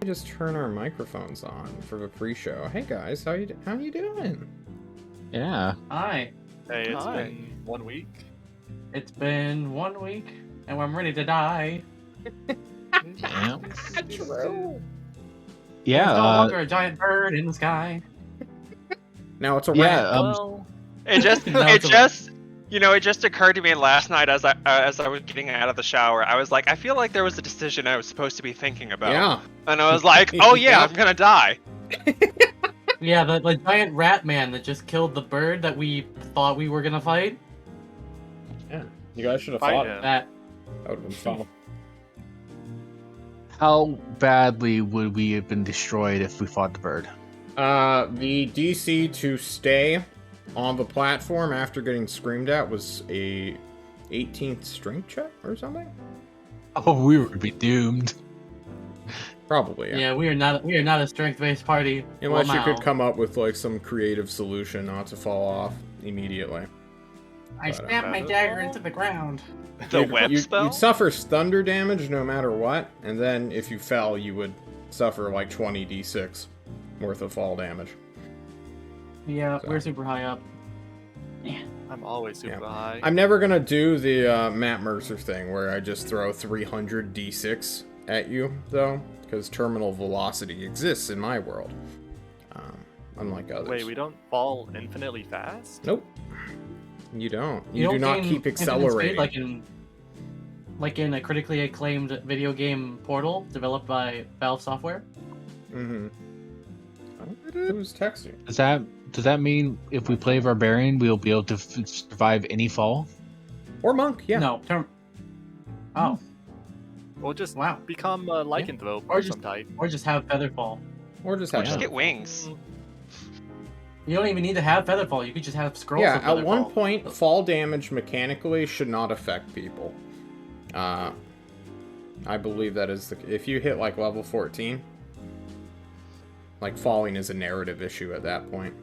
just turn our microphones on for the pre-show? Hey guys, how you doing? Yeah. Hi. Hey, it's Hi. been 1 week. It's been 1 week, and I'm ready to die. Yeah. True. Yeah. There's no longer a giant bird in the sky. Now it's a Yeah. rat. Well, It just, No, it it's a- just, it just occurred to me last night as I was getting out of the shower. I was like, I feel like there was a decision I was supposed to be thinking about. Yeah. And I was like, oh yeah, Yep. I'm gonna die. Yeah, the giant rat man that just killed the bird that we thought we were gonna fight. Yeah. You guys should have Fight fought him. it. That That would have been fun. How badly would we have been destroyed if we fought the bird? The DC to stay on the platform after getting screamed at was a 18th strength check or something? Oh, we would be doomed. Probably, yeah. yeah, we are not a strength-based party. Unless you Well, could now. come up with like some creative solution not to fall off immediately. I But, stabbed my dagger into the ground. The web spell? You'd suffer thunder damage no matter what, and then if you fell, you would suffer like 20 d6 worth of fall damage. Yeah, So. we're super high up. I'm always super Yeah. high. I'm never gonna do the Matt Mercer thing where I just throw 300 d6 at you, though, because terminal velocity exists in my world. Unlike others. Wait, we don't fall infinitely fast? Nope. You don't. You, don't do not gain keep infinite speed accelerating. like in a critically acclaimed video game Portal developed by Valve Software. Mm-hmm. Who's texting? Does that mean if we play barbarian, we'll be able to survive any fall? Or monk, yeah. No, Oh, We'll just wow. become a lycanthrope Or or just- some type. Or just have Featherfall. Or just Or have just get wings. You don't even need to have Featherfall. You could just have scrolls. Yeah, of at one Featherfall. point, fall damage mechanically should not affect people. I believe that is the... If you hit, like, level 14, like, falling is a narrative issue at that point.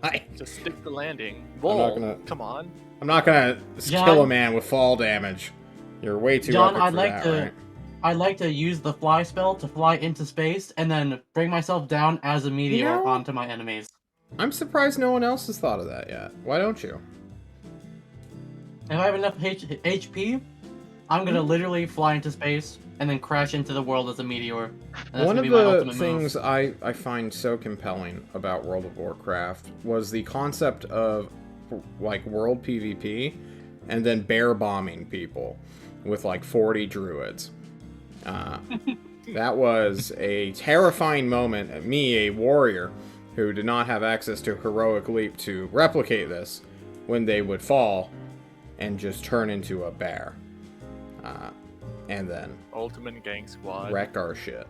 Like, Just stick the landing. not Whoa, gonna- come on. I'm not gonna John- kill a man with fall damage. You're way too John, epic I'd for like that, to- right? I'd like to use the fly spell to fly into space and then bring myself down as a meteor know- onto my enemies. I'm surprised no one else has thought of that yet. Why don't you? If I have enough HP, I'm gonna literally fly into space and then crash into the world as a meteor. And that's One gonna of be my the ultimate things move. I find so compelling about World of Warcraft was the concept of, like, world PvP and then bear bombing people with, like, 40 druids. That was a terrifying moment. Me, a warrior, who did not have access to Heroic Leap to replicate this, when they would fall and just turn into a bear. And then Ultimate gang squad. wreck our shit.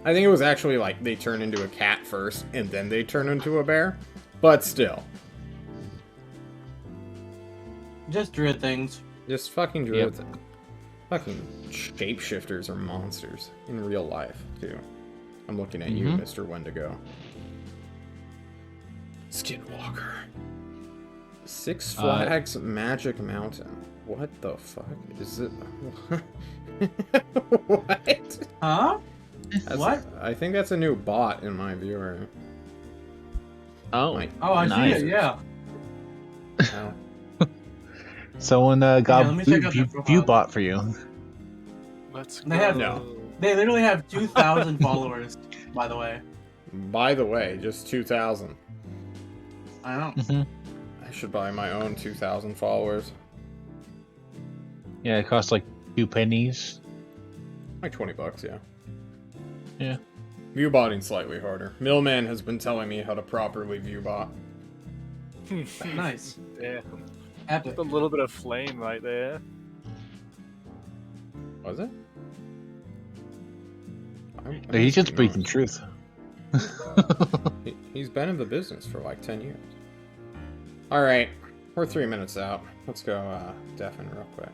I think it was actually like they turn into a cat first and then they turn into a bear. But still. Just druid things. Just fucking druids. Fucking shapeshifters are monsters in real life, too. I'm looking at you, Mr. Wendigo. Skinwalker. Six Flags Magic Mountain. What the fuck is it? What? Huh? What? I think that's a new bot in my viewer. Oh, Like, Oh, I Nice. see it. Yeah. oh. someone got let me check out their profile. view bot for you. Let's They go. have- No. They literally have 2,000 followers. By the way, By the way, just 2,000. I don't know. I should buy my own 2,000 followers. Yeah, it costs like 2 pennies. Like $20, yeah. Yeah. View botting slightly harder. Millman has been telling me how to properly view bot. Nice. Yeah. Epic. Just a little bit of flame right there. Was it? He's just speaking truth. He's been in the business for like 10 years. Alright, we're 3 minutes out. Let's go deafen real quick.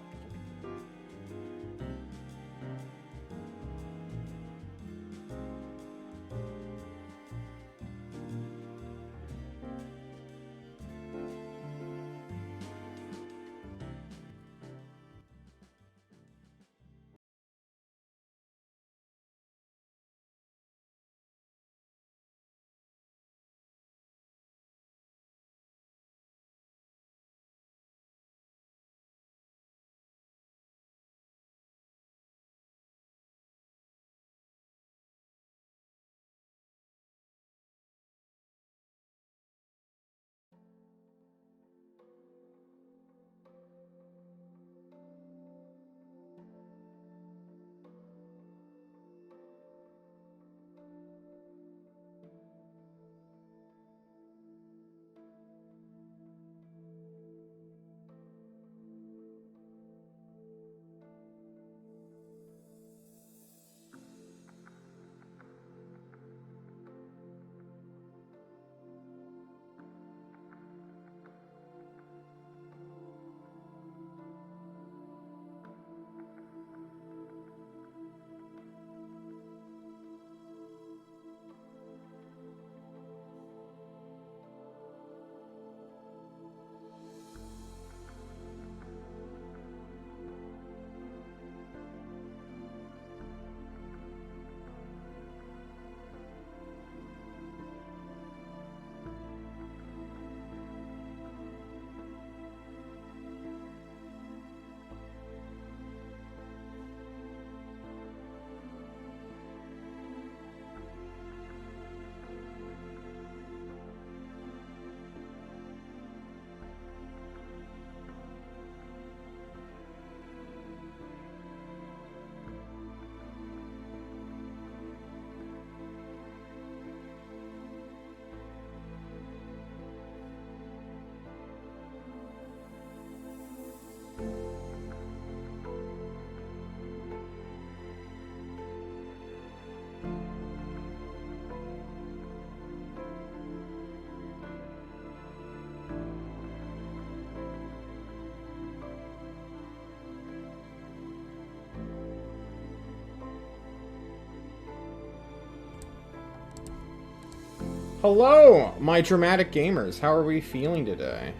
Hello, my dramatic gamers. How are we feeling today?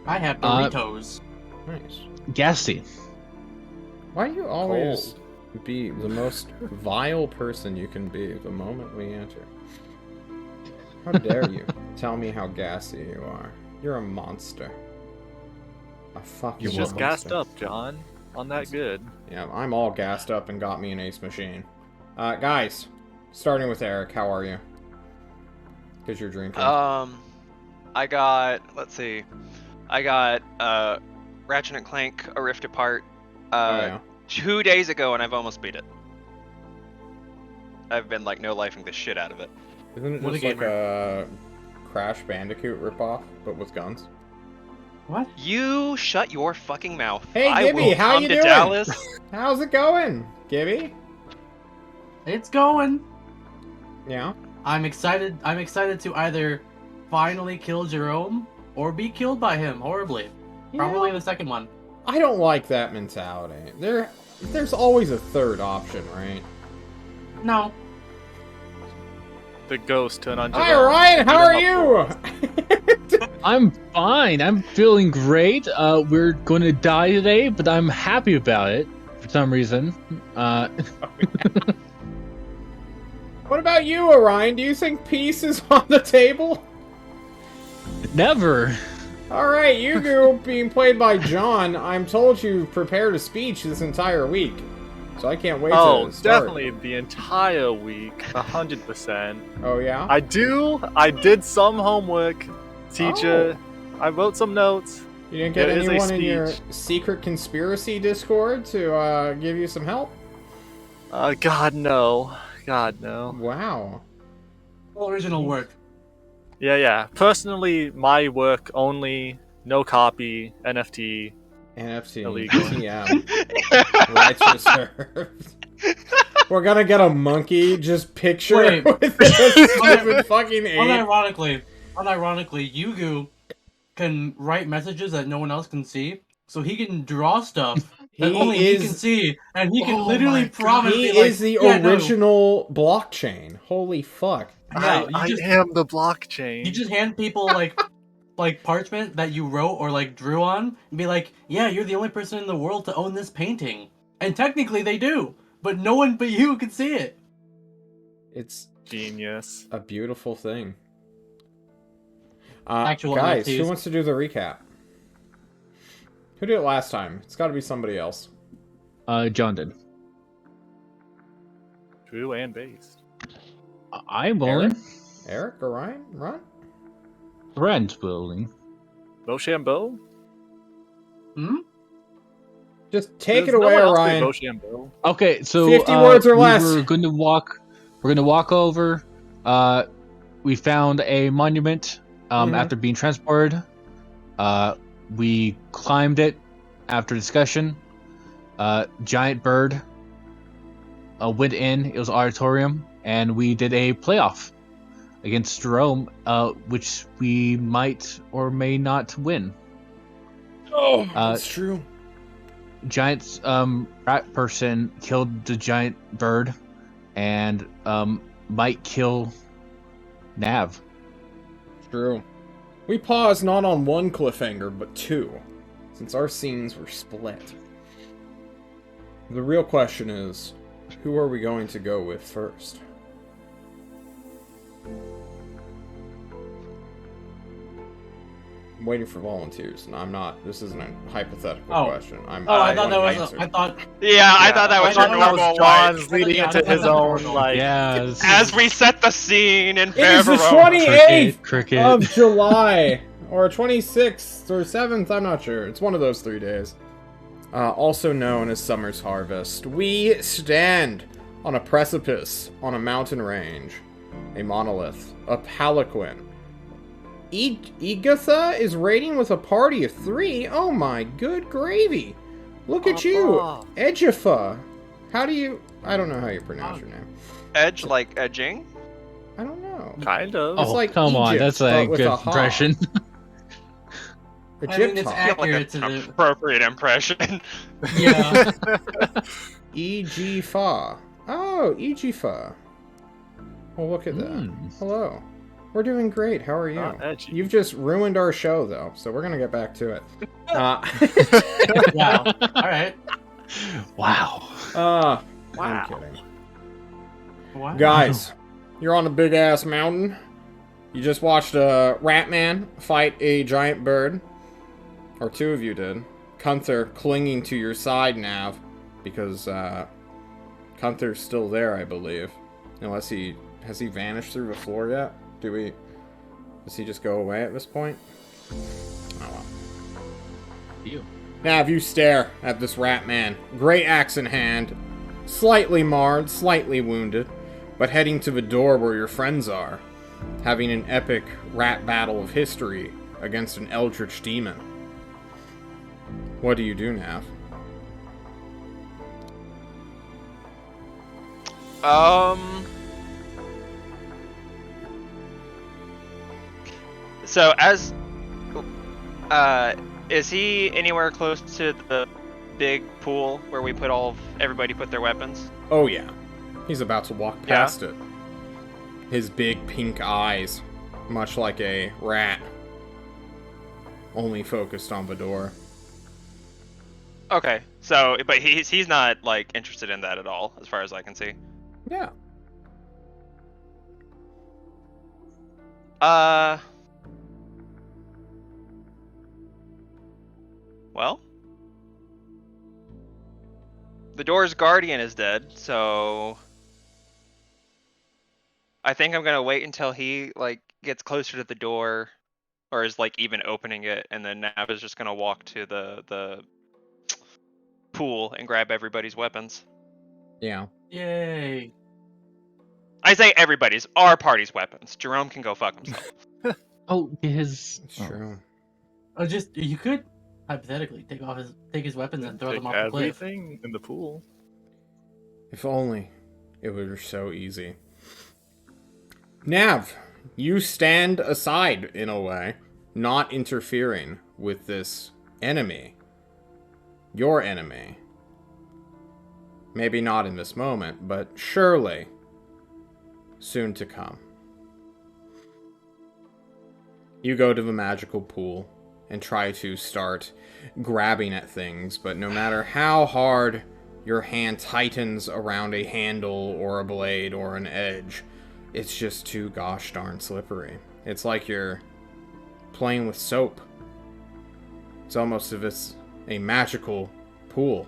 I have Doritos. Nice. Gassy. Why do you always be the most vile person you can be the moment we enter? How dare you tell me how gassy you are? You're a monster. A fucking You're just monster. gassed up, John. On that good. Yeah, I'm all gassed up and got me an ace machine. Guys, starting with Eric, how are you? Because you're drinking. I got, let's see, I got Ratchet and Clank: A Rift Apart Oh, yeah. 2 days ago, and I've almost beat it. I've been like no-lifing the shit out of it. Isn't it What a just like gamer. a Crash Bandicoot ripoff, but with guns? What? You shut your fucking mouth. Hey, I Gibby, will how come you to doing? Dallas. How's it going, Gibby? It's going. Yeah? I'm excited. I'm excited to either finally kill Jerome or be killed by him horribly. Probably the second one. I don't like that mentality. There's always a third option, right? No. The ghost turn on Hi, Jerome. Ryan, how Beat him are up you? I'm fine. I'm feeling great. We're going to die today, but I'm happy about it for some reason. What about you, Orion? Do you think peace is on the table? Never. Alright, Yugu being played by John, I'm told you've prepared a speech this entire week. So I can't wait Oh, to start. definitely the entire week, 100%. Oh, yeah? I did some homework, teacher. I wrote some notes. You didn't get There is a anyone in your speech. secret conspiracy Discord to give you some help? God no. God no. Wow. Original work. Yeah. Personally, my work only, no copy, NFT. NFT, Illegal. TM, rights reserved. We're gonna get a monkey just picture Wait. with a stupid fucking ape. Unironically, Yugu can write messages that no one else can see, so he can draw stuff that only he can see, and he can Oh literally my promise. God. He be like, is the "Yeah, no." original blockchain. Holy fuck. Yeah, I am the blockchain. You just hand people like parchment that you wrote or like drew on, and be like, "Yeah, you're the only person in the world to own this painting," and technically they do, but no one but you can see it. It's Genius. a beautiful thing. Actual guys, NFTs. who wants to do the recap? Who did it last time? It's got to be somebody else. John did. True and based. I'm willing. Eric or Ryan? Ron? Brent willing. Rochambeau? Just take There's it no away, one else Orion. named Rochambeau. Okay, so 50 words or less. We're going to walk over. We found a monument after being transported. We climbed it after discussion. Giant bird went in. It was auditorium, and we did a playoff against Jerome, which we might or may not win. Oh, that's true. Giant rat person killed the giant bird, and might kill Nav. True. We paused not on one cliffhanger, but two, since our scenes were split. The real question is, who are we going to go with first? I'm waiting for volunteers, and I'm not. This isn't a hypothetical Oh. question. I thought that was. answer. I thought. Yeah, I thought that was I your thought that normal was life. John's leading into his own, like... Yeah. As we set the scene in It is the Fairbarrow. 28th Cricket. of July, or 26th, or 7th, I'm not sure. It's one of those 3 days. Also known as Summer's Harvest. We stand on a precipice on a mountain range. A monolith. A palanquin. Igatha is raiding with a party of 3? Oh my good gravy. Look at you. Papa. Edgifa. How do you... I don't know how you pronounce your name. Edge like edging. I don't know. Kind of. It's Oh, like come on, Egypt, that's a but with good a ha. impression. I mean, it's Egyptha. I feel like accurate to an the. appropriate impression. Yeah. Egifa. Oh, Egifa. Oh, look at that. Mm. Hello. We're doing great. How are you? Not edgy. You've just ruined our show, though, so we're gonna get back to it. Wow. All right. Wow. Wow. I'm kidding. Wow. Guys, you're on a big-ass mountain. You just watched a rat man fight a giant bird. Or two of you did. Gunther clinging to your side, Nav, because Gunther's still there, I believe. Unless has he vanished through the floor yet? Does he just go away at this point? Oh well. You. Nav, you stare at this rat man. Great axe in hand, slightly marred, slightly wounded, but heading to the door where your friends are, having an epic rat battle of history against an eldritch demon. What do you do, Nav? So is he anywhere close to the big pool where we put everybody put their weapons? Oh yeah. He's about to walk past it. His big pink eyes, much like a rat, only focused on the door. Okay, so but he's not like interested in that at all, as far as I can see. Yeah. Well, the door's guardian is dead, so I think I'm gonna wait until he like gets closer to the door, or is like even opening it, and then Nav is just gonna walk to the pool and grab everybody's weapons. Yeah. Yay. I say everybody's, our party's weapons. Jerome can go fuck himself. Oh, his. It's true. Oh, you could hypothetically take his weapons and throw Take them off the cliff. everything in the pool. If only it were so easy. Nav, you stand aside in a way, not interfering with this enemy. Your enemy. Maybe not in this moment, but surely soon to come. You go to the magical pool and try to start grabbing at things, but no matter how hard your hand tightens around a handle or a blade or an edge, it's just too gosh darn slippery. It's like you're playing with soap. It's almost as if it's a magical pool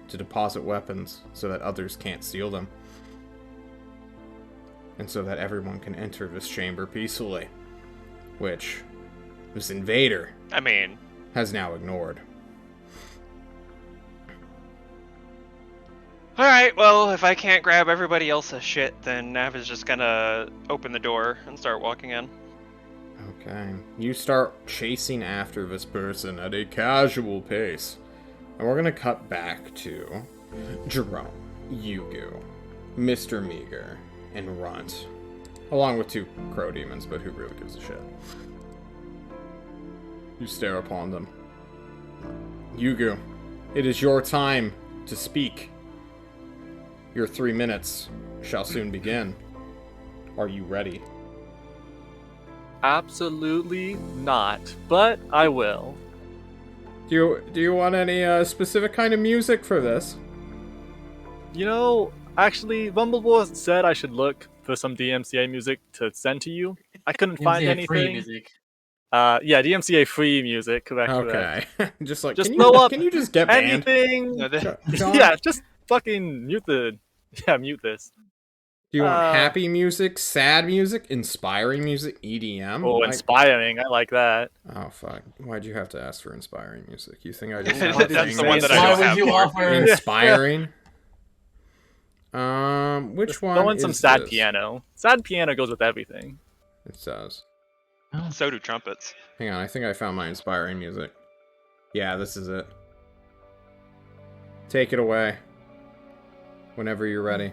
to deposit weapons so that others can't steal them. And so that everyone can enter this chamber peacefully. Which this invader has now ignored. Alright, well, if I can't grab everybody else's shit, then Nav is just gonna open the door and start walking in. Okay. You start chasing after this person at a casual pace. And we're gonna cut back to Jerome, Yugu, Mr. Meager, and Runt. Along with two crow demons, but who really gives a shit? You stare upon them. Yugu, it is your time to speak. Your 3 minutes shall soon begin. Are you ready? Absolutely not, but I will. Do you want any specific kind of music for this? You know, actually, Bumbleboy said I should look for some DMCA music to send to you. I couldn't find DMCA anything. free music. Yeah, DMCA free music, correct. Okay. just Just can blow you, up can you just get banned? anything. John? Yeah, just fucking mute this. Do you want happy music, sad music, inspiring music, EDM? Oh, inspiring. I like that. Oh, fuck. Why'd you have to ask for inspiring music? You think I just That's have the one that I Why don't would have you for. offer? Inspiring? Which Just one throw in is some sad this? piano. Sad piano goes with everything. It says. So do trumpets. Hang on, I think I found my inspiring music. Yeah, this is it. Take it away. Whenever you're ready.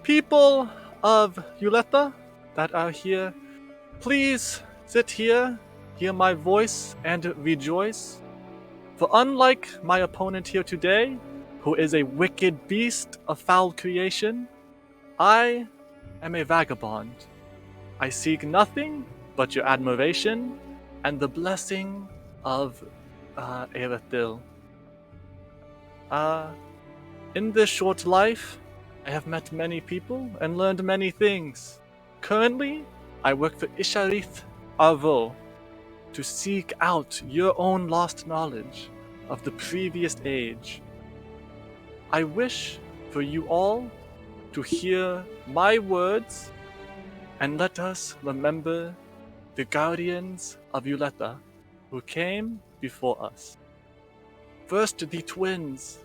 People of Yuleta that are here, please sit here, hear my voice, and rejoice. For unlike my opponent here today, who is a wicked beast of foul creation, I am a vagabond. I seek nothing but your admiration and the blessing of Erathil. In this short life, I have met many people and learned many things. Currently, I work for Isharith Arvo to seek out your own lost knowledge of the previous age. I wish for you all to hear my words and let us remember the guardians of Yuleta who came before us. First, the twins,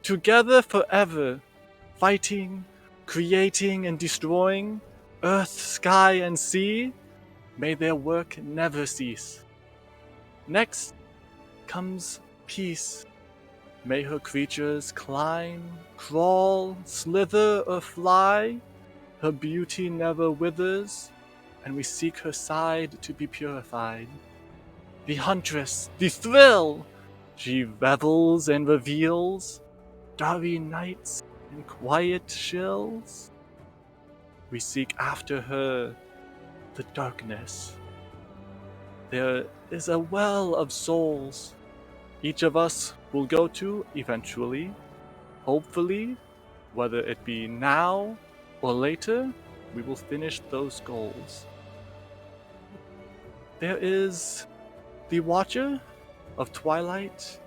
together forever, fighting, creating, and destroying earth, sky, and sea. May their work never cease. Next comes peace. May her creatures climb, crawl, slither, or fly. Her beauty never withers, and we seek her side to be purified. The huntress, the thrill! She revels and reveals starry nights and quiet shills. We seek after her the darkness. There is a well of souls each of us will go to eventually. Hopefully, whether it be now or later, we will finish those goals. There is the Watcher of Twilight,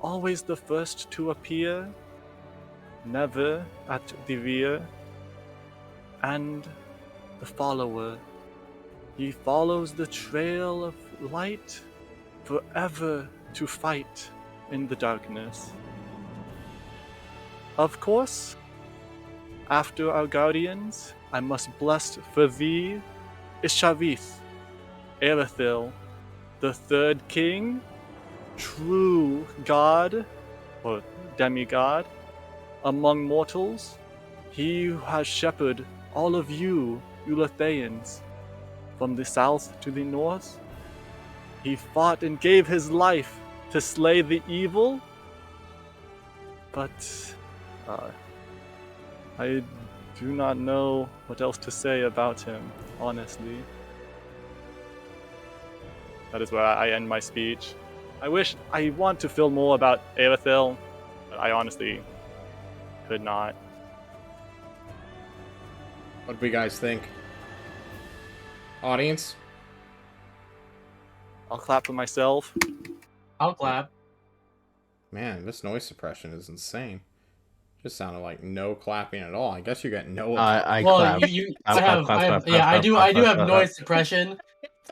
always the first to appear, never at the rear, and the Follower. He follows the trail of light, forever to fight in the darkness. Of course, after our guardians, I must bless for thee Isharith, Erathil, the third king, true god, or demigod, among mortals, he who has shepherded all of you, Ulethaeans, from the south to the north. He fought and gave his life to slay the evil, but I do not know what else to say about him, honestly. That is where I end my speech. I want to feel more about Erathil, but I honestly could not. What do you guys think? Audience? I'll clap for myself. I'll clap. Man, this noise suppression is insane. Just sounded like no clapping at all. I guess you got no. I Well, clap. I have, yeah, I do have noise suppression.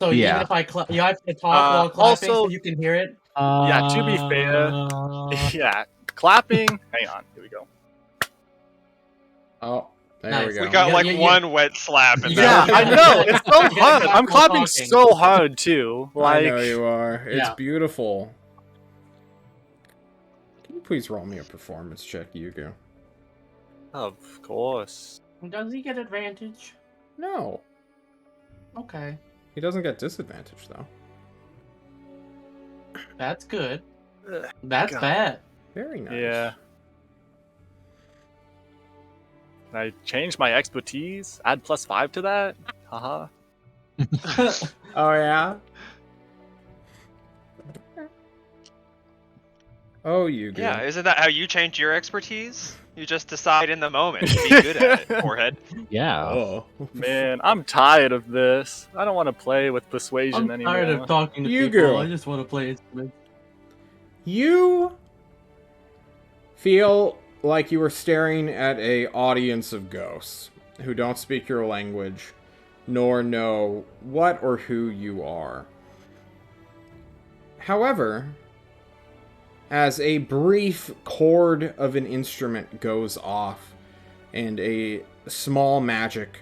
So Yeah. even if I clap, you have to talk while clapping also- so you can hear it. Yeah, to be fair, yeah, clapping. Hang on, here we go. Oh, there Nice. we go. We got Yeah, like yeah, yeah. one wet slap in Yeah, that. I know, it's so You gotta hard. clap I'm while clapping talking. so hard too. I know you are. It's Yeah. beautiful. Can you please roll me a performance check, Yugo? Of course. Does he get advantage? No. Okay, He doesn't get disadvantage, though. that's good. Ugh, That's God. bad. Very nice. Yeah. Can I change my expertise? Add +5 to that? Haha. Oh, yeah? Oh, Yugo. Yeah, isn't that how you change your expertise? You just decide in the moment to be good at it, forehead. Yeah. Oh. Man, I'm tired of this. I don't want to play with persuasion I'm anymore. tired of talking to Yugo. people. I just want to play instruments. You feel like you are staring at a audience of ghosts who don't speak your language nor know what or who you are. However, as a brief chord of an instrument goes off and a small magic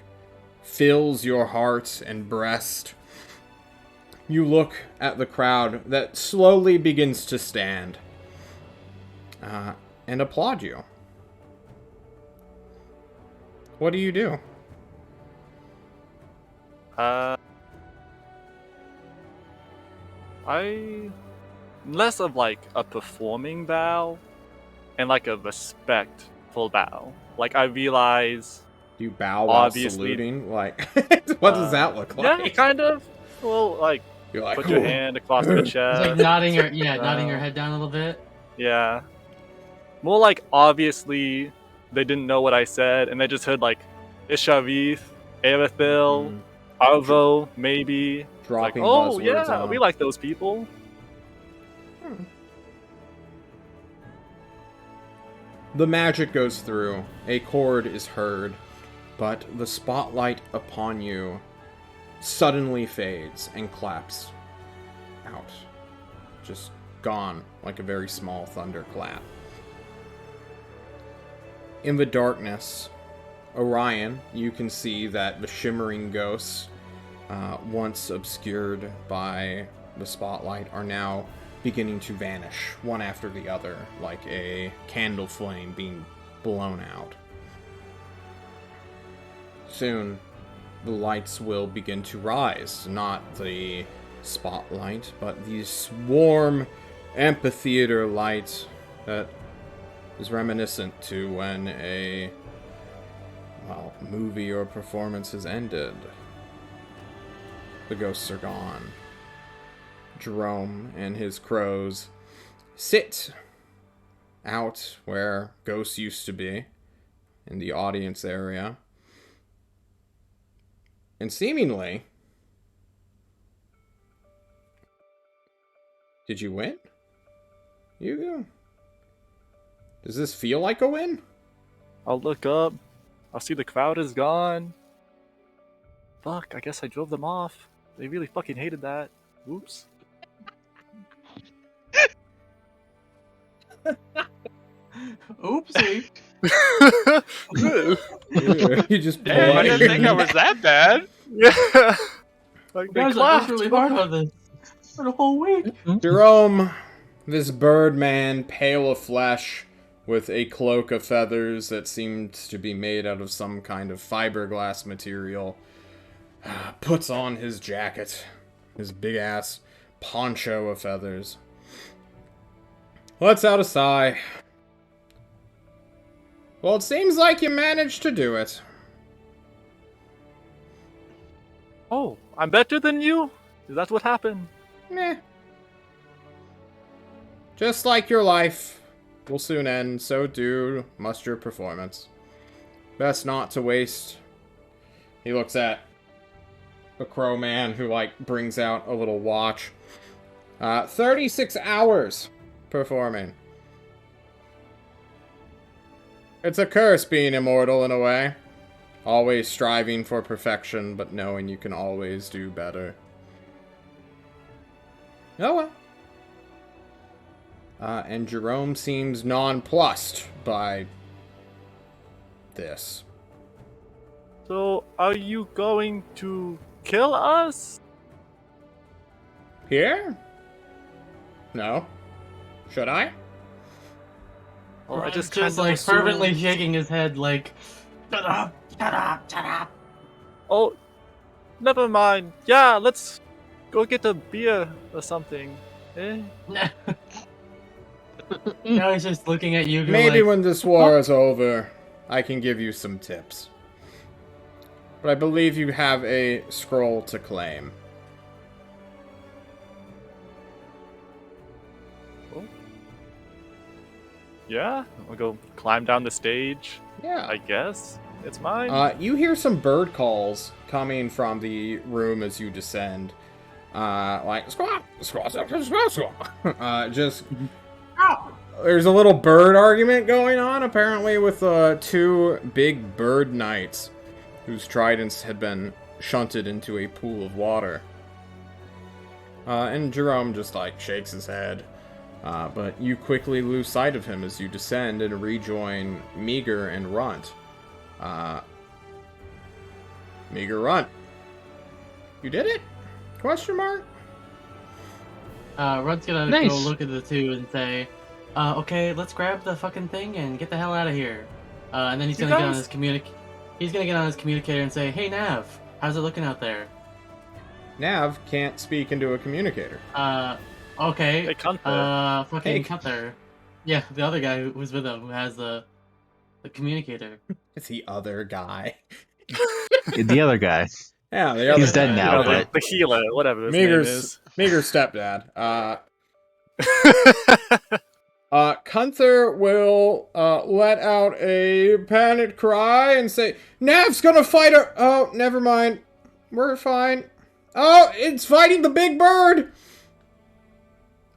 fills your heart and breast, you look at the crowd that slowly begins to stand and applaud you. What do you do? I less of like a performing bow and like a respectful bow. Like I realize Do you bow while Obviously. saluting? Like, what does that look like? Yeah, kind of. Well, like, You're like, put your hand across the It's chest. like nodding your head down a little bit. Yeah. More like, obviously, they didn't know what I said, and they just heard, like, Ishavith, Erethil, Arvo, maybe. dropping Like, oh, buzzwords yeah, on we them. like those people. The magic goes through. A chord is heard, but the spotlight upon you suddenly fades and claps out. Just gone, like a very small thunderclap. In the darkness, Orion, you can see that the shimmering ghosts, once obscured by the spotlight, are now beginning to vanish, one after the other, like a candle flame being blown out. Soon, the lights will begin to rise, not the spotlight, but the warm amphitheater light that is reminiscent to when a movie or performance has ended. The ghosts are gone. Jerome and his crows sit out where ghosts used to be, in the audience area. And seemingly... Did you win? You... Does this feel like a win? I'll look up. I'll see the crowd is gone. Fuck, I guess I drove them off. They really fucking hated that. Oops. Oopsie. You just pull Damn, I out didn't your- think I was that bad. Yeah. Like, You they guys are clapped. really hard on this for the whole week. Jerome, this Birdman, pale of flesh, with a cloak of feathers that seemed to be made out of some kind of fiberglass material, puts on his jacket, his big-ass poncho of feathers. Lets out a sigh. Well, it seems like you managed to do it. Oh, I'm better than you? Is that what happened? Meh. Just like your life will soon end, so do must your performance. Best not to waste. He looks at the crow man who, brings out a little watch. 36 hours performing. It's a curse being immortal in a way. Always striving for perfection, but knowing you can always do better. Oh well. And Jerome seems nonplussed by this. So, are you going to kill us? Here? No. Should I? Well, I just just kind of like assumed... fervently shaking his head, like, shut up, shut up, shut up. Oh, never mind. Yeah, let's go get a beer or something. Eh? Now he's just looking at you. Maybe like, when this war is over, I can give you some tips. But I believe you have a scroll to claim. Oh. Yeah, I'll go climb down the stage. Yeah. I guess it's mine. You hear some bird calls coming from the room as you descend. Like, squawk, squawk, squawk, squawk, squawk. Just... There's a little bird argument going on, apparently, with two big bird knights whose tridents had been shunted into a pool of water. And Jerome just, shakes his head. But you quickly lose sight of him as you descend and rejoin Meager and Runt. Meager, Runt. You did it? Question mark? Runt's gonna Nice. go look at the two and say, okay, let's grab the fucking thing and get the hell out of here. And then he's You gonna get on guys- his He's gonna get on his communicator and say, hey Nav, how's it looking out there? Nav can't speak into a communicator. Okay. Hey, Gunther. Fucking Hey. Gunther. Yeah, the other guy who's with him, who has the The communicator. It's the other guy. The other guy. Yeah, the other He's dead guy. now, You know, but- the healer, whatever his name is. Meager's stepdad. Gunther will let out a panicked cry and say, Nav's gonna fight her. Oh, never mind. We're fine. Oh, it's fighting the big bird.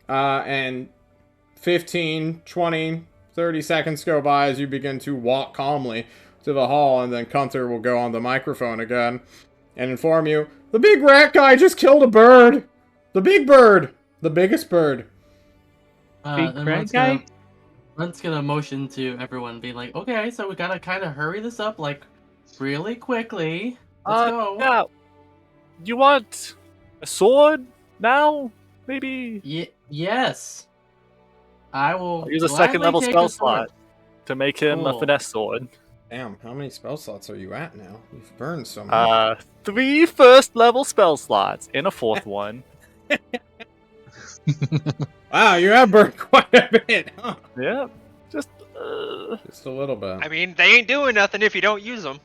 And 15, 20, 30 seconds go by as you begin to walk calmly to the hall, and then Gunther will go on the microphone again and inform you, the big rat guy just killed a bird. The big bird. The biggest bird. Big Then rat guy? Let's get a motion to everyone be like, okay, so we gotta kind of hurry this up, like, really quickly. Let's go. Yeah. You want a sword now? Maybe? Yes. I will I'll use a gladly second level take spell a sword. slot to make him a Cool. finesse sword. Damn, how many spell slots are you at now? You've burned so many. 3 first level spell slots and a fourth one. Wow, you have burned quite a bit, huh? Yeah. Just Just a little bit. I mean, they ain't doing nothing if you don't use them.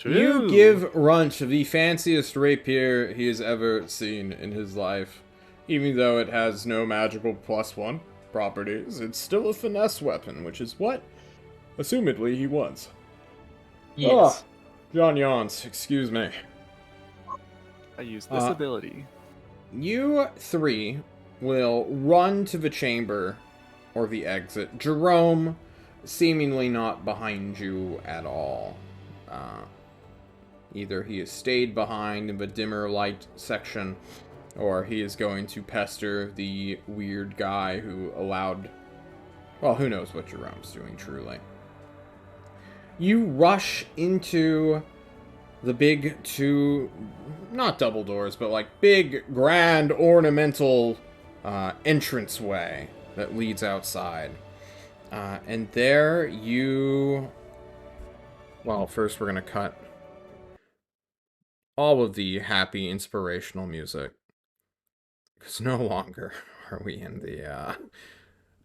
You true. give Runch the fanciest rapier he has ever seen in his life. Even though it has no magical +1 properties, it's still a finesse weapon, which is what, assumedly, he wants. Yes. Ah, John yawns, excuse me. I use this ability. You three will run to the chamber, or the exit. Jerome, seemingly not behind you at all. Either he has stayed behind in the dimmer light section, or he is going to pester the weird guy who allowed... Well, who knows what Jerome's doing, truly. You rush into the big two... Not double doors, but like big, grand, ornamental entranceway that leads outside. And there you... Well, first we're going to cut all of the happy, inspirational music. Because no longer are we in the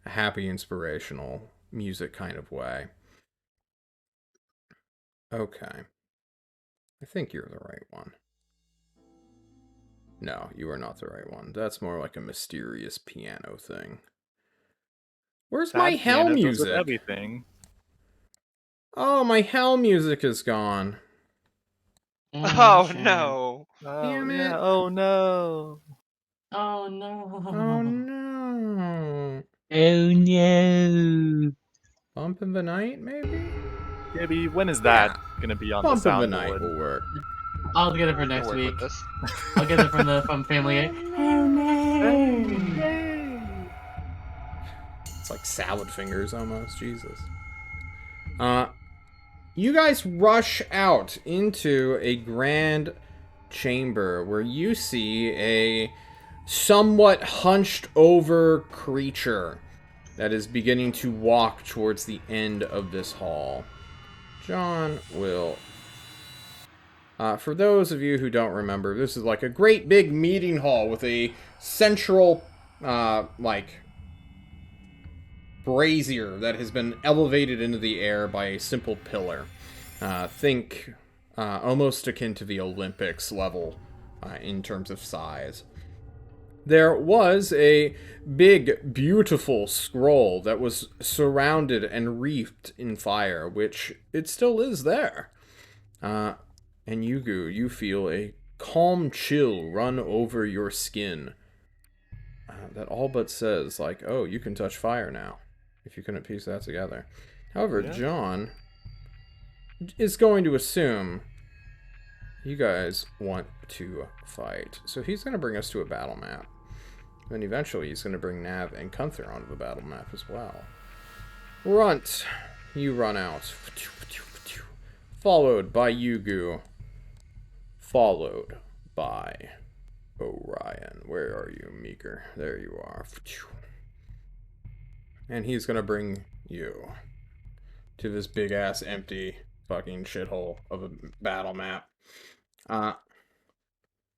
happy, inspirational music kind of way. Okay. I think you're the right one. No, you are not the right one. That's more like a mysterious piano thing. Where's my That hell piano goes with music? everything. Oh, my hell music is gone. Oh shit. no. Oh, Damn yeah. it. Oh no. Oh no. Oh no. Oh no. Bump in the night, maybe? Gibby, when is that gonna be on Bump the in the night soundboard? will work. I'll get it for Can next work week. with this. I'll get it from Family A. Oh no. It's like salad fingers almost, Jesus. You guys rush out into a grand chamber where you see a somewhat hunched over creature that is beginning to walk towards the end of this hall. John will... for those of you who don't remember, this is like a great big meeting hall with a central, brazier that has been elevated into the air by a simple pillar. Think almost akin to the Olympics level in terms of size. There was a big, beautiful scroll that was surrounded and wreathed in fire, which it still is there. And Yugu, you feel a calm chill run over your skin that all but says, like, oh, you can touch fire now, if you couldn't piece that together. However, Yeah. John is going to assume you guys want to fight. So he's going to bring us to a battle map. Then eventually he's going to bring Nav and Gunther onto the battle map as well. Runt, you run out. Followed by Yugu. Followed by Orion. Where are you, Meeker? There you are. And he's going to bring you to this big-ass empty fucking shithole of a battle map.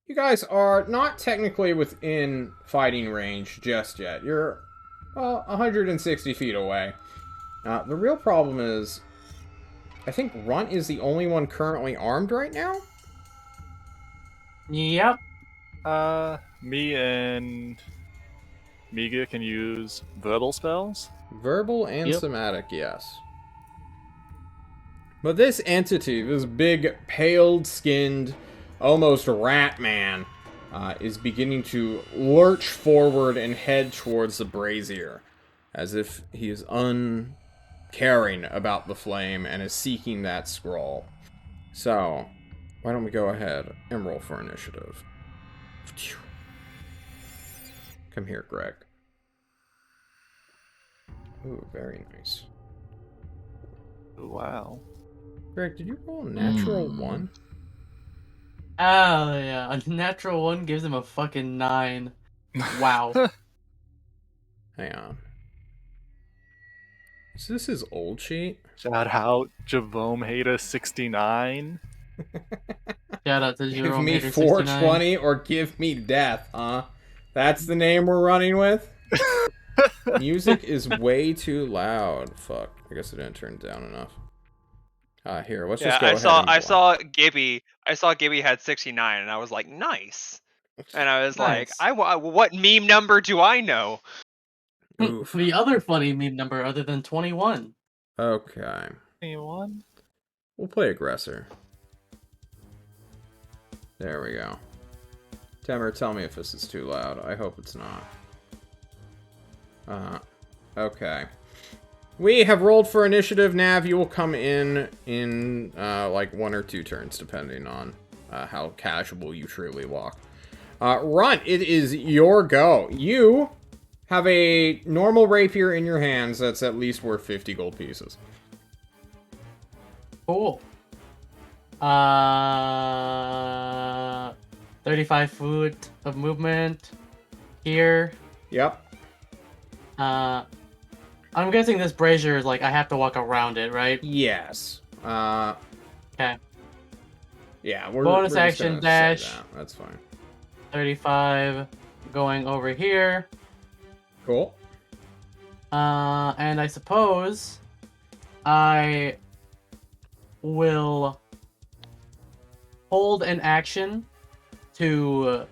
You guys are not technically within fighting range just yet. You're, well, 160 feet away. The real problem is I think Runt is the only one currently armed right now? Yep. Me and Miga can use verbal spells. Verbal and Yep. somatic, yes. But this entity, this big, pale-skinned, almost rat man, is beginning to lurch forward and head towards the brazier, as if he is uncaring about the flame and is seeking that scroll. So, why don't we go ahead and roll for initiative? Come here, Greg. Ooh, very nice. Wow. Greg, did you roll a natural 1? Oh yeah, a natural 1 gives him a fucking 9. Wow. Hang on. Is this his old sheet? Shout out Javome Hater 69. Shout out to Give Jerome me Hater 420 or give me death, huh? That's the name we're running with? Music is way too loud. Fuck. I guess I didn't turn it down enough. Here, let's just go ahead and I saw Gibby. I saw Gibby had 69, and I was like, nice. And I was like, Nice. what meme number do I know? Oof. The other funny meme number other than 21. Okay. Anyone? We'll play aggressor. There we go. Tamer, tell me if this is too loud. I hope it's not. Okay. We have rolled for initiative. Nav, you will come in like 1 or 2 turns, depending on how casual you truly walk. Runt, it is your go. You have a normal rapier in your hands that's at least worth 50 gold pieces. Cool. 35 foot of movement here. Yep. I'm guessing this brazier is like I have to walk around it, right? Yes. Okay. Yeah, Bonus we're just action gonna say dash. that. That's fine. 35 going over here. Cool. And I suppose I will hold an action to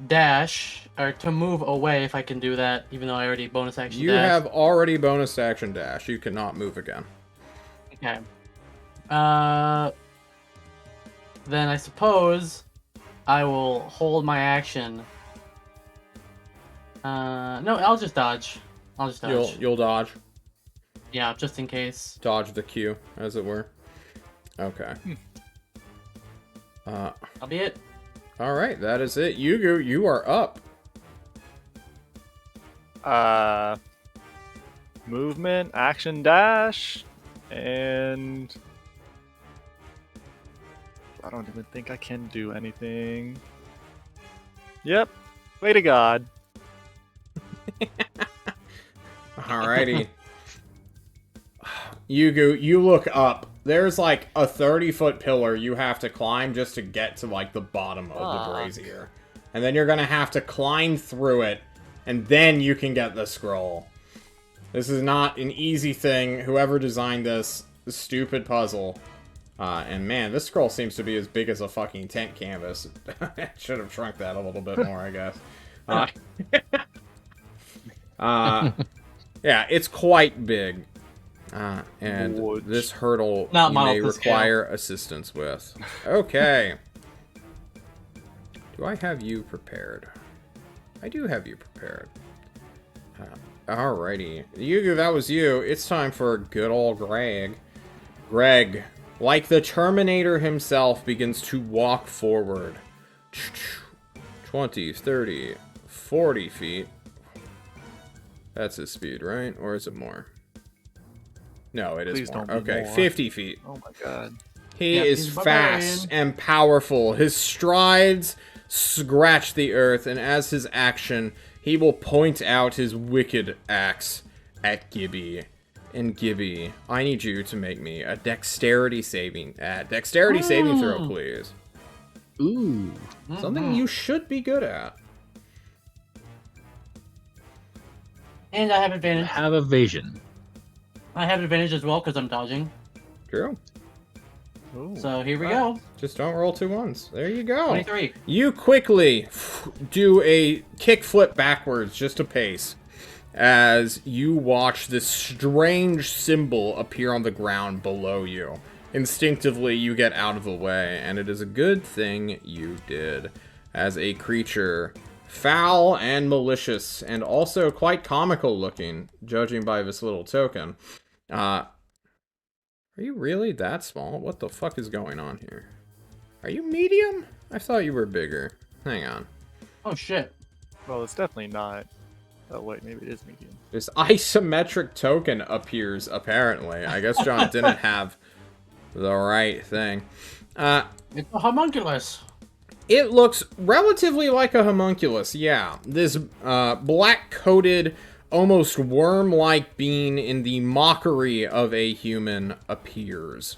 dash or to move away if I can do that, even though I already bonus action You dash. have already bonus action dash. You cannot move again. Okay. Then I suppose I will hold my action. No, I'll just dodge. I'll just dodge. You'll dodge. Yeah, just in case. Dodge the Q, as it were. Okay. That'll be it. Alright, that is it. Yugu, you are up. Movement, action dash, and I don't even think I can do anything. Yep. Way to God. Alrighty. Yugu, you look up. There's like a 30-foot pillar you have to climb just to get to like the bottom of the brazier. And then you're gonna have to climb through it, and then you can get the scroll. This is not an easy thing. Whoever designed this stupid puzzle. And man, this scroll seems to be as big as a fucking tent canvas. Should have shrunk that a little bit more, I guess. Yeah, it's quite big. And Woods. this hurdle Not you model may to require assistance with. Okay. Do I have you prepared? I do have you prepared. Alrighty. Yugu, that was you. It's time for good old Greg. Greg, like the Terminator himself, begins to walk forward. 20, 30, 40 feet. That's his speed, right? Or is it more? No, it is Please more. don't be Okay, more. 50 feet. Oh my God. He Yep, is he's fast barbarian. and powerful. His strides scratch the earth, and as his action, he will point out his wicked axe at Gibby. And Gibby, I need you to make me a dexterity saving throw, please. Ooh. Something you should be good at. And I have advantage. Have evasion. I have advantage as well because I'm dodging. True. Ooh, So here we nice. go. Just don't roll 2 ones. There you go. 23. You quickly do a kickflip backwards just a pace as you watch this strange symbol appear on the ground below you. Instinctively, you get out of the way, and it is a good thing you did, as a creature foul and malicious, and also quite comical looking, judging by this little token. Are you really that small? What the fuck is going on here? Are you medium? I thought you were bigger. Hang on. Oh shit. Well, it's definitely not. Oh wait, maybe it is medium. This isometric token appears, apparently. I guess John didn't have the right thing. It's a homunculus. It looks relatively like a homunculus, yeah. This black-coated, almost worm-like being in the mockery of a human appears.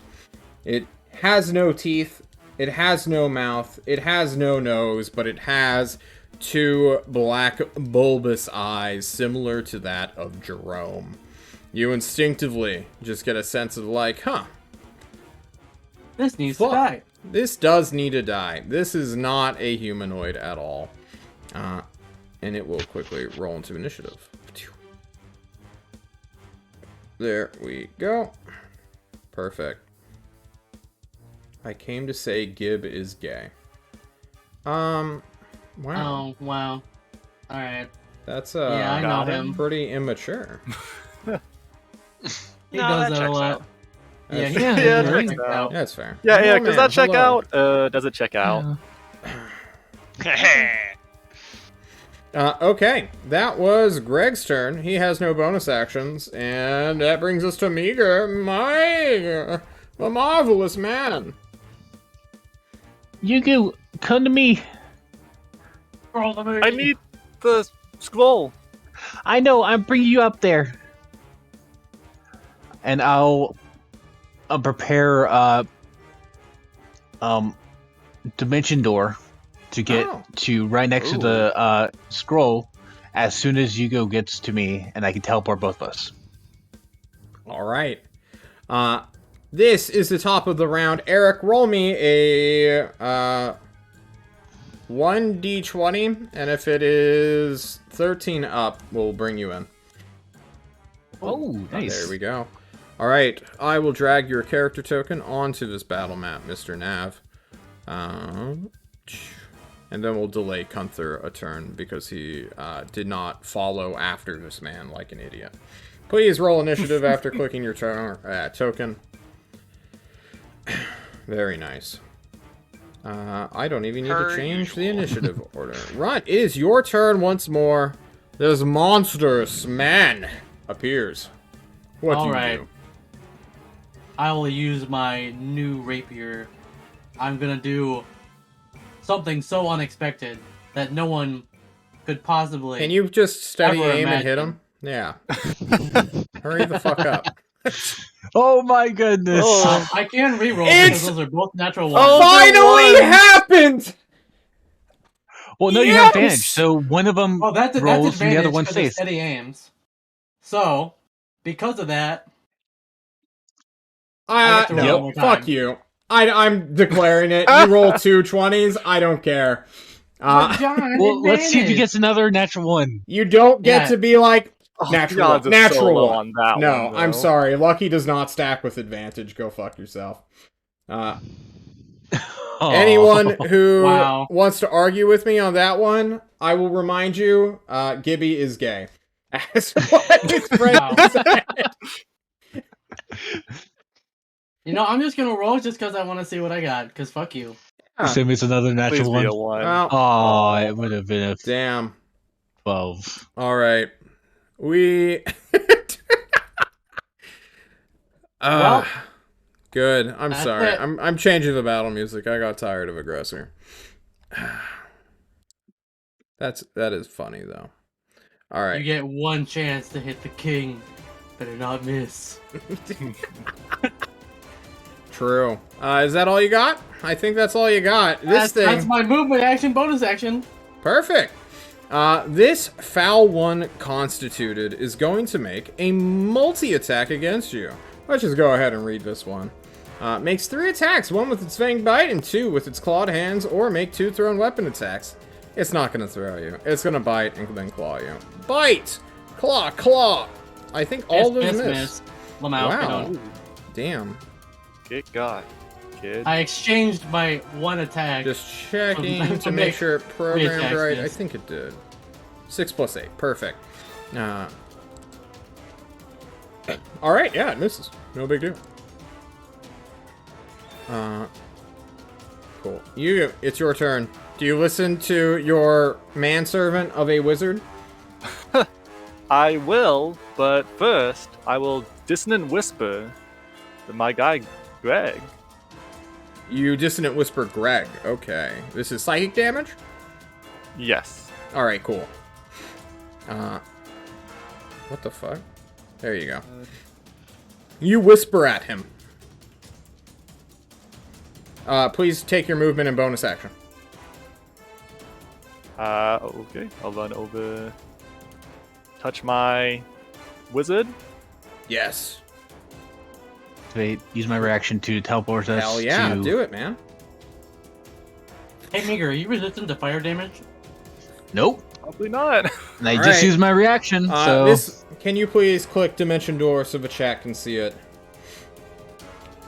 It has no teeth, it has no mouth, it has no nose, but it has 2 black bulbous eyes similar to that of Jerome. You instinctively just get a sense of like, huh, This needs Fuck. to die. this does need to die. This is not a humanoid at all. And it will quickly roll into initiative. There we go. Perfect. I came to say Gib is gay. Wow. Oh, wow. Alright. That's Yeah, I know got him. pretty immature. He No, does that that a checks lot. out. Yeah, That's- he Yeah, yeah, that he checks checks out. Yeah, that's fair. Yeah, Hello, does man. that check Hello. out? Does it check out? Okay, that was Greg's turn. He has no bonus actions, and that brings us to Meager. The marvelous man. Yugu, come to me. Roll the movie. I need the scroll. I know, I'm bringing you up there. And I'll prepare dimension door to get Oh. to right next to the scroll as soon as Yugo gets to me, and I can teleport both of us. All right. This is the top of the round. Eric, roll me a 1d20, and if it is 13 up, we'll bring you in. Oh, nice. There we go. All right, I will drag your character token onto this battle map, Mr. Nav. And then we'll delay Gunther a turn because he did not follow after this man like an idiot. Please roll initiative after clicking your token. Very nice. I don't even need to Per change the usual. initiative order. Right, it is your turn once more. This monstrous man appears. What do you Alright. do? I will use my new rapier. I'm gonna do something so unexpected that no one could possibly. Can you just steady Ever aim and hit imagine. him? Yeah. Hurry the fuck up. Oh my goodness. Oh. I can reroll It's- because those are both natural ones. Oh, Finally happened! Well, no, you Yes! have advantage, so one of them Oh, that's rolls advantage and the other one because it's stays. steady aims. So, because of that, I get to roll No, one more time. fuck you. I'm declaring it. You roll 2 20s, I don't care. John, Well, let's see if he advantage. gets another natural one. You don't get Yeah. to be like, Oh, natural the odds one. are so Natural low one. on that No, one, I'm though. sorry. Lucky does not stack with advantage. Go fuck yourself. Aw. Anyone who Wow. wants to argue with me on that one, I will remind you, Gibby is gay. As what his friend Wow. said. You know, I'm just gonna roll just because I want to see what I got. Because fuck you. Assume it's another Please natural be one. a one. Well, Oh, it would have been a damn. 12. All right. We. Well, good. I'm that's sorry. it. I'm changing the battle music. I got tired of aggressor. That is funny though. All You right. get one chance to hit the king. Better not miss. True. Is that all you got? I think that's all you got. This thing. That's my movement action bonus action. Perfect. This foul one constituted is going to make a multi-attack against you. Let's just go ahead and read this one. Makes 3 attacks, 1 with its fanged bite and 2 with its clawed hands, or make 2 thrown weapon attacks. It's not going to throw you. It's going to bite and then claw you. Bite! Claw, claw! I think all those miss. Lamau, Wow. Damn. Get got, kid. I exchanged my 1 attack. Just checking to make sure it programmed right. I think it did. 6 plus 8. Perfect. Alright, yeah, it misses. No big deal. Cool. It's your turn. Do you listen to your manservant of a wizard? I will, but first, I will dissonant whisper to my guy, Greg. You dissonant whisper Greg. Okay. This is psychic damage? Yes. Alright, cool. What the fuck? There you go. You whisper at him. Please take your movement and bonus action. Okay. I'll run over. Touch my wizard. Yes. Wait, use my reaction to teleport us. Hell yeah, to... do it, man. Hey, Meager, are you resistant to fire damage? Nope. Probably not. And I All just right. used my reaction, so... Can you please click Dimension Door so the chat can see it?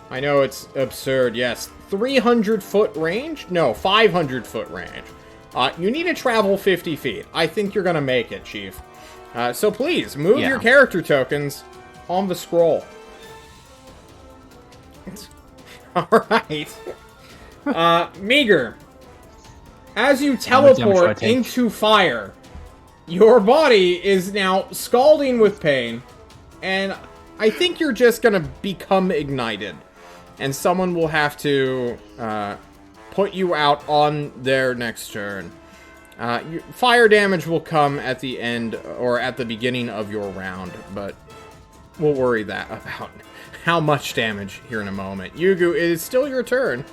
I know it's absurd, yes. 300-foot range? No, 500-foot range. You need to travel 50 feet. I think you're going to make it, Chief. So please, move your character tokens on the scroll. Alright. Meager. As you teleport into fire, your body is now scalding with pain, and I think you're just gonna become ignited. And someone will have to put you out on their next turn. Fire damage will come at the end, or at the beginning of your round, but we'll worry about how much damage here in a moment. Yugu, it is still your turn.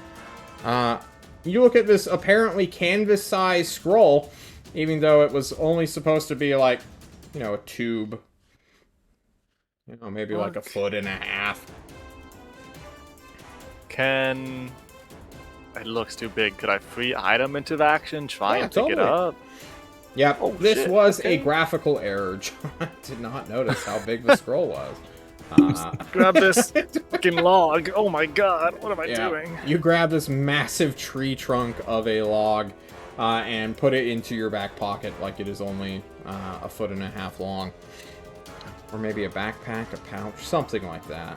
You look at this apparently canvas-sized scroll, even though it was only supposed to be like, you know, a tube. You know, maybe like a foot and a half. It looks too big. Could I free item into action? Try and pick it up? Yep, Oh, this shit, was okay. a graphical error. John did not notice how big the scroll was. Grab this fucking log. Oh my god, what am I Yeah. doing? You grab this massive tree trunk of a log and put it into your back pocket like it is only a foot and a half long. Or maybe a backpack, a pouch, something like that.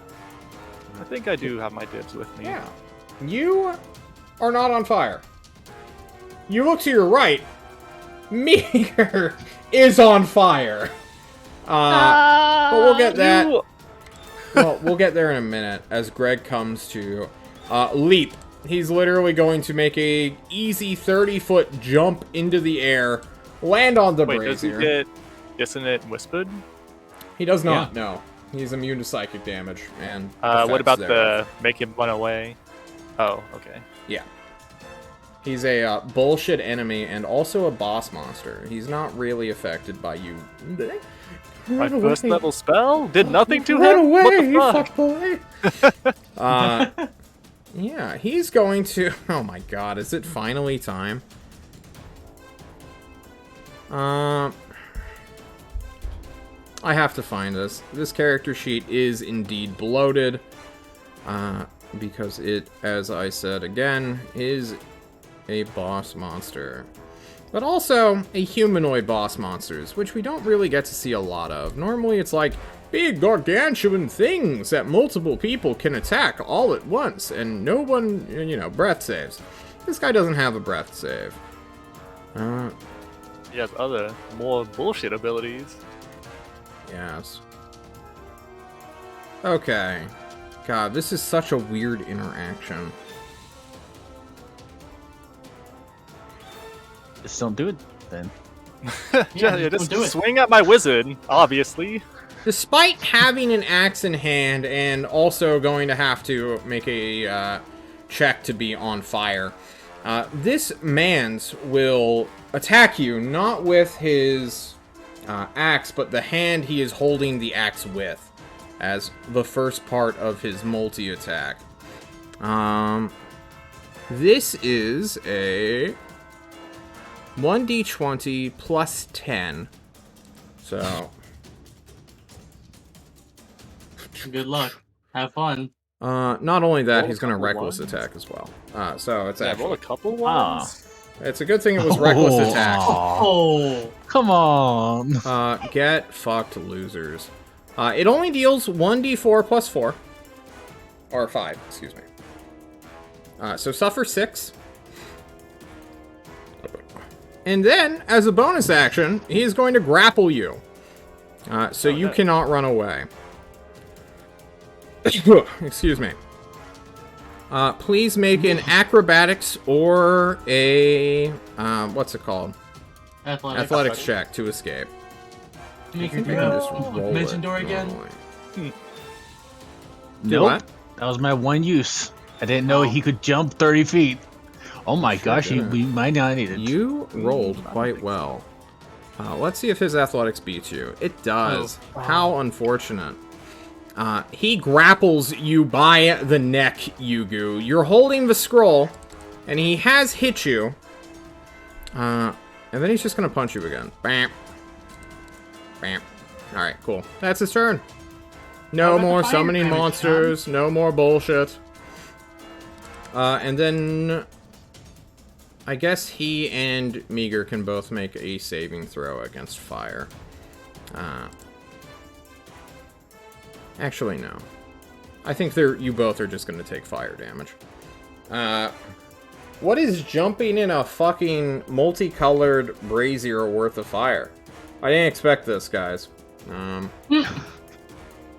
I think I do have my dibs with me. Yeah. You are not on fire. You look to your right. Meager is on fire. But we'll get that. Well, we'll get there in a minute as Greg comes to leap. He's literally going to make a easy 30-foot jump into the air, land on the Wait, does he brazier. get dissonant whispered? He does not, no. He's immune to psychic damage and What effects about thereof. the make him run away? Oh, okay. Yeah. He's a bullshit enemy and also a boss monster. He's not really affected by you. My first level spell did nothing to Run him? away, What you the fuck? fuck boy! Yeah, he's going to... Oh my god, is it finally time? I have to find this. This character sheet is indeed bloated. Because it, as I said again, is a boss monster. But also a humanoid boss monsters, which we don't really get to see a lot of. Normally it's like big gargantuan things that multiple people can attack all at once, and no one, you know, breath saves. This guy doesn't have a breath save. He has other, more bullshit abilities. Yes. Okay. God, this is such a weird interaction. Just don't do it, then. Just do it. swing at my wizard, obviously. Despite having an axe in hand and also going to have to make a check to be on fire, this man's will attack you not with his axe, but the hand he is holding the axe with, as the first part of his multi-attack. This is a 1d20 plus 10. So, Good luck. Have fun. not only that, Roll he's a going to couple reckless ones. attack as well. So it's Yeah, roll actually, a couple ones. it's a good thing it was reckless Oh, attack. aw. Oh, Come on. Get fucked, losers. It only deals 1d4 plus 4. Or 5, excuse me. So suffer 6. And then, as a bonus action, he's going to grapple you. So you cannot run away. Excuse me. Please make an acrobatics or a... what's it called? Athletics check to escape. You can You pick can up just roll dimension it door again. normally. Do Nope. what? That was my one use. I didn't know he could jump 30 feet. Oh my Sure gosh, didn't. we might not need it. You rolled quite well. Let's see if his athletics beats you. It does. Oh. How unfortunate. He grapples you by the neck, Yugu. You're holding the scroll, and he has hit you. And then he's just going to punch you again. Bam. Bam. Alright, cool. That's his turn. No How about more the fire summoning damage, monsters. No more bullshit. And then... I guess he and Meager can both make a saving throw against fire. Actually, no. I think you both are just going to take fire damage. What is jumping in a fucking multicolored brazier worth of fire? I didn't expect this, guys.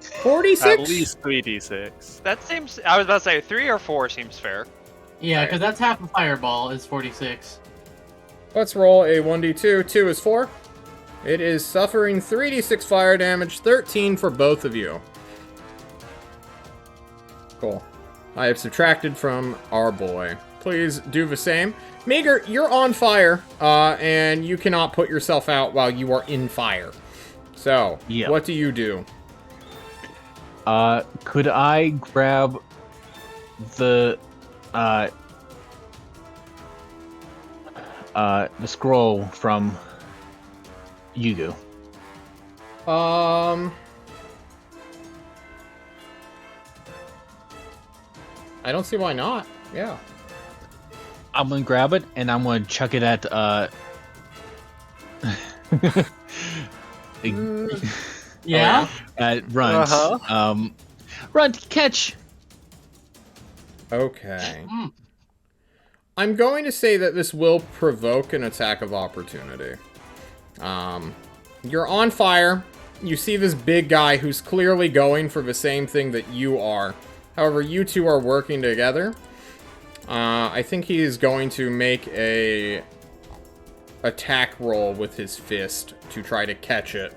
46? At least 3d6. That seems. I was about to say 3 or 4 seems fair. Yeah, because that's half a fireball is 46. Let's roll a 1d2. 2 is 4. It is suffering 3d6 fire damage, 13 for both of you. Cool. I have subtracted from our boy. Please do the same. Meager, you're on fire, and you cannot put yourself out while you are in fire. So, Yep. what do you do? Could I grab the scroll from Yugu? I don't see why not. Yeah. I'm gonna grab it and I'm gonna chuck it at Yeah? at Runt. Uh-huh. Runt, catch! Okay. Mm. I'm going to say that this will provoke an attack of opportunity. You're on fire. You see this big guy who's clearly going for the same thing that you are. However, you two are working together. I think he is going to make a attack roll with his fist to try to catch it.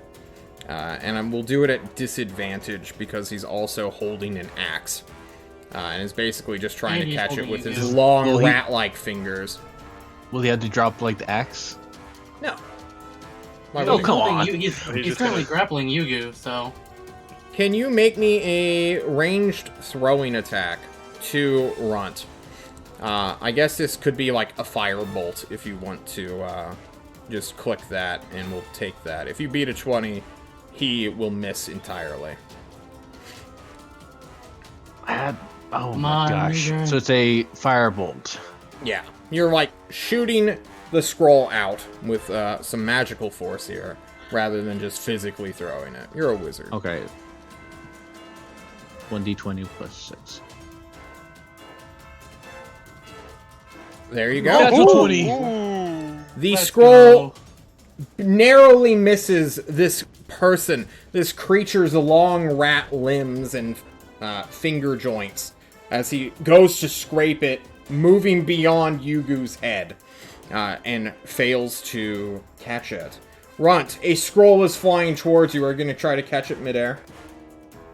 And we'll do it at disadvantage because he's also holding an axe. And is basically just trying And to he's catch it holding with it, his yeah. long Well, he- rat-like fingers. Will he have to drop like the axe? No. Why Oh, would he? come Holding on. He's just currently gonna- grappling Yugu, so... Can you make me a ranged throwing attack to Runt? I guess this could be like a firebolt if you want to just click that and we'll take that. If you beat a 20, he will miss entirely. Oh Come my on, gosh. Meager. So it's a firebolt. Yeah, you're like shooting the scroll out with some magical force here rather than just physically throwing it. You're a wizard. Okay. 1d20 plus 6. There you go. Natural 20. The Let's scroll go. narrowly misses this person, this creature's long rat limbs and finger joints as he goes to scrape it, moving beyond Yugu's head, and fails to catch it. Runt, a scroll is flying towards you. Are you going to try to catch it midair?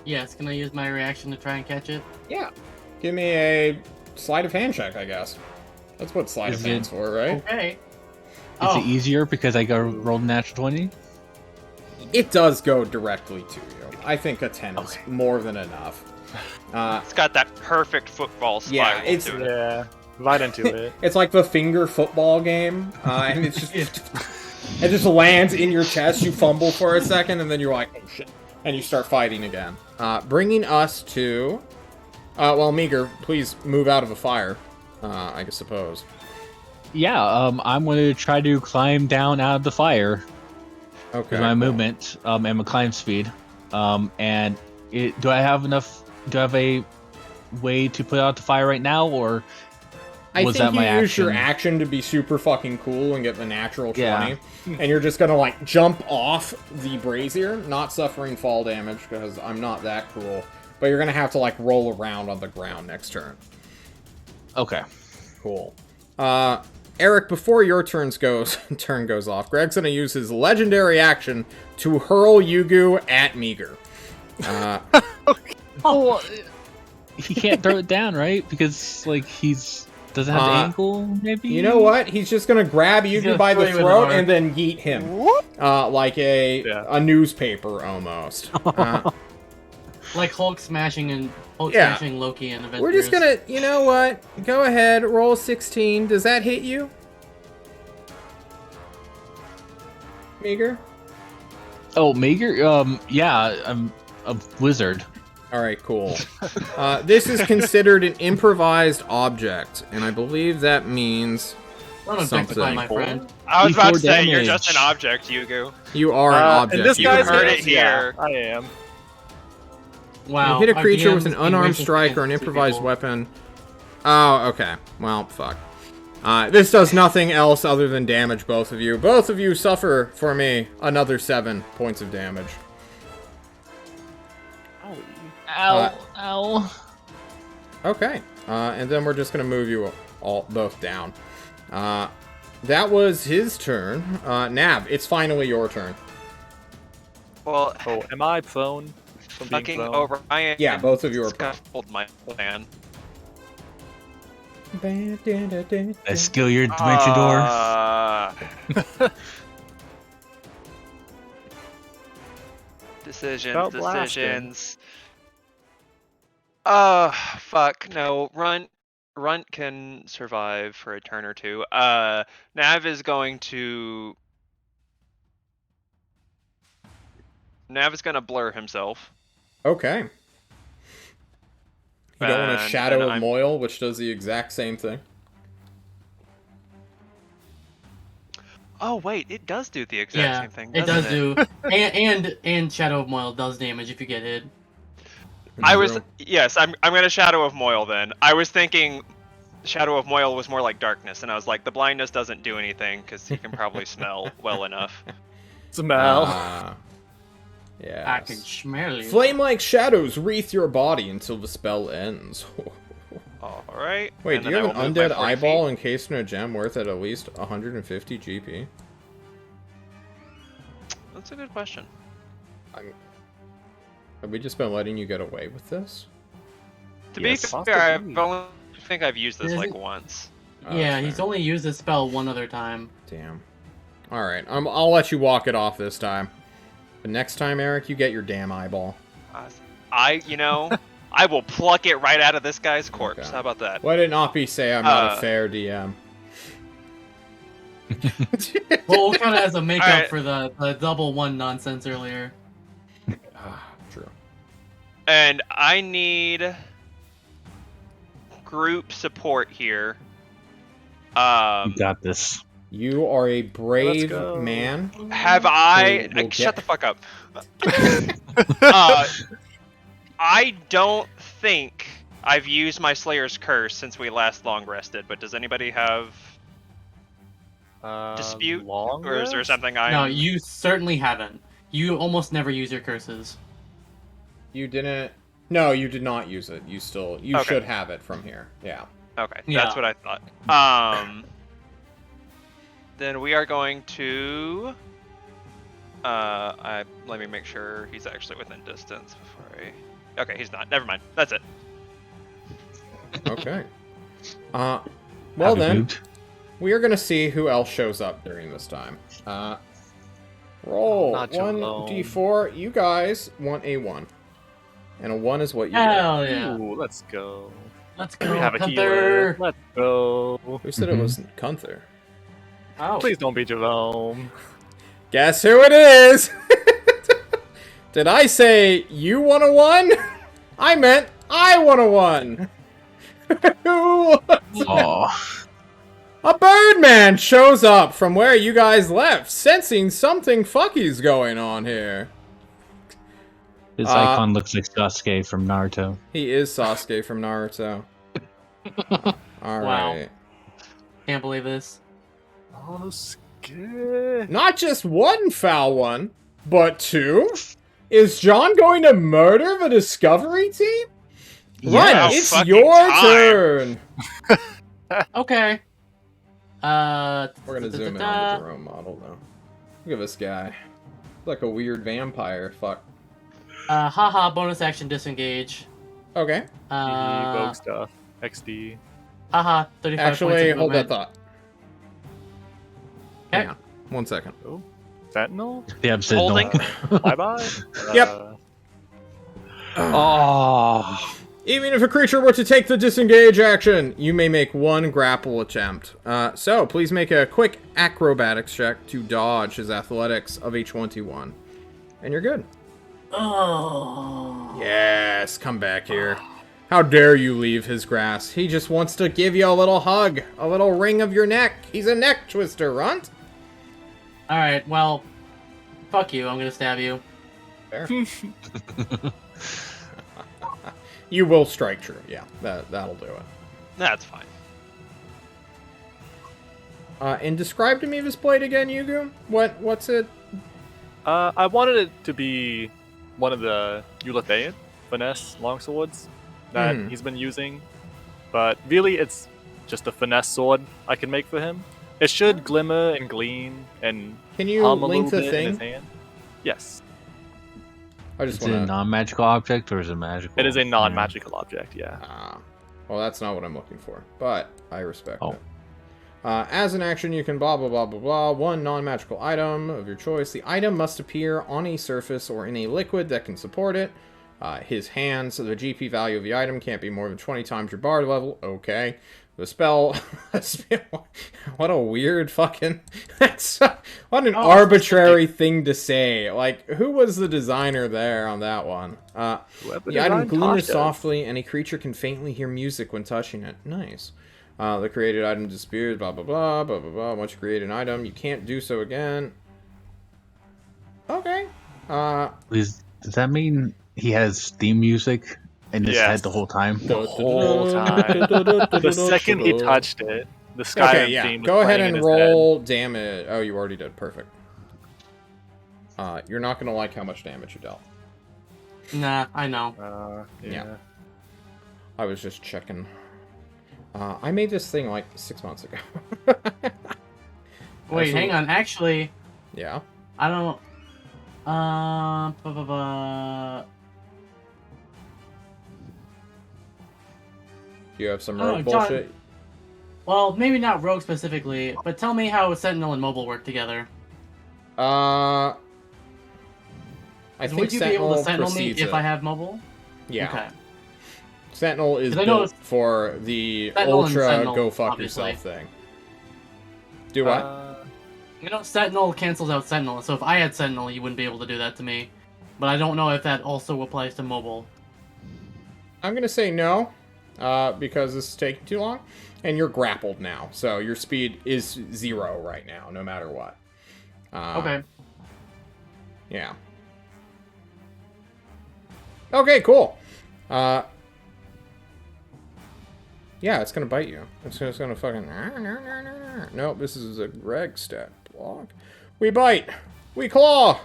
Yes, can I use my reaction to try and catch it? Yeah. Give me a sleight of hand check, I guess. That's what sleight of Is it- hand's for, right? Okay. Is Oh, it easier because I got rolled a natural 20? It does go directly to you. I think a 10 is Okay. more than enough. It's got that perfect football Yeah, spiral it's- to it. Yeah, right into it. It's like the finger football game, and it's just it just lands in your chest. You fumble for a second, and then you're like, oh shit, and you start fighting again. Bringing us to, well, Meager, please move out of the fire. I suppose. Yeah, I'm going to try to climb down out of the fire Okay. with my cool. movement and my climb speed. And do I have enough? Do I have a way to put out the fire right now, or I was think that you my use your action? action to be super fucking cool and get the natural 20, Yeah. and you're just gonna like jump off the brazier, not suffering fall damage because I'm not that cool. But you're gonna have to like roll around on the ground next turn. Okay. Cool. Eric, before your turn goes off, Greg's gonna use his legendary action to hurl Yugu at Meager. Oh, he can't throw it down, right? Because like doesn't have the ankle, maybe. You know what? He's just gonna grab Yugu gonna by the throw you in the throat arm. and then yeet him, like a newspaper almost. Like Hulk smashing Yeah. Loki in Avengers. We're just gonna, you know what? Go ahead, roll 16. Does that hit you, Meager? Oh, Meager. Yeah, I'm a wizard. All right, cool. This is considered an improvised object, and I believe that means Don't objectify something. my friend. I was about to D4 say, you're just an damage. object, Yugu. you are an object. And this You guy's heard hit. it here. Yeah, I am. Wow. You hit a our creature with DM's an being unarmed racist strike or an against improvised people. weapon. Oh, okay. Well, fuck. This does nothing else other than damage both of you. Both of you suffer, for me, another 7 points of damage. Ow! Ow! Okay. And then we're just going to move you both down. That was his turn. Nav, it's finally your turn. Well, Oh, am I prone? From being fucking prone? Orion. Yeah, both of you are scuffled my plan. I skill your dimension door. Decisions, Felt blasted. decisions. Fuck, no. Runt can survive for a turn or two. Nav is going to... Nav is gonna blur himself. Okay. You don't want a And Shadow then of Moyle, which does the exact same thing. Oh wait, it does do the exact Yeah, same thing. it doesn't does do. And Shadow of Moyle does damage if you get hit. I was True. yes, I'm gonna Shadow of Moyle then. I was thinking Shadow of Moyle was more like darkness, and I was like, the blindness doesn't do anything because he can probably smell well enough. Smell. Yeah. I can smell you. Flame-like shadows wreath your body until the spell ends. All right. Wait, and do then you I have will an move my undead 40 eyeball feet. encased in a gem worth at least 150 GP? That's a good question. Have we just been letting you get away with this? To Yes, be fair, I possibly. only think I've used this Is like it- once. Oh, Yeah, fair. he's only used this spell one other time. Damn. Alright, I'll let you walk it off this time. But next time, Eric, you get your damn eyeball. I will pluck it right out of this guy's corpse. Okay. How about that? Let it not be say I'm not a fair DM. Well, kind of as a makeup Alright. for the double one nonsense earlier. True. And I need group support here. You got this. You are a brave go. man. Have I? We'll Shut get- the fuck up. I don't think I've used my Slayer's Curse since we last long rested, but does anybody have dispute? Long Or is there rest? something No, you certainly haven't. You almost never use your curses. You didn't. No, you did not use it. You Okay. should have it from here. Yeah. Okay, Yeah. that's what I thought. Then we are going to. Let me make sure he's actually within distance before I. Okay, he's not. Never mind. That's it. Okay. Well Have you then, moved? we are gonna see who else shows up during this time. Roll Not too 1d4. You guys want a 1. And a 1 is what you get. Hell yeah. Ooh, let's go. Let's We go, have a healer. Gunther. Let's go. Who said it wasn't Gunther? Oh. Please don't be Jerome. Guess who it is? Did I say you want a 1? I meant I want a 1. Who was it? Oh, A Birdman shows up from where you guys left, sensing something fucky's going on here. his icon looks like Sasuke from Naruto. He is Sasuke from Naruto. Alright. Can't believe this. Oh, scared. Not just one foul one, but 2? Is John going to murder the Discovery team? Right, Yes. it's Fucking your time. turn. Okay. We're gonna zoom in on the Jerome model, though. Look at this guy. Like a weird vampire. Fuck. Haha, bonus action disengage. Okay. Vogue stuff. XD. Haha, 35 Actually, points of hold that movement. thought. Okay. Hang on. 1 second. Oh, Sentinel? The episode. Holding. Bye bye. Yep. Oh, Even if a creature were to take the disengage action, you may make 1 grapple attempt. So, please make a quick acrobatics check to dodge his athletics of a 21. And you're good. Oh. Yes, come back here. How dare you leave his grasp? He just wants to give you a little hug, a little wring of your neck. He's a neck twister, runt. Alright, well, fuck you. I'm gonna stab you. Fair. You will strike true. Yeah, that'll do it. That's fine. And describe to me this blade again, Yugu. What's it? I wanted it to be one of the Eulathean finesse longswords that Hmm. he's been using, but really it's just a finesse sword I can make for him. It should glimmer and gleam and Can you hum a link little the bit in his thing? hand. Yes, I just is it a want to. non-magical object or is it magical? it is a non-magical object. Yeah. Well, that's not what I'm looking for, but I respect Oh. it. As an action, you can blah blah blah blah blah. 1 non-magical item of your choice. The item must appear on a surface or in a liquid that can support it. His hands. So the GP value of the item can't be more than 20 times your bar level. Okay. The spell. What a weird fucking. What an arbitrary thing to say. Like, who was the designer there on that one? Whoever The item designed glimmers Tasha. softly, and a creature can faintly hear music when touching it. Nice. The created item disappears, blah, blah, blah, blah, blah, blah. Once you create an item, you can't do so again. Okay. Does that mean he has theme music in his Yes. head the whole time? The whole time. The second he touched it, the Skyrim Okay, yeah. theme was Go ahead playing in and his head. roll damage. Oh, you already did. Perfect. You're not going to like how much damage you dealt. Nah, I know. Yeah. Yeah. I was just checking. I made this thing like 6 months ago. Wait, so- hang on. Actually, Yeah. I don't. Blah, blah, blah. Do you have some Oh, rogue John- bullshit? Well, maybe not rogue specifically, but tell me how Sentinel and Mobile work together. I think Would you be able to Sentinel Sentinel me precedes if it. I have Mobile? Yeah. Okay. Sentinel is 'Cause I know built for the Sentinel and ultra Sentinel, go fuck obviously. yourself thing. Do what? You know, Sentinel cancels out Sentinel, so if I had Sentinel, you wouldn't be able to do that to me. But I don't know if that also applies to Mobile. I'm gonna say no, because this is taking too long, and you're grappled now, so your speed is 0 right now, no matter what. Okay. Yeah. Okay, cool. Yeah, it's gonna bite you. It's gonna fucking. Nope, this is a reg stat block. We bite. We claw.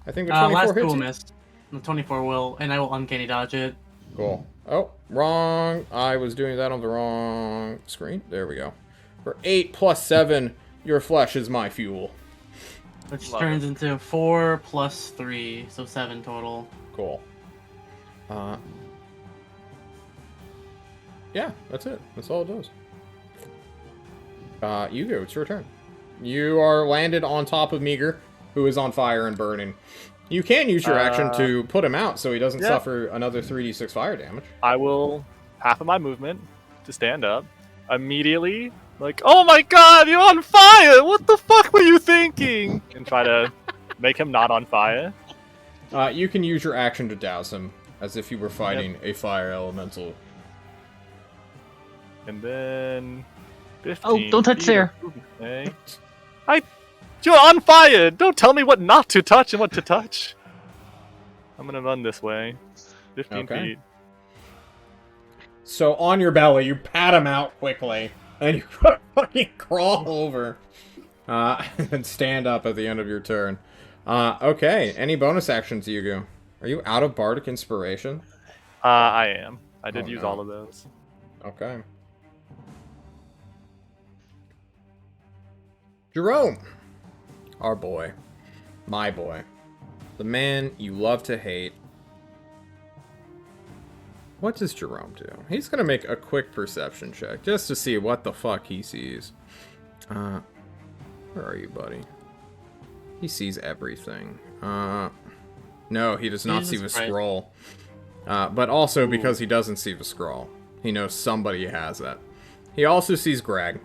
I think the 24 Last hits will you. miss. The 24 will, and I will uncanny dodge it. Cool. Oh, wrong. I was doing that on the wrong screen. There we go. For 8 plus 7, your flesh is my fuel. Which Love turns into 4 plus 3, so 7 total. Cool. Yeah, that's it. That's all it does. Yugo, it's your turn. You are landed on top of Meager, who is on fire and burning. You can use your action to put him out so he doesn't yeah. suffer another 3d6 fire damage. I will half of my movement to stand up. Immediately, like, oh my god, you're on fire! What the fuck were you thinking? And try to make him not on fire. You can use your action to douse him, as if you were fighting a fire elemental. And then 15. Oh, don't touch feet there. of movement. You're on fire! Don't tell me what not to touch and what to touch. I'm gonna run this way. 15 Okay. feet. So on your belly, you pat him out quickly, and you fucking crawl over, and stand up at the end of your turn. Okay, any bonus actions, Yugu? Are you out of Bardic Inspiration? I am. I did Oh, use no. all of those. Okay. Jerome! Our boy. My boy. The man you love to hate. What does Jerome do? He's gonna make a quick perception check, just to see what the fuck he sees. Where are you, buddy? He sees everything. No, he does not see the Jesus Christ. scroll. But also because he doesn't see the scroll. He knows somebody has it. He also sees Greg.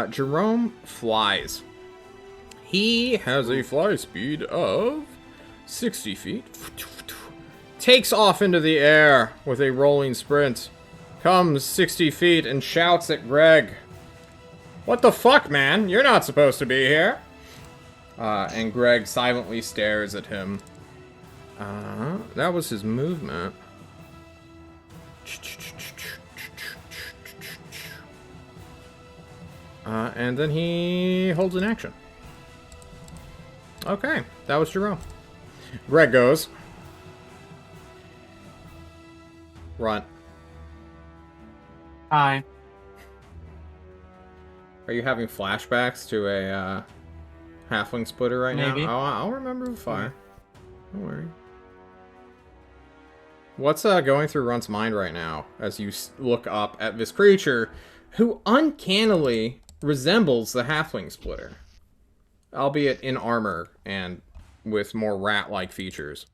Jerome flies. He has a fly speed of 60 feet. Takes off into the air with a rolling sprint. Comes 60 feet and shouts at Greg. What the fuck, man? You're not supposed to be here. And Greg silently stares at him. That was his movement. And then he holds an action. Okay, that was Jerome. Greg goes. Run. Hi. Are you having flashbacks to a halfling splitter right Maybe. now? I'll remember the fire. Don't worry. What's going through Runt's mind right now as you look up at this creature who uncannily resembles the halfling splitter, albeit in armor and with more rat-like features?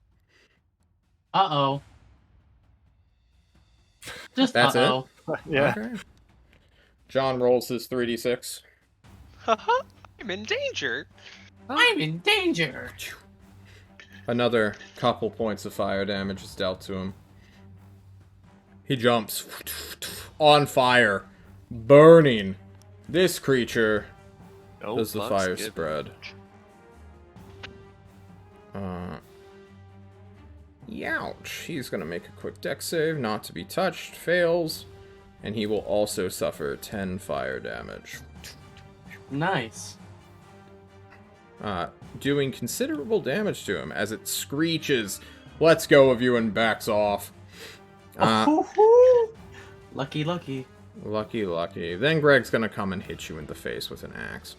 Uh-oh. Just That's it? uh-oh. Yeah. Okay. John rolls his 3d6. Haha, I'm in danger. I'm in danger. Another couple points of fire damage is dealt to him. He jumps on fire, burning. This creature No does the bugs fire get- spread. Youch. He's gonna make a quick dex save, not to be touched, fails, and he will also suffer 10 fire damage. Nice. Doing considerable damage to him as it screeches, "Let's go of you," and backs off. Lucky, lucky. Lucky. Then Greg's gonna come and hit you in the face with an axe.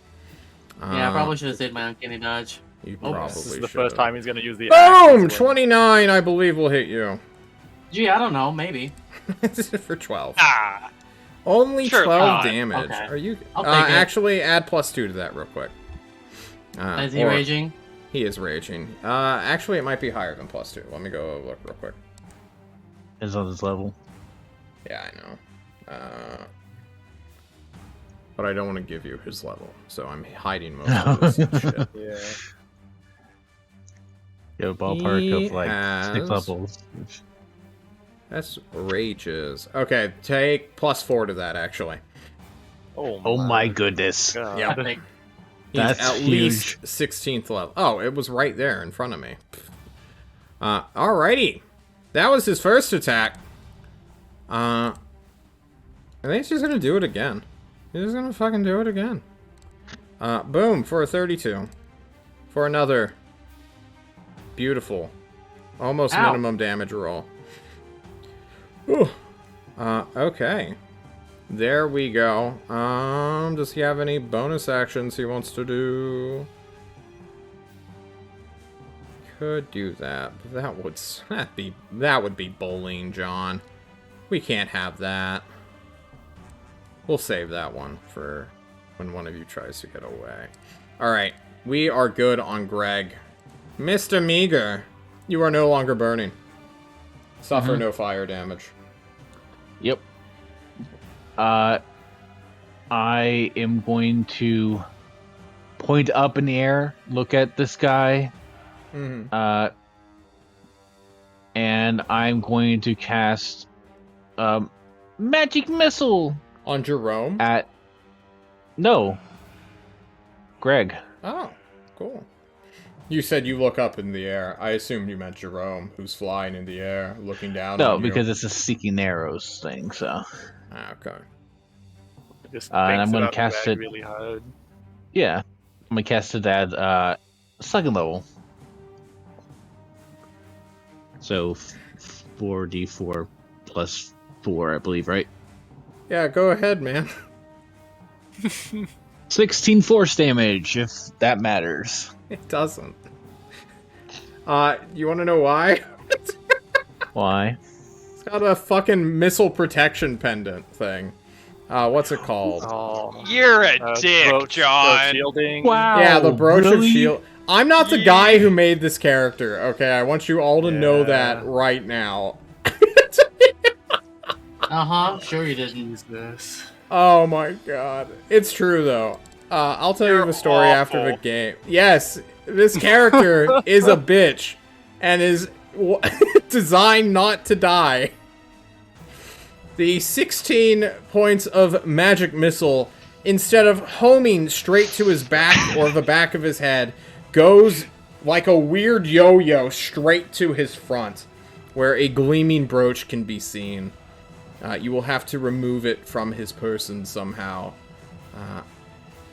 Yeah, I probably should have saved my uncanny dodge. You Oh, probably This is should. the first time he's gonna use the axe Boom! this way. 29, I believe, will hit you. Gee, I don't know, maybe. For 12. Ah, Only Sure, 12 God. damage. Okay. Are you? I'll take it. Actually, add +2 to that real quick. Is he or- raging? He is raging. Actually, it might be higher than +2. Let me go look real quick. Is on this level. Yeah, I know. But I don't want to give you his level, so I'm hiding most of this shit. Yeah. Yeah, ballpark He of like has- 6 levels. That's rages. Okay, take +4 to that, actually. Oh my goodness. God. Yeah. Epic. He's That's at least 16th level. Oh, it was right there in front of me. Alrighty. That was his first attack. I think he's just gonna do it again. He's just gonna fucking do it again. Boom, for a 32. For another beautiful, almost Ow. minimum damage roll. Whew. Okay. There we go. Does he have any bonus actions he wants to do? could do that, but that would be bullying, John. We can't have that. We'll save that one for when one of you tries to get away. Alright, we are good on Greg. Mr. Meager, you are no longer burning. Suffer no fire damage. Yep. I am going to point up in the air, look at this guy, and I'm going to cast magic missile On Jerome? at Greg. Oh, cool. You said you look up in the air. I assumed you meant Jerome, who's flying in the air, looking down No, on you. because it's a seeking arrows thing. So Okay. Just and I'm going gonna to cast it. really hard. Yeah, I'm gonna cast it at second level. So 4d4 plus 4, I believe, right? Yeah, go ahead, man. 16 force damage, if that matters. It doesn't. You want to know why? Why? It's got a fucking missile protection pendant thing. What's it called? Oh, You're a dick, brooch John. shielding. Wow. Yeah, the brooch of really? shield. I'm not the guy who made this character, okay? I want you all to know that Yeah. right now. Sure you didn't. Jesus. Oh my god. It's true, though. I'll tell you You're the story after the awful. game. Yes, this character is a bitch and is designed not to die. The 16 points of magic missile, instead of homing straight to his back or the back of his head, goes like a weird yo-yo straight to his front, where a gleaming brooch can be seen. You will have to remove it from his person somehow.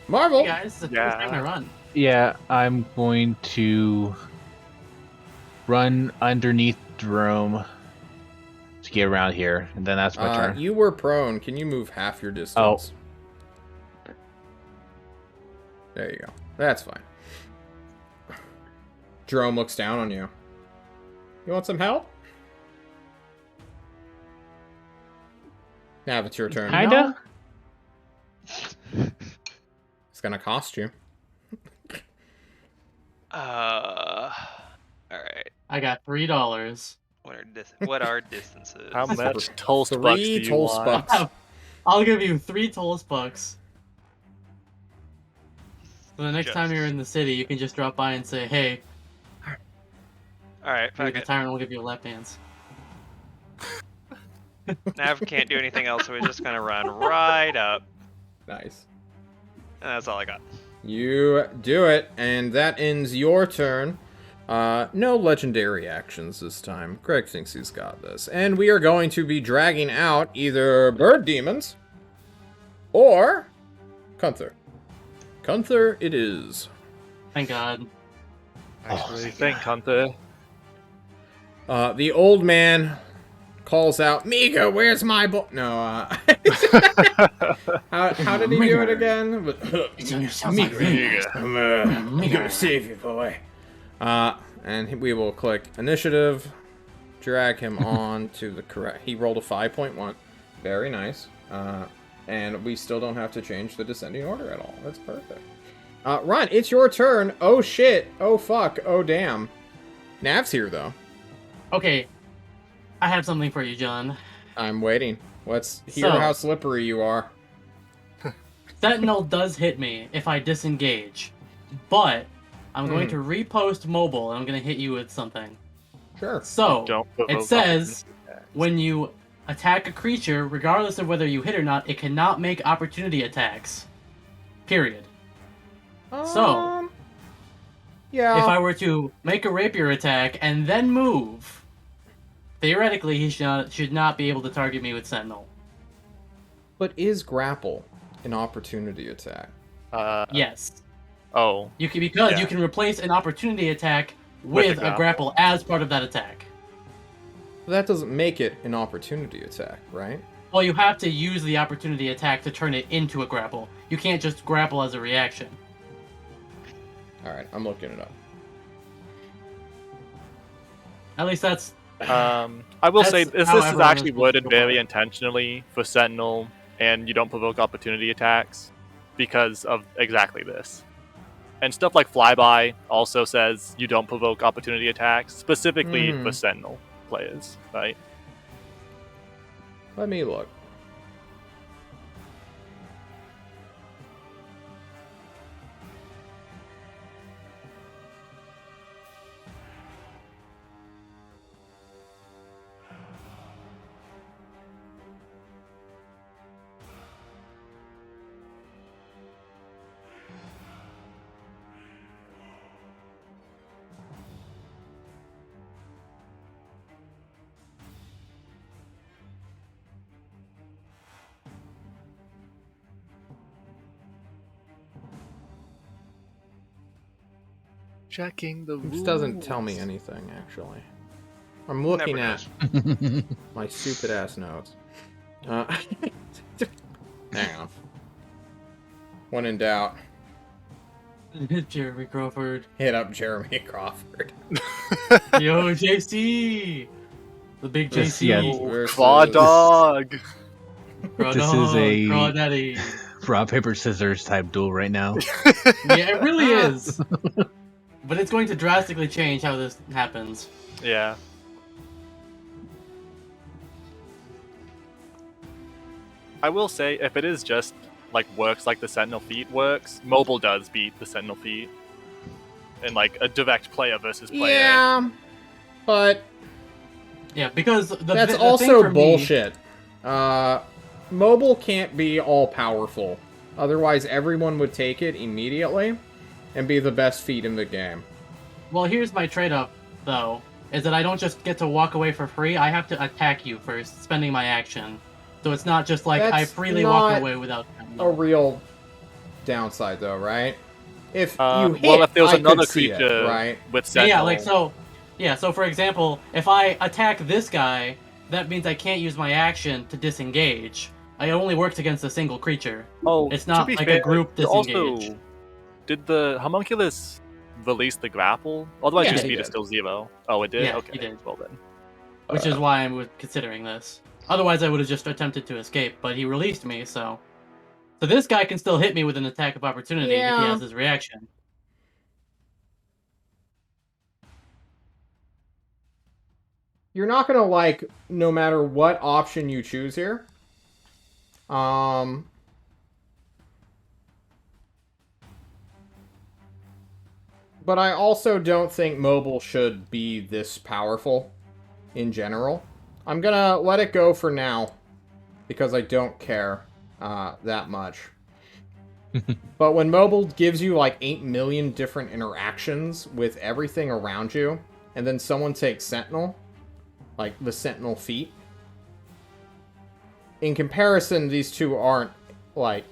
Marvel! Hey guys, it's the Yeah. first time I run. Yeah, I'm going to run underneath Jerome to get around here, and then that's my turn. You were prone. Can you move half your distance? There you go. That's fine. Jerome looks down on you. You want some help? Now it's your turn. Kinda? It's gonna cost you. All right. I got $3. What are distances? How much toast bucks do Three you toast want? bucks. I'll give you 3 toast bucks. So the next time Just- you're in the city, you can just drop by and say, "Hey, All right, maybe fuck the it. tyrant will give you a lap dance." Nav can't do anything else, so we're just gonna run right up, Nice. and that's all I got. You do it, and that ends your turn. No legendary actions this time. Greg thinks he's got this. And we are going to be dragging out either Bird Demons or Gunther. Gunther it is. Thank God. Actually, thank Hunter. The old man calls out, Mika, where's my No, how did he do it again? Mika, I'm gonna save you, boy. And we will click initiative, drag him on to the correct. He rolled a 5.1. Very nice. And we still don't have to change the descending order at all. That's perfect. Ron, it's your turn. Oh shit. Oh fuck. Oh damn. Nav's here though. Okay, I have something for you, John. I'm waiting. Let's hear So- how slippery you are. Sentinel does hit me if I disengage, but I'm going to repost mobile and I'm going to hit you with something. Sure. So, Don't it provoke says when you attack a creature, regardless of whether you hit or not, it cannot make opportunity attacks. Period. So, yeah. if I were to make a rapier attack and then move, theoretically he should not be able to target me with Sentinel. But is grapple an opportunity attack? Yes. Oh. You can because Yeah. you can replace an opportunity attack with a grapple as part of that attack. That doesn't make it an opportunity attack, right? Well, you have to use the opportunity attack to turn it into a grapple. You can't just grapple as a reaction. Alright, I'm looking it up. At least that's. I will say That's this how is everyone actually is supposed to worded go very about it. intentionally for Sentinel, and you don't provoke opportunity attacks because of exactly this. And stuff like Flyby also says you don't provoke opportunity attacks, specifically for Sentinel players, right? Let me look. Checking the rules. This doesn't tell me anything, actually. I'm Never looking at knows. my stupid ass notes. Hang on. When in doubt, Jeremy Crawford. hit up Jeremy Crawford. Yo, JC! The big Yes, JC. yes. Versus- Claw dog. This is a- Crawdaddy. Rock, paper, scissors type duel right now. Yeah, it really is. But it's going to drastically change how this happens. Yeah. I will say, if it is just like works like the Sentinel feat works, mobile does beat the Sentinel feat. In like a direct player versus player. Yeah, but Yeah, because that's the also thing for me- bullshit. Mobile can't be all powerful. Otherwise, everyone would take it immediately and be the best feat in the game. Well, here's my trade-off, though, is that I don't just get to walk away for free. I have to attack you first, spending my action. So it's not just like I That's freely not walk away without. A real downside, though, right? If you hit, well, if there was I another could see it, creature right? with Sentinel, Yeah, like so. Yeah, so for example, if I attack this guy, that means I can't use my action to disengage. It only works against a single creature. Oh, It's to not be like fair, a group disengage. Also, did the homunculus release the grapple? Otherwise, Yeah, your he speed did. is still 0. Oh, it did. Yeah, okay, he did. well then. Which is why I'm considering this. Otherwise, I would have just attempted to escape, but he released me, so... So this guy can still hit me with an attack of opportunity if he Yeah. has his reaction. You're not gonna like no matter what option you choose here. But I also don't think mobile should be this powerful in general. I'm gonna let it go for now because I don't care that much. But when mobile gives you like 8 million different interactions with everything around you, and then someone takes Sentinel, like the Sentinel feat, in comparison, these two aren't like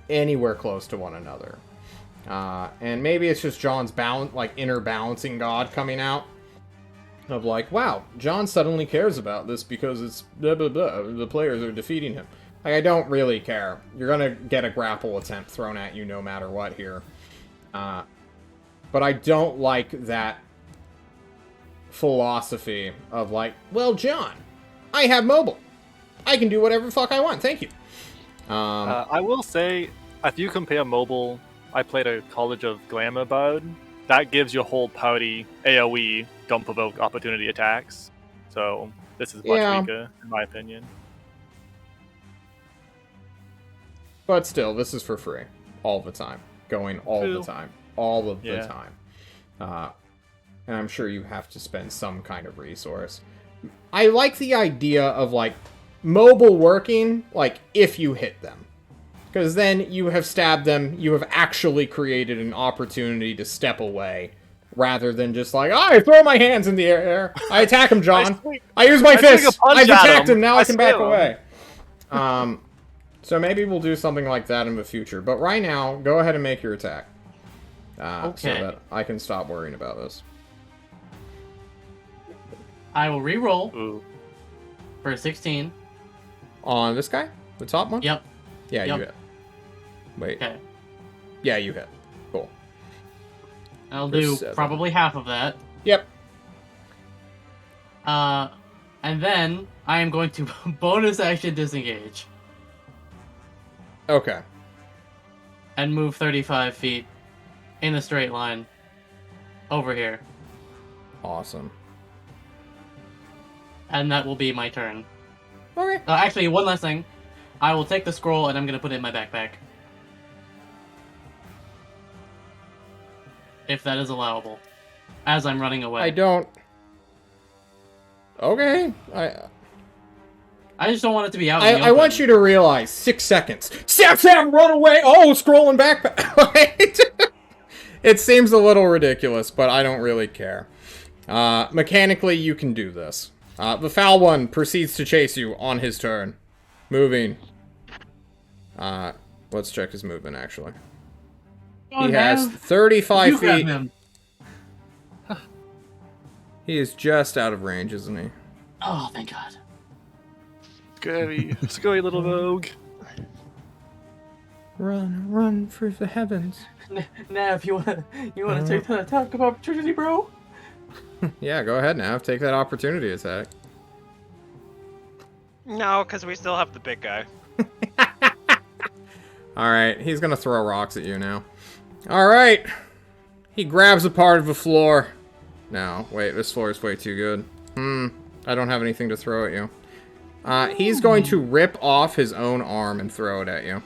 anywhere close to one another. And maybe it's just John's inner balancing god coming out of like, wow, John suddenly cares about this because it's blah blah blah. The players are defeating him. Like, I don't really care. You're gonna get a grapple attempt thrown at you no matter what here. But I don't like that philosophy of like, well, John, I have mobile. I can do whatever the fuck I want. Thank you. I will say, if you compare mobile, I played a College of Glamour Bard. That gives your whole party AoE, don't provoke opportunity attacks. So this is much weaker, in my opinion. But still, this is for free. All the time. Going all True. the time. All of the Yeah. time. And I'm sure you have to spend some kind of resource. I like the idea of, like, mobile working, like, if you hit them. Because then you have stabbed them, you have actually created an opportunity to step away. Rather than just like, I throw my hands in the air. I attack him, John. I use my I swing a fist. punch I've at attacked him. him. Now I I can back spear him. away. So maybe we'll do something like that in the future. But right now, go ahead and make your attack. So Okay. that I can stop worrying about this. I will re-roll Ooh. for a 16. On this guy? The top one? Yep. Yeah, Yep. you hit. Wait. Okay. Yeah, you hit. Cool. I'll For do 7. probably half of that. Yep. And then I am going to bonus action disengage Okay. and move 35 feet in a straight line over here. Awesome. And that will be my turn. Okay. Actually, one last thing. I will take the scroll and I'm going to put it in my backpack. If that is allowable. As I'm running away. I don't... Okay. I just don't want it to be out. I want you to realize 6 seconds. Sam, run away! Oh, scrolling back. It seems a little ridiculous, but I don't really care. Mechanically, you can do this. The foul one proceeds to chase you on his turn. Moving. Let's check his movement, actually. Oh, He has 35 you grab feet. him. He is just out of range, isn't he? Oh, thank God. Scary little rogue. Run for the heavens. Nav, you wanna take that attack of opportunity, bro? Yeah, go ahead, Nav. Take that opportunity attack. No, because we still have the big guy. Alright, he's gonna throw rocks at you now. Alright. He grabs a part of the floor. No, wait, this floor is way too good. I don't have anything to throw at you. He's going to rip off his own arm and throw it at you.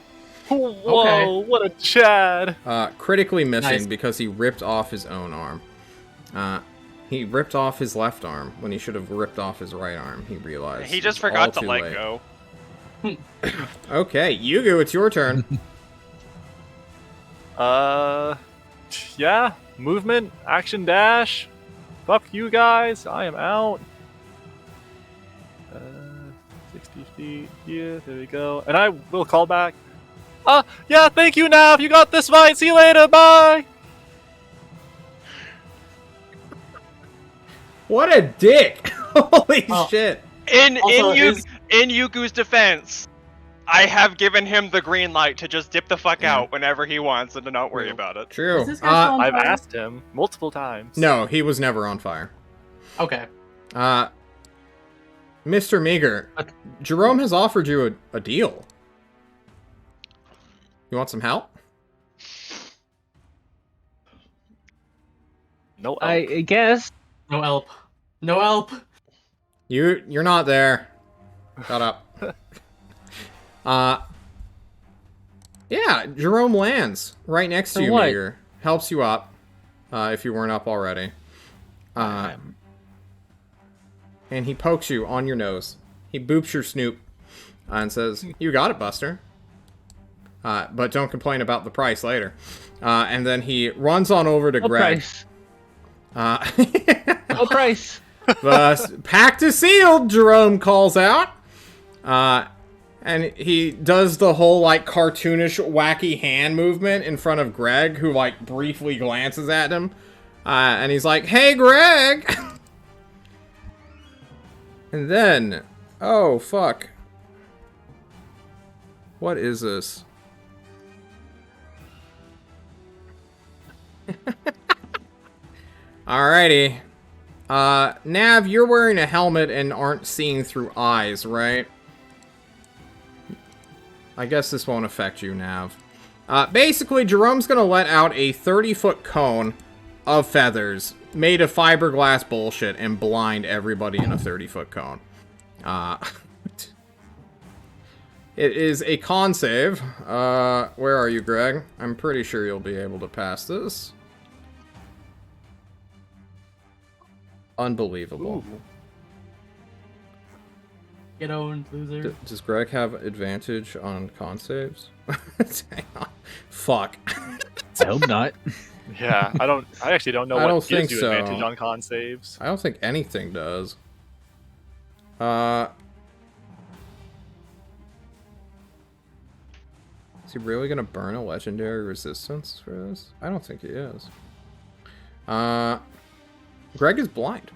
Whoa, Okay. what a Chad! Critically missing Nice. because he ripped off his own arm. He ripped off his left arm when he should have ripped off his right arm, he realized. He just It's all forgot to too let late. go. Okay, Yugu, it's your turn. Yeah, movement, action dash. Fuck you guys, I am out. 60 feet here, there we go. And I will call back. Yeah, thank you, Nav, you got this fight, see you later, bye! What a dick! Holy shit! Also, In Yugu's defense, I have given him the green light to just dip the fuck Yeah. out whenever he wants and to not worry True. about it. True. Is this guy still on I've fire? asked him multiple times. No, he was never on fire. Okay. Mr. Meager, Jerome has offered you a deal. You want some help? No, I guess. No help. No help. You're not there. Shut up. Yeah, Jerome lands right next to For you, what? Meager. Helps you up, if you weren't up already. And he pokes you on your nose. He boops your snoop and says, "You got it, Buster. But don't complain about the price later." And then he runs on over to What Greg. price? What What price? The pact is sealed, Jerome calls out. And he does the whole, like, cartoonish, wacky hand movement in front of Greg, who, like, briefly glances at him. And he's like, "Hey, Greg!" And then... Oh, fuck. What is this? Alrighty. Nav, you're wearing a helmet and aren't seeing through eyes, right? I guess this won't affect you, Nav. Basically, Jerome's gonna let out a 30-foot cone of feathers made of fiberglass bullshit and blind everybody in a 30-foot cone. It is a con save. Where are you, Greg? I'm pretty sure you'll be able to pass this. Unbelievable. Ooh. Get owned, loser. Does Greg have advantage on con saves? Hang on. Fuck. I hope not. Yeah, I actually don't know I what don't gives think you so. advantage on con saves. I don't think anything does. Is he really gonna burn a legendary resistance for this? I don't think he is. Greg is blind.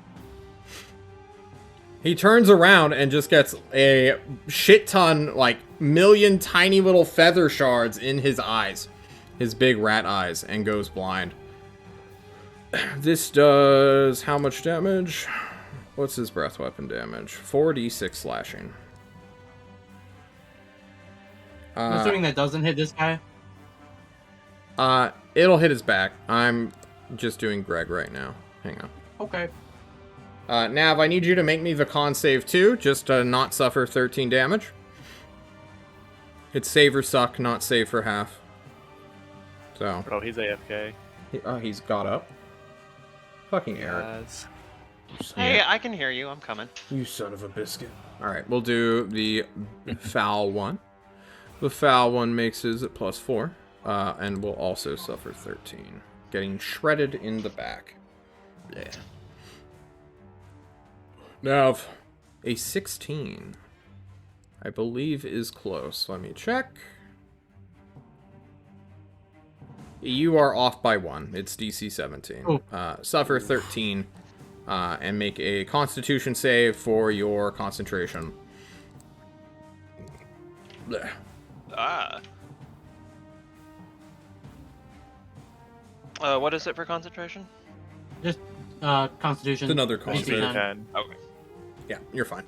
He turns around and just gets a shit ton, like, million tiny little feather shards in his eyes. His big rat eyes, and goes blind. This does how much damage? what's his breath weapon damage? 4d6 slashing. I'm assuming that doesn't hit this guy. It'll hit his back. I'm just doing Greg right now. Hang on. Okay. Nav, I need you to make me the con save too, just to not suffer 13 damage. It's save or suck, not save for half. So. Bro, he's AFK. He's got up. Fucking Eric. Yes. Hey, I can hear you. I'm coming. You son of a biscuit. Alright, we'll do the foul one. The foul one makes his at +4. And will also suffer 13. Getting shredded in the back. Yeah. Now, a 16, I believe, is close. Let me check. You are off by 1. It's DC 17. Oh. Suffer 13, and make a Constitution save for your concentration. Blech. What is it for concentration? Just Constitution. It's another con DC save. 10. Okay. Yeah, you're fine.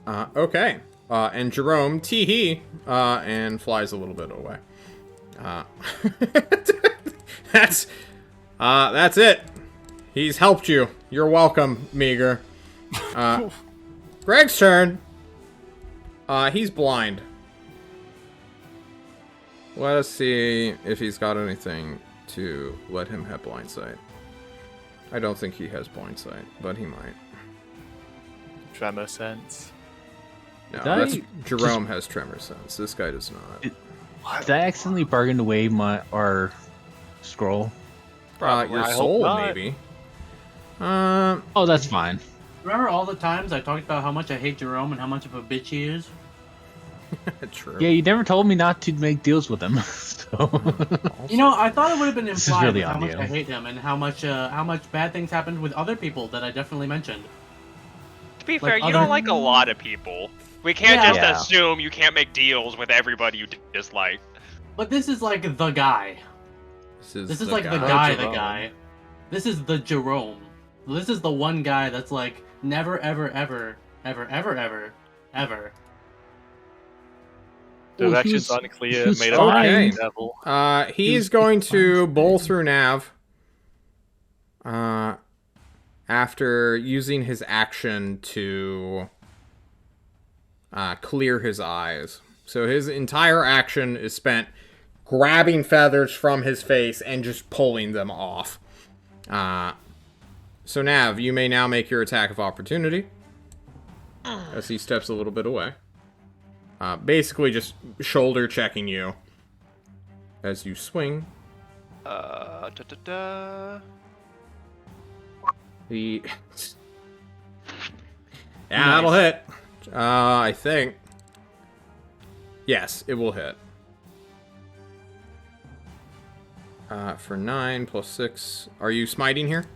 Okay. And Jerome, tee-hee, and flies a little bit away. That's it. He's helped you. You're welcome, Meager. Greg's turn. He's blind. Let us see if he's got anything to let him have blind sight. I don't think he has blind sight, but he might. Tremor sense. No, Did that's I Jerome has tremor sense. This guy does not. Did I accidentally bargained away our scroll? Probably. Your I hope soul, not. maybe. Oh, that's fine. Remember all the times I talked about how much I hate Jerome and how much of a bitch he is? True. Yeah, you never told me not to make deals with him. So You know, I thought it would have been This is implied really with how on much you. I hate him and how much bad things happened with other people that I definitely mentioned. To be Like fair, you other- don't like a lot of people. We can't Yeah. just Yeah. assume you can't make deals with everybody you dislike. But this is like the guy. This is like the guy, the Jerome. guy. This is the Jerome. This is the one guy that's like never, ever, ever, ever, ever, ever, ever. Well, Directions he was unclear, made up fine. by the devil. He's going to bowl through Nav. After using his action to clear his eyes. So his entire action is spent grabbing feathers from his face and just pulling them off. So Nav, you may now make your attack of opportunity. As he steps a little bit away. Basically just shoulder checking you. As you swing. The... Yeah, that'll hit. I think. Yes, it will hit. For 9 plus 6. Are you smiting here?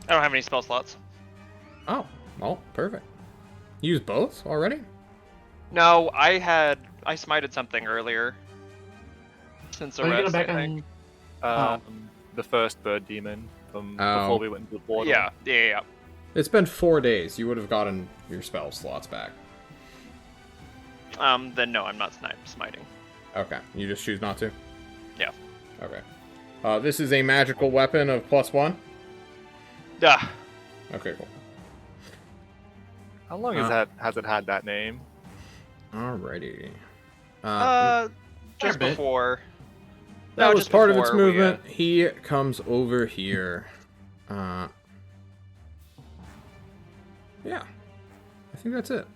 I don't have any spell slots. Oh, well, perfect. Use both already? No, I smited something earlier. Since Are you gonna arrest, I back think. on? The first bird demon from Oh. before we went into the portal. Yeah. It's been 4 days. You would have gotten your spell slots back. Then no, I'm not smiting. Okay, you just choose not to? Yeah. Okay. This is a magical weapon of +1? Duh. Okay, cool. How long has it had that name? Alrighty. Just bit. before. That No, was just part of its before we, movement. He comes over here. Yeah. I think that's it.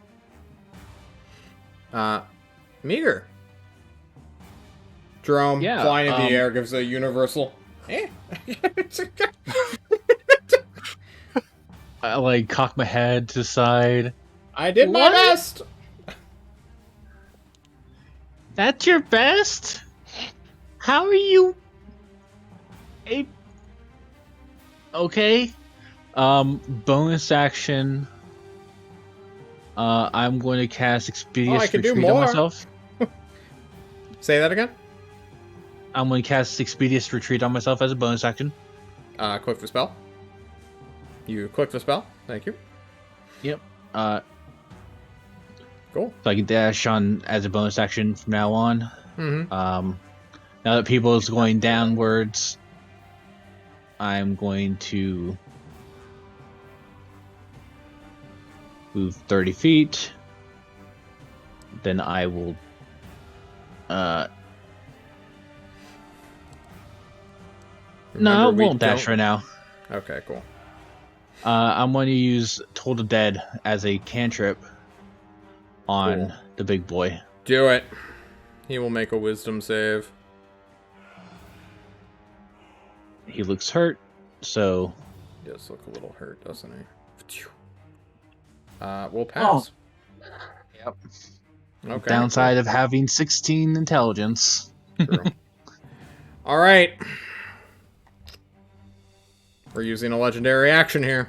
Meager. Jerome, Yeah, flying in the air, gives a universal. Eh. I like cock my head to the side. I did my What? best. That's your best? How are you? Okay. Bonus action. I'm going to cast Expeditious I can do Retreat on more. myself. Say that again. I'm going to cast Expeditious Retreat on myself as a bonus action. Quick for spell. You click the spell. Thank you. Yep. Cool. So I can dash on as a bonus action from now on. Mm-hmm. Now that people is going downwards, I'm going to move 30 feet. Then I will no, I won't dash right now. Okay, cool. I'm going to use Toll the Dead as a cantrip on Cool. the big boy. Do it. He will make a wisdom save. He looks hurt, so He does look a little hurt, doesn't he? We'll pass. Yep. Okay. Downside of having 16 intelligence. True. All right. We're using a legendary action here.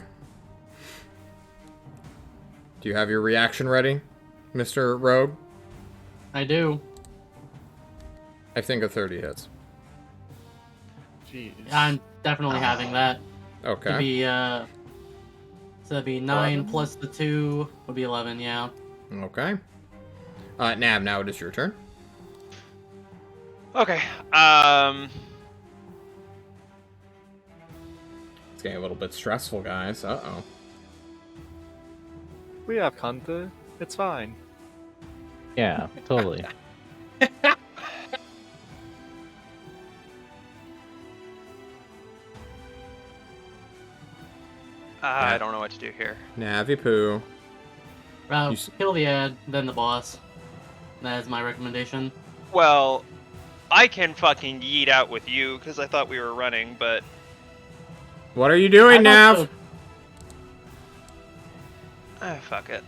Do you have your reaction ready, Mr. Rogue? I do. I think a 30 hits. Jeez. I'm definitely having that. Okay. It'd be, so that'd be 9 11? plus the 2 would be 11, yeah. Okay. Nav, now it is your turn. Okay. It's getting a little bit stressful, guys. Uh-oh. We have Hunter. It's fine. Yeah, totally. I don't know what to do here. Navy poo. You Kill the ad, then the boss. That is my recommendation. Well, I can fucking yeet out with you because I thought we were running, but What are you doing, I'm Nav? also- fuck it.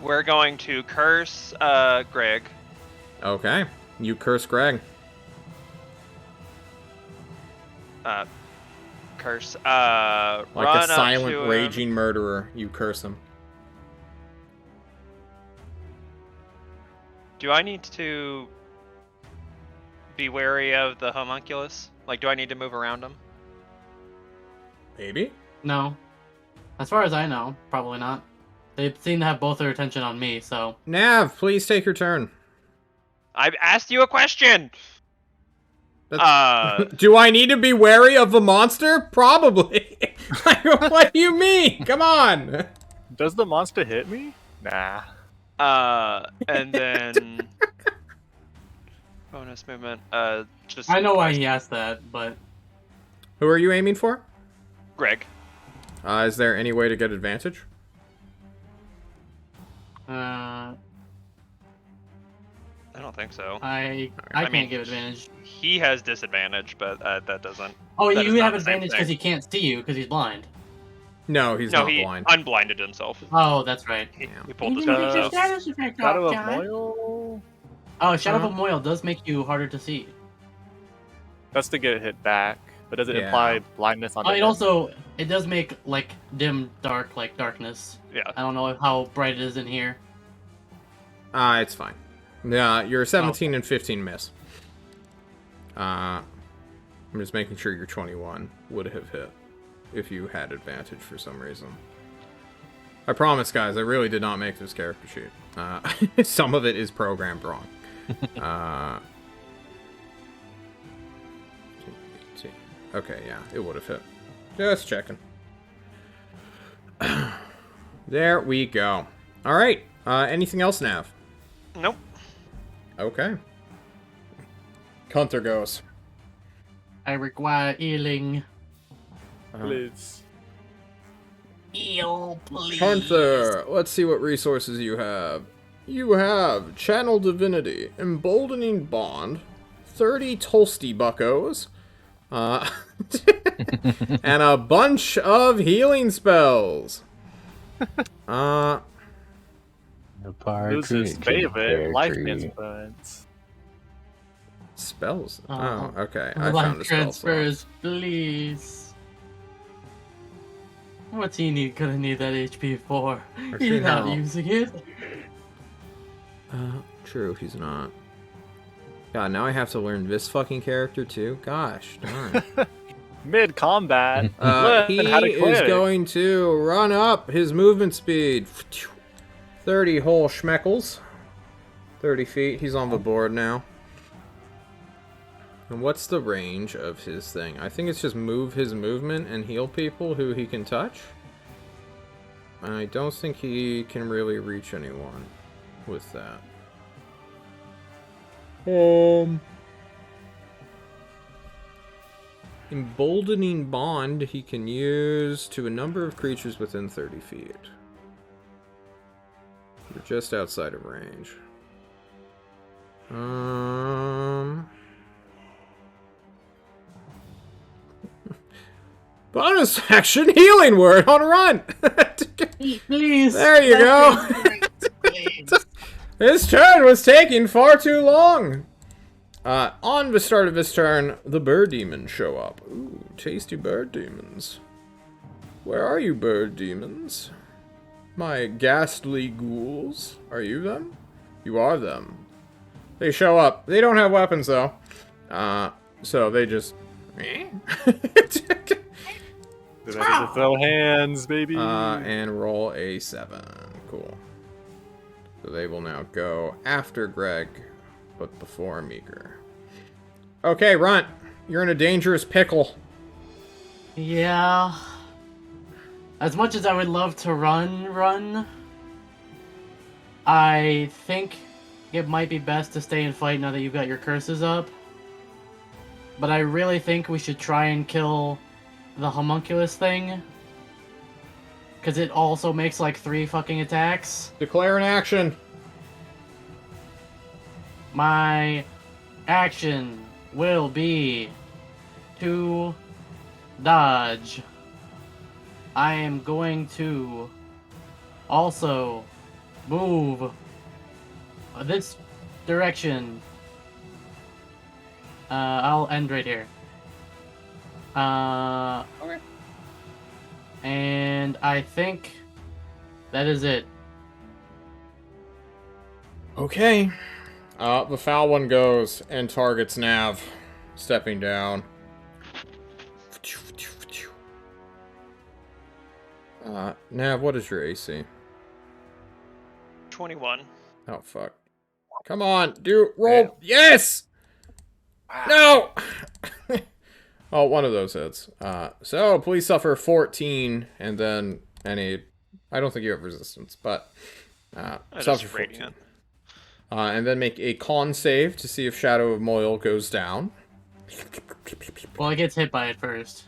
We're going to curse Greg. Okay. You curse Greg. Curse. Like Run a up silent, to him. raging murderer, you curse him. Do I need to be wary of the homunculus? Like, do I need to move around him? Maybe? No. As far as I know, probably not. They seem to have both their attention on me, so... Nav, please take your turn. I've asked you a question! Do I need to be wary of the monster? Probably. What do you mean? Come on. Does the monster hit me? Nah. And then... bonus movement, just... I know why he asked that, but... Who are you aiming for? Greg. Is there any way to get advantage? I don't think so. I I can't mean, give advantage. He has disadvantage, but that doesn't... Oh, that is you not have the same advantage thing. because he can't see you, because he's blind. No, he's No, not he blind. unblinded himself. Oh, that's right. He Yeah. pulled his Even if gun it's out. a status effect Shadow off, of John. Moil? Oh, Shadow Uh-huh. of Moil does make you harder to see. That's to get hit back. But does it Yeah. imply blindness on Oh, the it also it does make like dim dark, like darkness. Yeah. I don't know how bright it is in here. It's fine. Yeah, you're 17 and 15 miss. I'm just making sure your 21 would have hit if you had advantage for some reason. I promise, guys, I really did not make this character sheet. Some of it is programmed wrong. 18. Okay, yeah, it would have hit. Just checking. There we go. All right. Anything else, Nav? Nope. Okay. Hunter goes. I require healing. Please. Heal, please. Hunter, let's see what resources you have. You have Channel Divinity, Emboldening Bond, 30 Tolsty Buckos, and a bunch of healing spells. Loses favorite life insurance. Spells? Oh, Oh, okay. I Life found a spell slot. transfers, please. What's he gonna need that HP for? Actually, He's not no. using it. True, he's not. God, now I have to learn this fucking character too? Gosh, darn. mid combat. Learn He how to is quit. going to run up his movement speed. 30 whole schmeckles. 30 feet. He's on the board now. And what's the range of his thing? I think it's just move his movement and heal people who he can touch. I don't think he can really reach anyone with that. Emboldening Bond he can use to a number of creatures within 30 feet. You're just outside of range. Bonus action healing word on run! Please. There you go. Please. His turn was taking far too long. On the start of his turn, the bird demons show up. Ooh, tasty bird demons. Where are you, bird demons? My ghastly ghouls. Are you them? You are them. They show up. They don't have weapons, though. So they just... They're ready to throw hands, baby. and roll a 7. Cool. So they will now go after Greg, but before Meager. Okay, Runt. You're in a dangerous pickle. Yeah. As much as I would love to run, I think it might be best to stay and fight now that you've got your curses up. But I really think we should try and kill the homunculus thing. Because it also makes like 3 fucking attacks. Declare an action. My action will be to dodge. I am going to also move this direction. I'll end right here. Okay. And I think that is it. Okay. The foul one goes and targets Nav, stepping down. Nav, what is your AC? 21. Oh, fuck. Come on, roll. Yes! No! Oh, one of those hits. So, please suffer 14, and then any... I don't think you have resistance, but... suffer 14. Radiant. And then make a con save to see if Shadow of Moyle goes down. Well, it gets hit by it first.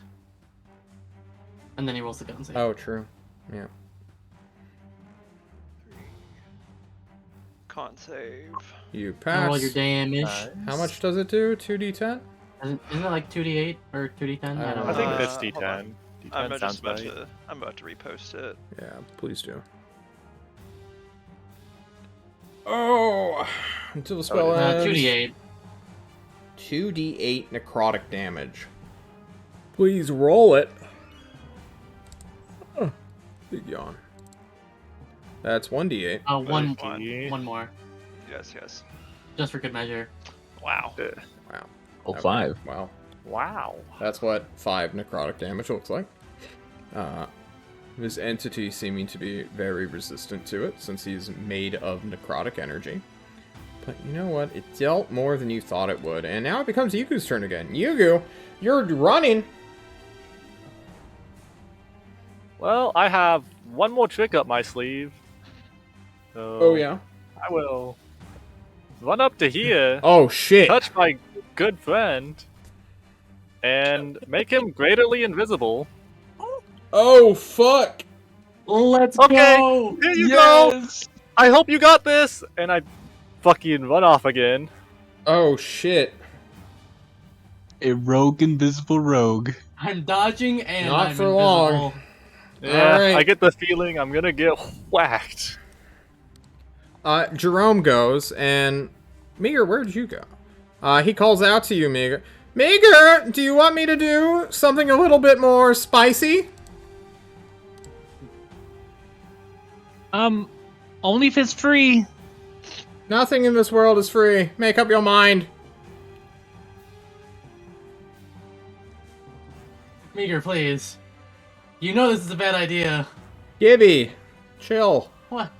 And then he rolls the gun save. Oh, true. Yeah. Con save. You You pass. roll your damage. How much does it do? 2d10? Isn't it like 2d8 or 2d10? I don't I know. think it's hold D10. on. I'm D10 sounds about right. to. I'm about to repost it. Yeah, please do. Oh! Until the spell ends. 2d8. 2d8 necrotic damage. Please roll it. Huh. Big yawn. That's 1d8. One more. Yes. Just for good measure. Wow. Wow. Oh, Okay. 5. Wow. Wow. That's what 5 necrotic damage looks like. This entity seeming to be very resistant to it, since he's made of necrotic energy. But you know what? It dealt more than you thought it would, and now it becomes Yugu's turn again. Yugu, you're running! Well, I have one more trick up my sleeve. So Oh, yeah? I will run up to here, Oh, shit! touch my good friend, and make him greaterly invisible. Oh, fuck! Let's Okay, go! here you go! I hope you got this! And I fucking run off again. Oh, shit. A rogue invisible rogue. I'm dodging and Not I'm for invisible. long. Yeah, Alright. I get the feeling I'm gonna get whacked. Jerome goes, and... Meager, where'd you go? He calls out to you, Meager. Meager, do you want me to do something a little bit more spicy? Only if it's free. Nothing in this world is free. Make up your mind. Meager, please. You know this is a bad idea. Gibby, chill. What?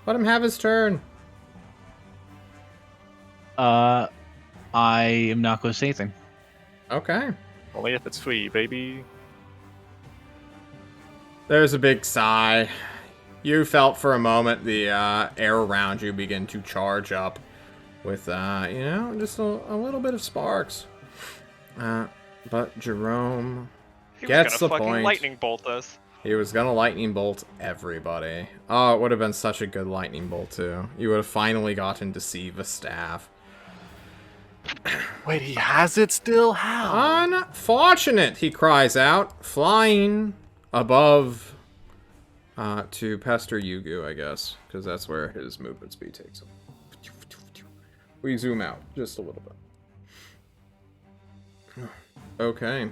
Let him have his turn. I am not going to say anything. Okay. Only if it's free, baby. There's a big sigh. You felt for a moment the air around you begin to charge up with, just a little bit of sparks. But Jerome He was gets the gonna fucking point. lightning bolt us. He was gonna lightning bolt everybody. Oh, it would have been such a good lightning bolt, too. You would have finally gotten to see the staff. Wait, he has it still? How? Unfortunate, he cries out, flying above to pester Yugu, I guess, because that's where his movement speed takes him. We zoom out just a little bit. Okay.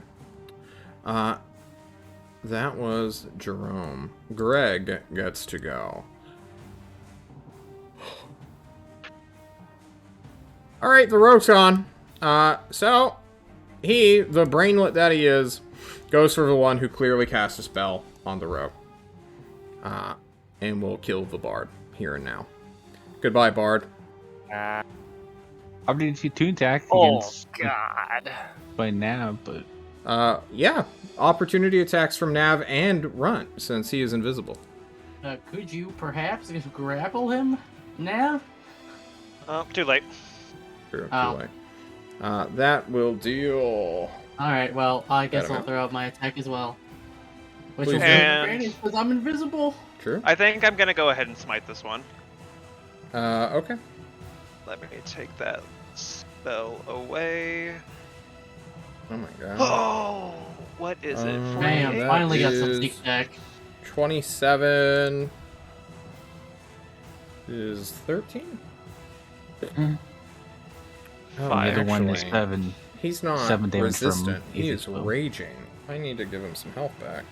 That was Jerome. Greg gets to go. Alright, the rogue's gone. So, he, the brainlet that he is, goes for the one who clearly cast a spell on the rogue. And will kill the bard here and now. Goodbye, bard. Opportunity to attack Oh, against God. by now, but Yeah. Opportunity attacks from Nav and Runt, since he is invisible. Could you perhaps grapple him, Nav? Too late. True, Oh. too late. That will deal... Alright, well, I guess Better I'll mount. throw out my attack as well. Which Please will do. be And- advantage because I'm invisible. True. I think I'm gonna go ahead and smite this one. Okay. Let me take that spell away. Oh my god. Oh, what is it? Um, Bam, that finally got some is- sneak attack. 27 is 13? Mm. Oh, Five. the other one is actually, 7. he's not 7 damage from resistant. He is Ethan's spell. raging. I need to give him some health back.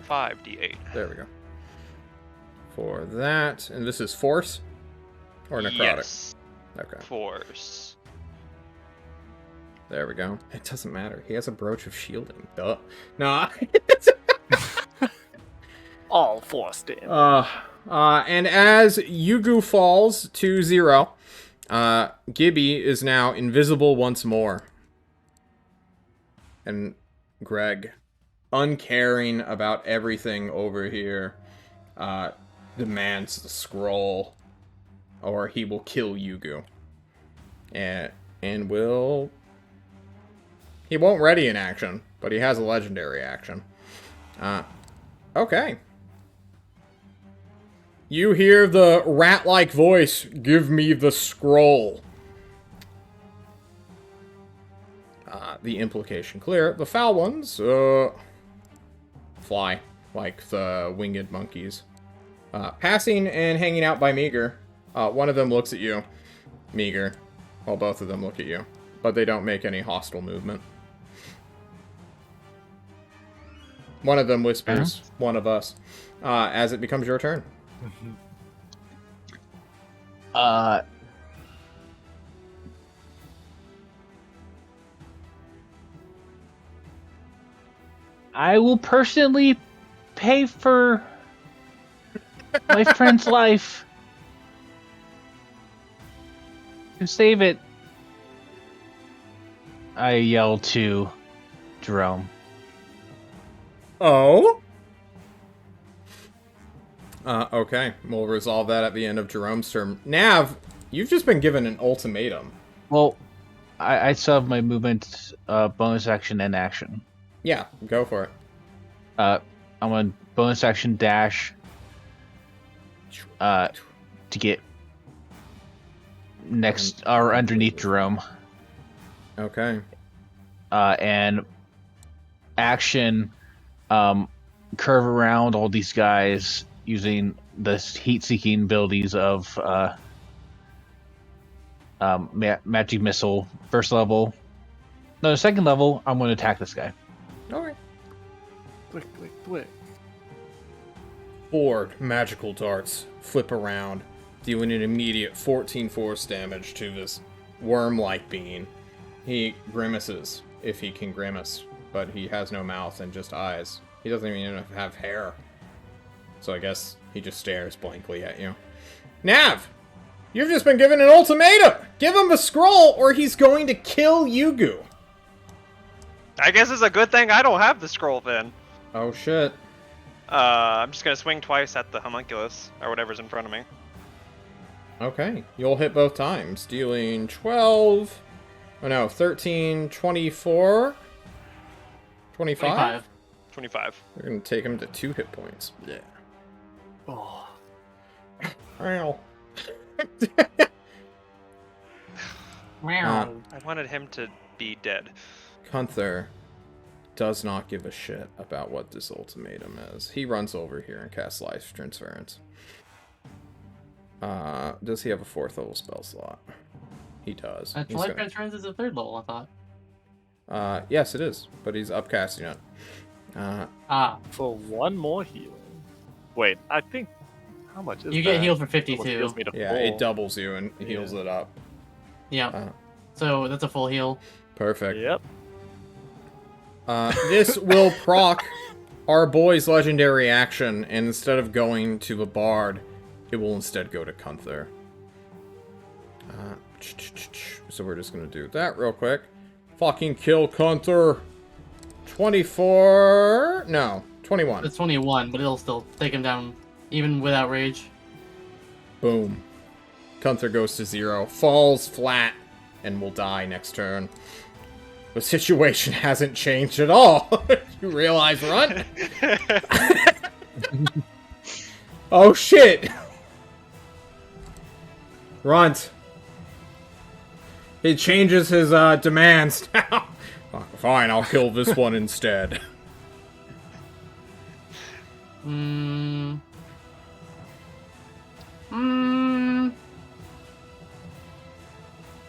5d8. There we go. For that, and this is force or necrotic. Yes. Okay, Force. there we go. It doesn't matter. He has a brooch of shielding. Duh. Nah. All forced in. And as Yugu falls to 0, Gibby is now invisible once more. And Greg, uncaring about everything over here, demands the scroll, or he will kill Yugu. And will... He won't ready an action, but he has a legendary action. Okay. You hear the rat-like voice, "Give me the scroll." The implication clear. The foul ones, fly, like the winged monkeys. Passing and hanging out by Meager. One of them looks at you, Meager, while both of them look at you. But they don't make any hostile movement. One of them whispers, "One of us," as it becomes your turn. I will personally pay for my friend's life to save it. I yell to Jerome. Oh? Okay. We'll resolve that at the end of Jerome's turn. Nav, you've just been given an ultimatum. Well, I still have my movement, bonus action, and action. Yeah, go for it. I'm on bonus action dash to get next or underneath Jerome. Okay. And action, curve around all these guys using the heat-seeking abilities of magic missile. First level, no, the second level. I'm going to attack this guy. Okay. Quick. 4 magical darts flip around, dealing an immediate 14 force damage to this worm-like being. He grimaces, if he can grimace, but he has no mouth and just eyes. He doesn't even have hair. So I guess he just stares blankly at you. Nav! You've just been given an ultimatum! Give him the scroll or he's going to kill Yugu! I guess it's a good thing I don't have the scroll then. Oh shit. I'm just gonna swing twice at the homunculus, or whatever's in front of me. Okay, you'll hit both times, dealing 12... Oh no, 13, 24... 25? 25. We're gonna take him to 2 hit points. Yeah. Oh. Ow. Meow. I wanted him to be dead. Gunther does not give a shit about what this ultimatum is. He runs over here and casts Life Transference. Does he have a 4th level spell slot? He does. He's Life gonna- Transference is a 3rd level, I thought. Yes, it is, but he's upcasting it. For one more healing. Wait, I think. How much is You that? get healed for Almost 52. heals me to Yeah, full. it doubles you and heals it up. Yeah. So that's a full heal. Perfect. Yep. This will proc our boy's legendary action, and instead of going to the bard, it will instead go to Gunther. So we're just gonna do that real quick. Fucking kill Gunther. 24... No, 21. It's 21, but it'll still take him down, even without rage. Boom. Gunther goes to 0, falls flat, and will die next turn. The situation hasn't changed at all. You realize, Runt? Oh shit! Runt. He changes his demands now. Fine, I'll kill this one instead.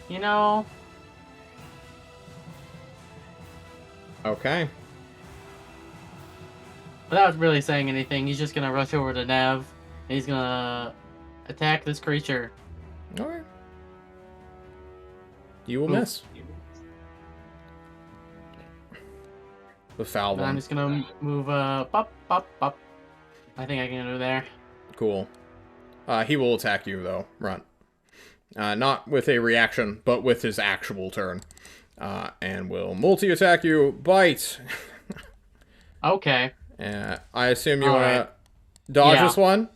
You know, Okay. without really saying anything, he's just gonna rush over to Nav, and he's gonna attack this creature. Okay. You will Ooh. miss. The foul And I'm one. just gonna move up. I think I can do there. Cool. He will attack you, though, Runt. Not with a reaction, but with his actual turn. And will multi-attack you. Bite! Okay. I assume you want Alright. to dodge Yeah. this one?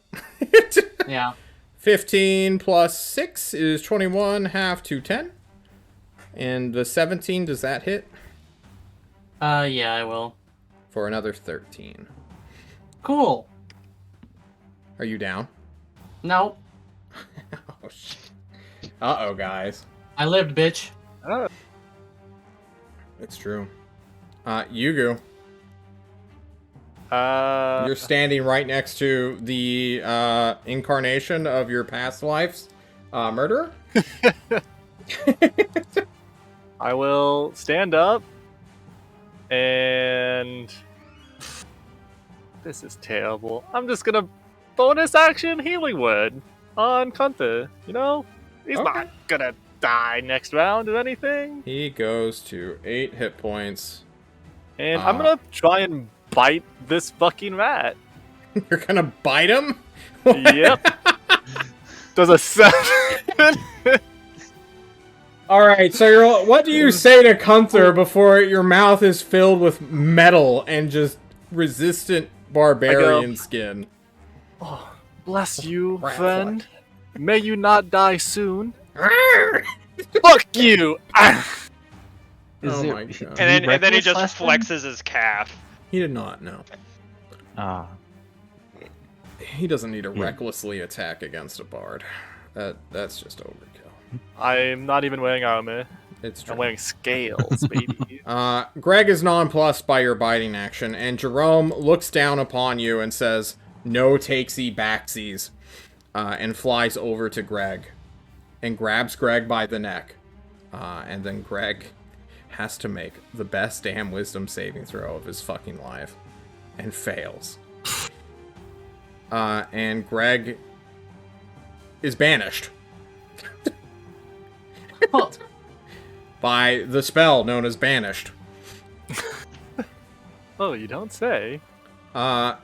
Yeah. 15 plus 6 is 21, half to 10. And the 17, does that hit? Yeah, I will. For another 13. Cool. Are you down? No, Oh, shit. Uh-oh, guys. I lived, bitch. It's true. Yugu, Uh, you're standing right next to the incarnation of your past life's murderer. I will stand up and this is terrible. I'm just gonna bonus action healing word on Gunther. You know, he's Okay. not gonna die next round or anything. He goes to 8 hit points. And I'm gonna try and bite this fucking rat. You're gonna bite him? Yep. Does a 7? Alright, so what do you say to Gunther before your mouth is filled with metal and just resistant barbarian skin? Oh, bless you, Rat friend. May you not die soon. Fuck you! Is Oh it- my God. And then he reckless just last time? flexes his calf. He did not, no. Ah. He doesn't need to recklessly attack against a bard. That's just overkill. I'm not even wearing armor. It's true. I'm wearing scales, baby. Greg is nonplussed by your biting action, and Jerome looks down upon you and says, "No takesy backsies," and flies over to Greg and grabs Greg by the neck. And then Greg has to make the best damn wisdom saving throw of his fucking life and fails. And Greg is banished Huh. by the spell known as Banished. Oh, you don't say. Yeah.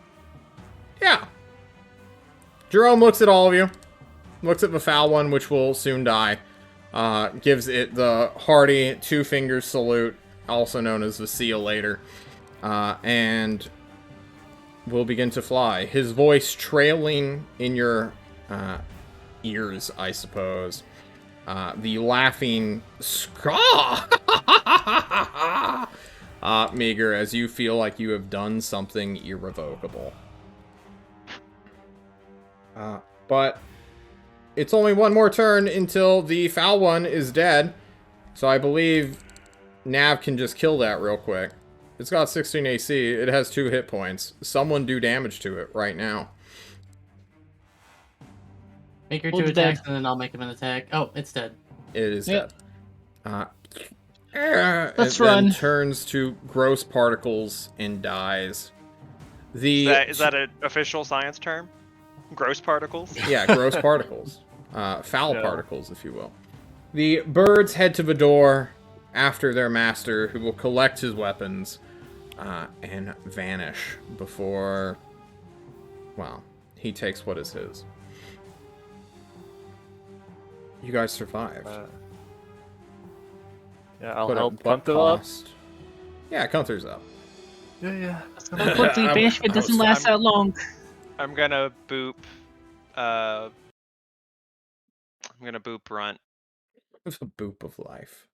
Jerome looks at all of you. Looks at the foul one, which will soon die. Gives it the hearty 2-finger salute, also known as the see you later. And will begin to fly. His voice trailing in your ears, I suppose. The laughing scaw! Meager, as you feel like you have done something irrevocable. But it's only one more turn until the foul one is dead. So I believe Nav can just kill that real quick. It's got 16 AC. It has 2 hit points. Someone do damage to it right now. Make your Hold 2 it dead. attacks, and then I'll make him an attack. Oh, it's dead. It is Yep. dead. Let's it then run. turns to gross particles and dies. Is that an official science term? Gross particles? Yeah, gross particles. Foul Yeah. particles, if you will. The birds head to the door after their master, who will collect his weapons and vanish before, well, he takes what is his. You guys survived. Yeah, I'll But at help what Gunther up. cost? Yeah, Gunther's up. Yeah. Unfortunately, banishment doesn't last that long. I'm gonna boop. I'm gonna boop Runt. It's a boop of life.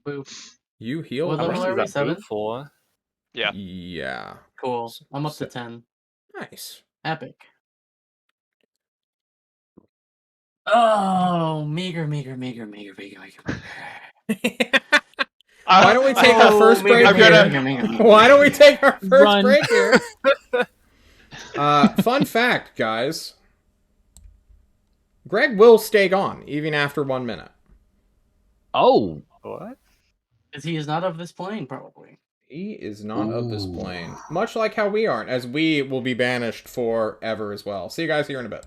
Boop. You heal. What How much level Runt? are we? is that 7? boot for? Yeah. Yeah. Cool. I'm up to 10. Nice. Epic. Oh, meager. Why don't we take our first break I'm here? gonna- Why don't we take our first Run. break here? Fun fact, guys. Greg will stay gone even after 1 minute. Oh. What? Because he is not of this plane, probably. He is not of this Ooh. plane. Much like how we aren't, as we will be banished forever as well. See you guys here in a bit.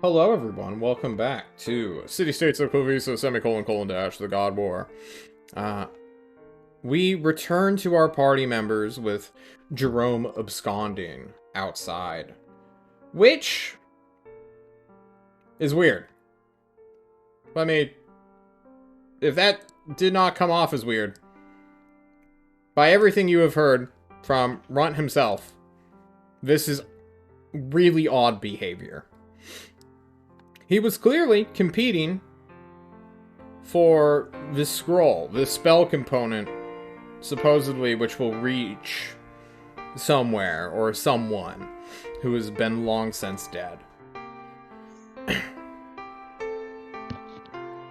Hello, everyone. Welcome back to City States of Klovisa, ; the God War. We return to our party members with Jerome absconding outside, which is weird. I mean, if that did not come off as weird, by everything you have heard from Runt himself, this is really odd behavior. He was clearly competing for the scroll, the spell component, supposedly, which will reach somewhere or someone who has been long since dead.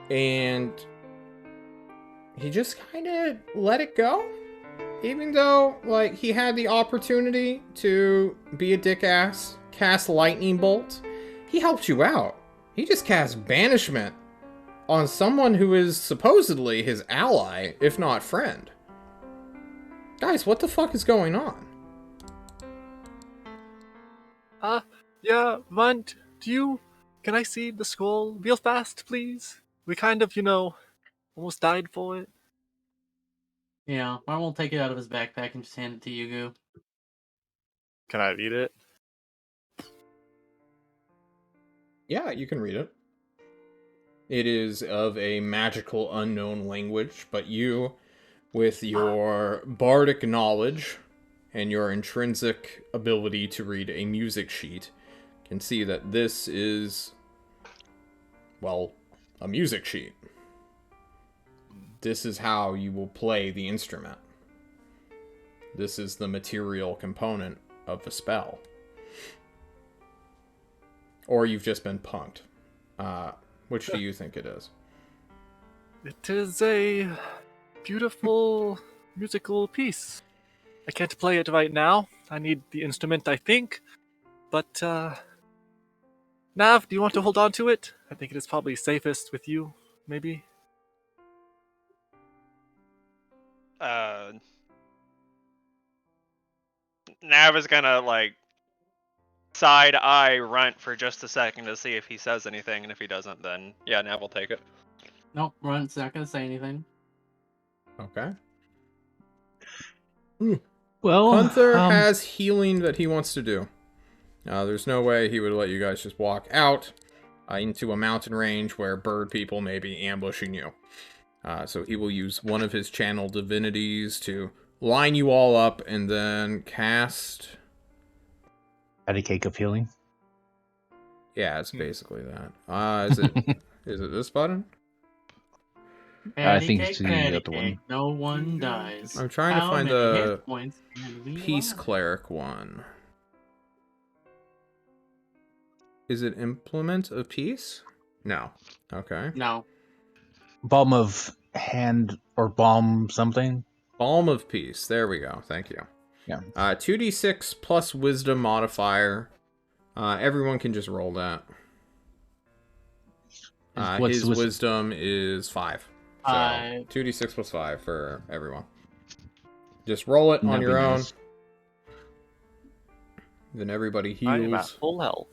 And he just kind of let it go. Even though, like, he had the opportunity to be a dick-ass, cast Lightning Bolt, he helped you out. He just cast Banishment on someone who is supposedly his ally, if not friend. Guys, what the fuck is going on? Yeah, Runt, can I see the scroll real fast, please? We kind of, almost died for it. Yeah, I won't take it out of his backpack and just hand it to Yugu. Can I read it? Yeah, you can read it. It is of a magical unknown language, but you, with your bardic knowledge and your intrinsic ability to read a music sheet, can see that this is, well, a music sheet. This is how you will play the instrument. This is the material component of the spell. Or you've just been punked. Which do you think it is? It is a beautiful musical piece. I can't play it right now. I need the instrument, I think. But, Nav, do you want to hold on to it? I think it is probably safest with you, maybe? Nav is gonna like side eye Runt for just a second to see if he says anything, and if he doesn't, then yeah, Nav will take it. Nope, Runt's not gonna say anything. Okay. Well, Gunther has healing that he wants to do. There's no way he would let you guys just walk out into a mountain range where bird people may be ambushing you. So he will use one of his channel divinities to line you all up and then cast... patty cake of healing. Yeah, it's basically that. Is it this button? I think it's Patty the other cake, one. no one dies. I'm trying to How find many the hit points can we Peace allow? Cleric one. Is it Implement of Peace? No. Okay. No. Balm of hand or balm something. Balm of Peace. There we go. Thank you. Yeah. 2d6 plus Wisdom modifier. Everyone can just roll that. What's His wisdom? wisdom is 5. So 2d6 plus 5 for everyone. Just roll it on That'd your be own. nice. Then everybody I am at heals. full health.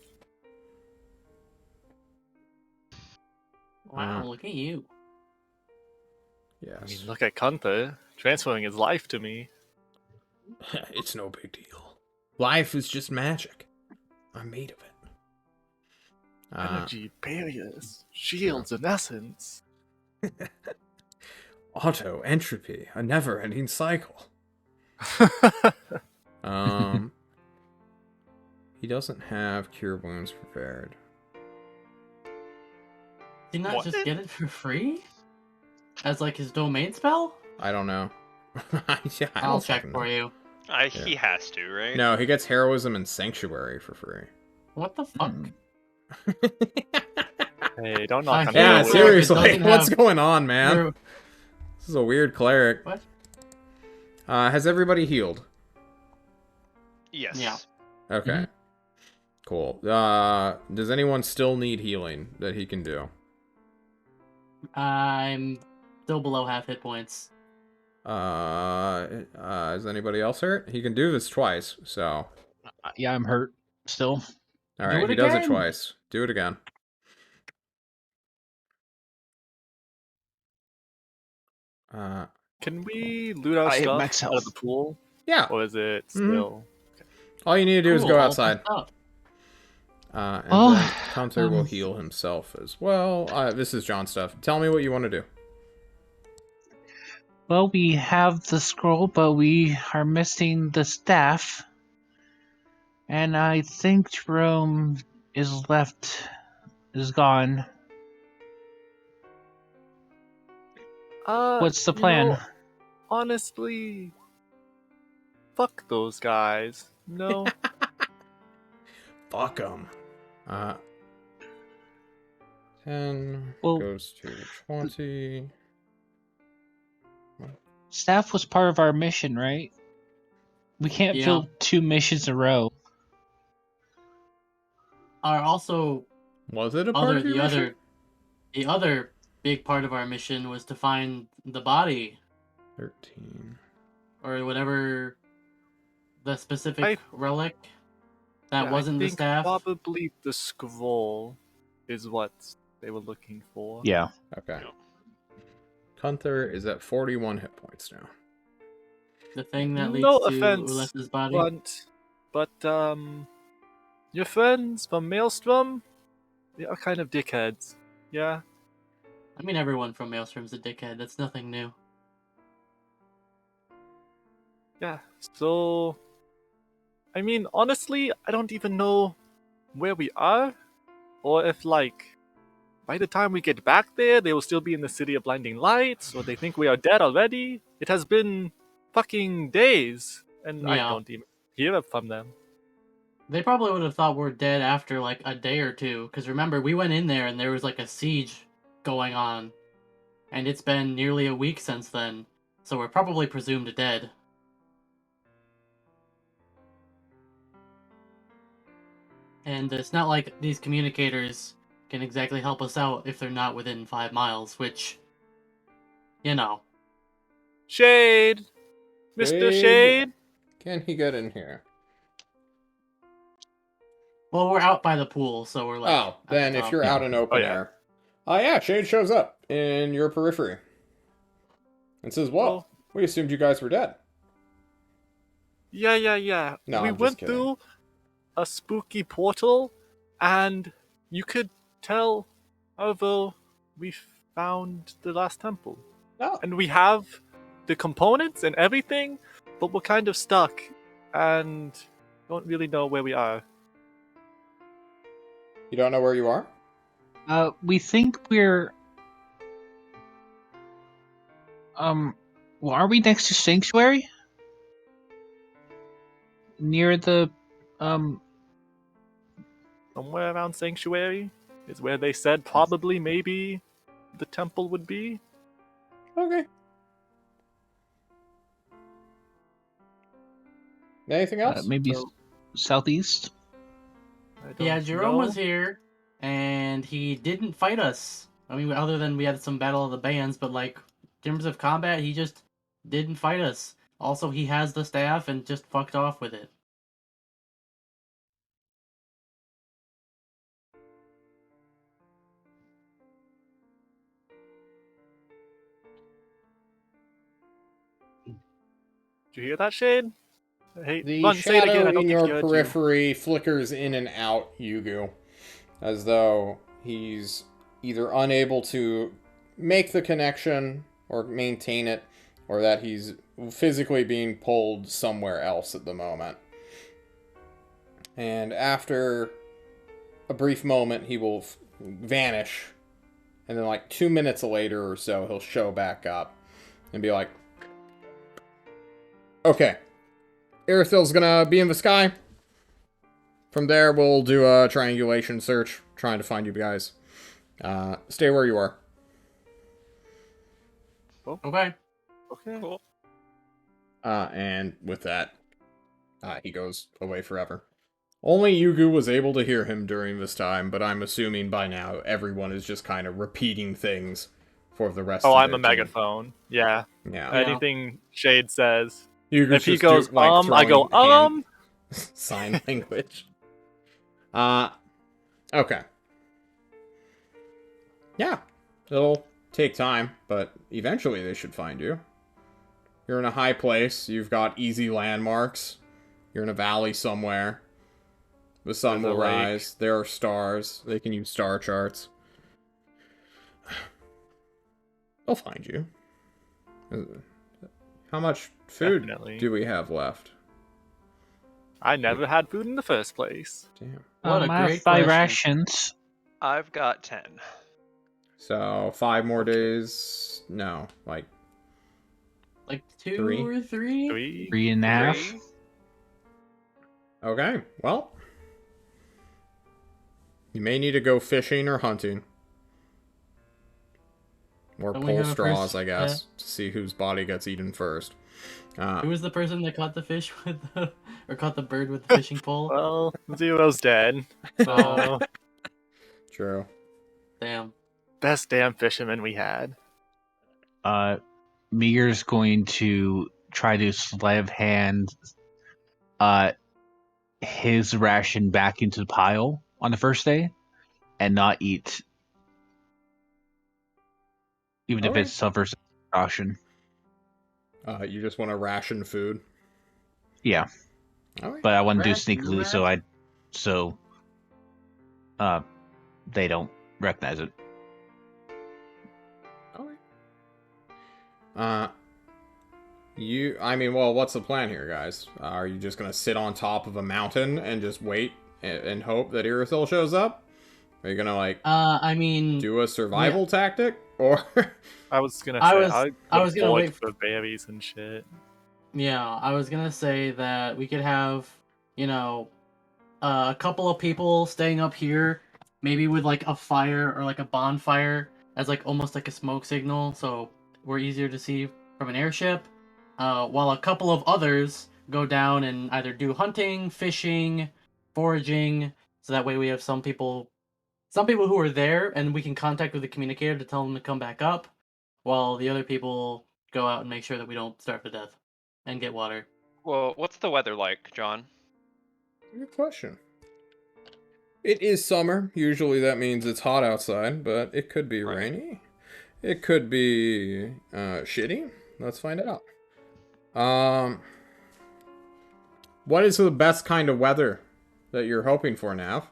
Wow, look at you. Yes. I mean, look at Gunther, transferring his life to me. It's no big deal. Life is just magic. I'm made of it. Energy, barriers, shields, in essence. Auto entropy, a never-ending cycle. He doesn't have cure wounds prepared. Did he not What? just get it for free? As like his domain spell? I don't know. Yeah, I I'll don't check fucking for know. you. He has to, right? No, he gets heroism and sanctuary for free. What the fuck? Hey, don't knock on Yeah, Cleric seriously, doesn't what's have- going on, man? True. This is a weird cleric. What? Has everybody healed? Yes. Yeah. Okay. Mhm. Cool. Does anyone still need healing that he can do? I'm still below half hit points. Is anybody else hurt? He can do this twice, so... Yeah, I'm hurt still. All Do right, it he does it again. twice. Do it again. Can we loot our I hit stuff max out of health. the pool? Yeah. Or is it Mhm. still... All you need to do is Cool, go all outside. messed up. And Oh, then Gunther will heal himself as well. This is John stuff. Tell me what you want to do. Well, we have the scroll, but we are missing the staff. And I think Jerome is gone. What's the You know, plan? honestly, fuck those guys. No. Fuck him. 10 Well- goes to 20. Staff was part of our mission, right? We can't Yeah. fill 2 missions in a row. Are also Was it a part of your mission? the other big part of our mission was to find the body 13. or whatever the specific relic that Yeah, wasn't I the think staff. probably the scroll is what they were looking for. Yeah. Okay. Gunther is at 41 hit points now. The thing that leads No to offense, Ulyss's body. but your friends from Maelstrom, they are kind of dickheads. Yeah. I mean, everyone from Maelstrom's a dickhead. That's nothing new. Yeah. So, I mean, honestly, I don't even know where we are, or if by the time we get back there, they will still be in the City of Blinding Lights, or they think we are dead already. It has been fucking days, and I Yeah. don't even hear from them. They probably would have thought we're dead after like a day or two. Because remember, we went in there and there was like a siege going on. And it's been nearly a week since then. So we're probably presumed dead. And it's not like these communicators can exactly help us out if they're not within 5 miles, which, you know. Shade! Mr. Shade! Can he get in here? Well, we're out by the pool, so we're like. Oh, at the then if top. you're out in open yeah. air. Yeah, Shade shows up in your periphery. And says, whoa, we assumed you guys were dead. Yeah. No, We I'm just went kidding. through a spooky portal, and you could tell, although we found the last temple. No. And we have the components and everything, but we're kind of stuck, and don't really know where we are. You don't know where you are? We think we're... well, are we next to Sanctuary? Near the, Somewhere around Sanctuary is where they said probably maybe the temple would be. Okay. Anything else? maybe So- southeast? I don't Yeah, Jerome know. was here, and he didn't fight us. I mean, other than we had some battle of the bands, but like, in terms of combat, he just didn't fight us. Also, he has the staff and just fucked off with it. Did you hear that, Shade? Hey, The Run, say it again. I shadow don't in think your he heard you. periphery flickers in and out, Yugu, as though he's either unable to make the connection or maintain it, or that he's physically being pulled somewhere else at the moment. And after a brief moment, he will vanish, and then like 2 minutes later or so, he'll show back up and be like, okay, Irithil's gonna be in the sky. From there, we'll do a triangulation search, trying to find you guys. Stay where you are. Okay. Okay. Cool. And with that, he goes away forever. Only Yugu was able to hear him during this time, but I'm assuming by now everyone is just kind of repeating things for the rest of Oh, I'm their a team. megaphone. Yeah. Yeah. Yeah. Anything Shade says. Yugu's If he just goes, I go, throwing hand sign language. Okay. Yeah, it'll take time, but eventually they should find you. You're in a high place, you've got easy landmarks, you're in a valley somewhere. The sun There's a will lake. rise, there are stars, they can use star charts. They'll find you. How much food Definitely. do we have left? I never had food in the first place. Damn. What a I have great 5 question. rations. I've got 10. So 5 more days. No, like Like 2 3? or 3? 3? 3.5. 3. Okay. Well, you may need to go fishing or hunting, or Don't we pull have a straws, person- I guess, to see whose body gets eaten first. Who was the person that caught the fish with the, or caught the bird with the fishing pole? Well, Zero's dead. Oh, So, True. damn. best damn fisherman we had. Meager's going to try to sleight of hand his ration back into the pile on the first day and not eat, even if Okay. it suffers caution. You just want to ration food. Yeah, Alright. but I want to do Ration, sneakily so they don't recognize it. Alright. Well, what's the plan here, guys? Are you just gonna sit on top of a mountain and just wait and hope that Irisol shows up? Are you gonna, like, I mean, do a survival tactic? Or... I was gonna I say, was- I was gonna wait for berries and shit. yeah, I was gonna say that we could have, a couple of people staying up here, maybe with like a fire or like a bonfire as like almost like a smoke signal, so we're easier to see from an airship. While a couple of others go down and either do hunting, fishing, foraging, so that way we have some people who are there and we can contact with the communicator to tell them to come back up, while the other people go out and make sure that we don't starve to death and get water. Well, what's the weather like, John? Good question. It is summer. Usually that means it's hot outside, but it could be Right. rainy. It could be shitty. Let's find out. What is the best kind of weather that you're hoping for, Nav?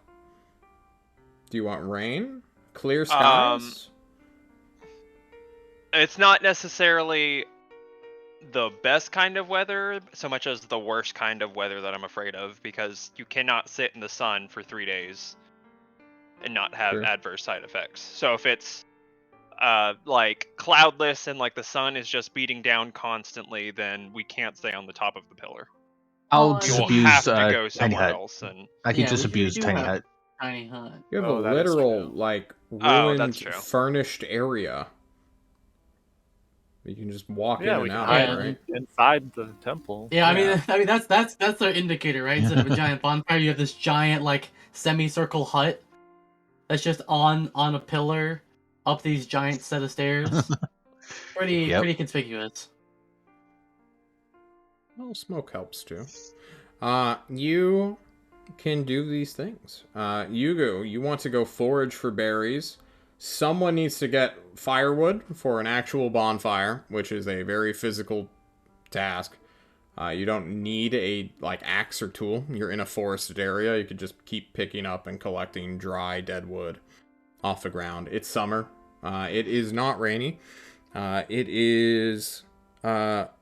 Do you want rain? Clear skies? It's not necessarily the best kind of weather so much as the worst kind of weather that I'm afraid of, because you cannot sit in the sun for 3 days and not have Sure. adverse side effects. So if it's like cloudless and like the sun is just beating down constantly, then we can't stay on the top of the pillar. I'll Oh, You will disabuse have to go Tiny somewhere Hut. else. And I can Yeah, we disabuse do Tiny have- Hut. Tiny hut. You have Oh, a that is literal, true. like, Oh, ruined, that's true. furnished area. You can just walk Yeah, in we and can out, hide of, right? inside the temple. Yeah, I mean that's the indicator, right? Instead of a giant bonfire, you have this giant like semicircle hut that's just on a pillar up these giant set of stairs. Yep. Pretty conspicuous. Well, smoke helps too. You can do these things. You want to go forage for berries. Someone needs to get firewood for an actual bonfire, which is a very physical task. You don't need a axe or tool. You're in a forested area. You could just keep picking up and collecting dry dead wood off the ground. It's summer. It is not rainy. It is up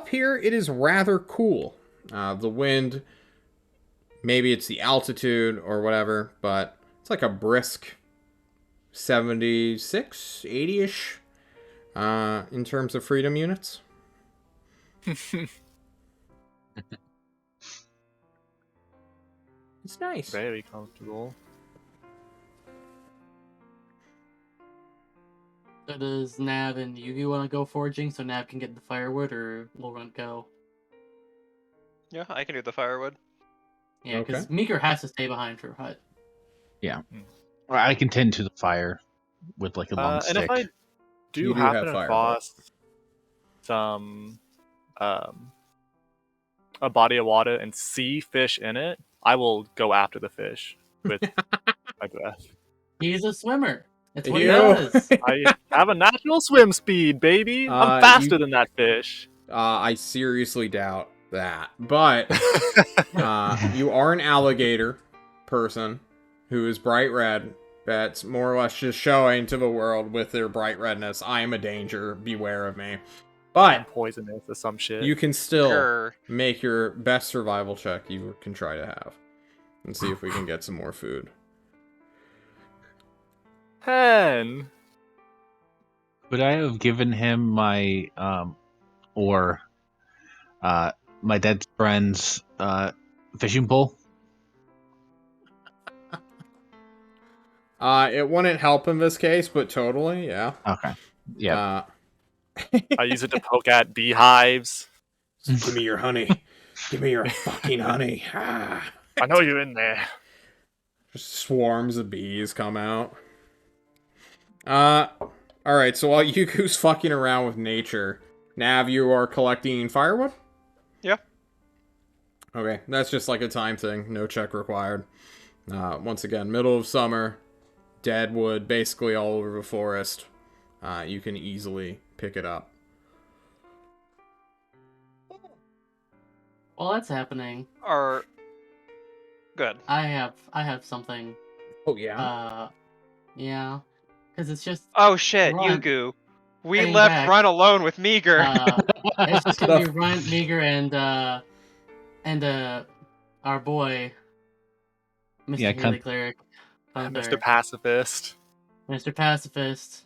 here. It is rather cool. The wind, maybe it's the altitude or whatever, but it's like a brisk 76, 80-ish in terms of freedom units. It's nice. Very comfortable. So does Nav and Yugi want to go foraging so Nav can get the firewood, or we'll run go? yeah, I can do the firewood. Yeah, because Okay. Meeker has to stay behind for hut. I can tend to the fire with like a long And stick. if I You do do have happen fireball. across some a body of water and see fish in it, I will go after the fish with my breath. He's a swimmer. That's what he You. does. I have a natural swim speed, baby. I'm faster than that fish. I seriously doubt that. But you are an alligator person who is bright red. That's more or less just showing to the world with their bright redness, I am a danger, beware of me. I'm But poisonous or some shit. you can still Grr. make your best survival check you can try to have. And see if we can get some more food. 10. Would I have given him my or my dead friend's fishing pole? It wouldn't help in this case, but totally, yeah. Okay. Yeah. I use it to poke at beehives. Give me your honey. Give me your fucking honey. I know you're in there. Just swarms of bees come out. Alright, so while Yuku's fucking around with nature, Nav, you are collecting firewood? Yeah. Okay, that's just like a time thing. No check required. Once again, middle of summer, dead wood basically all over the forest. You can easily pick it up. While that's happening, Or good. I have something. Oh, yeah? Yeah, because it's just Oh shit, Run. Yugu. We Staying left back. Run alone with Meager. It's just gonna be Ryan, Meager, and our boy, Mr. Yeah, Healy Cleric, Mr. Pacifist. Mr. Pacifist,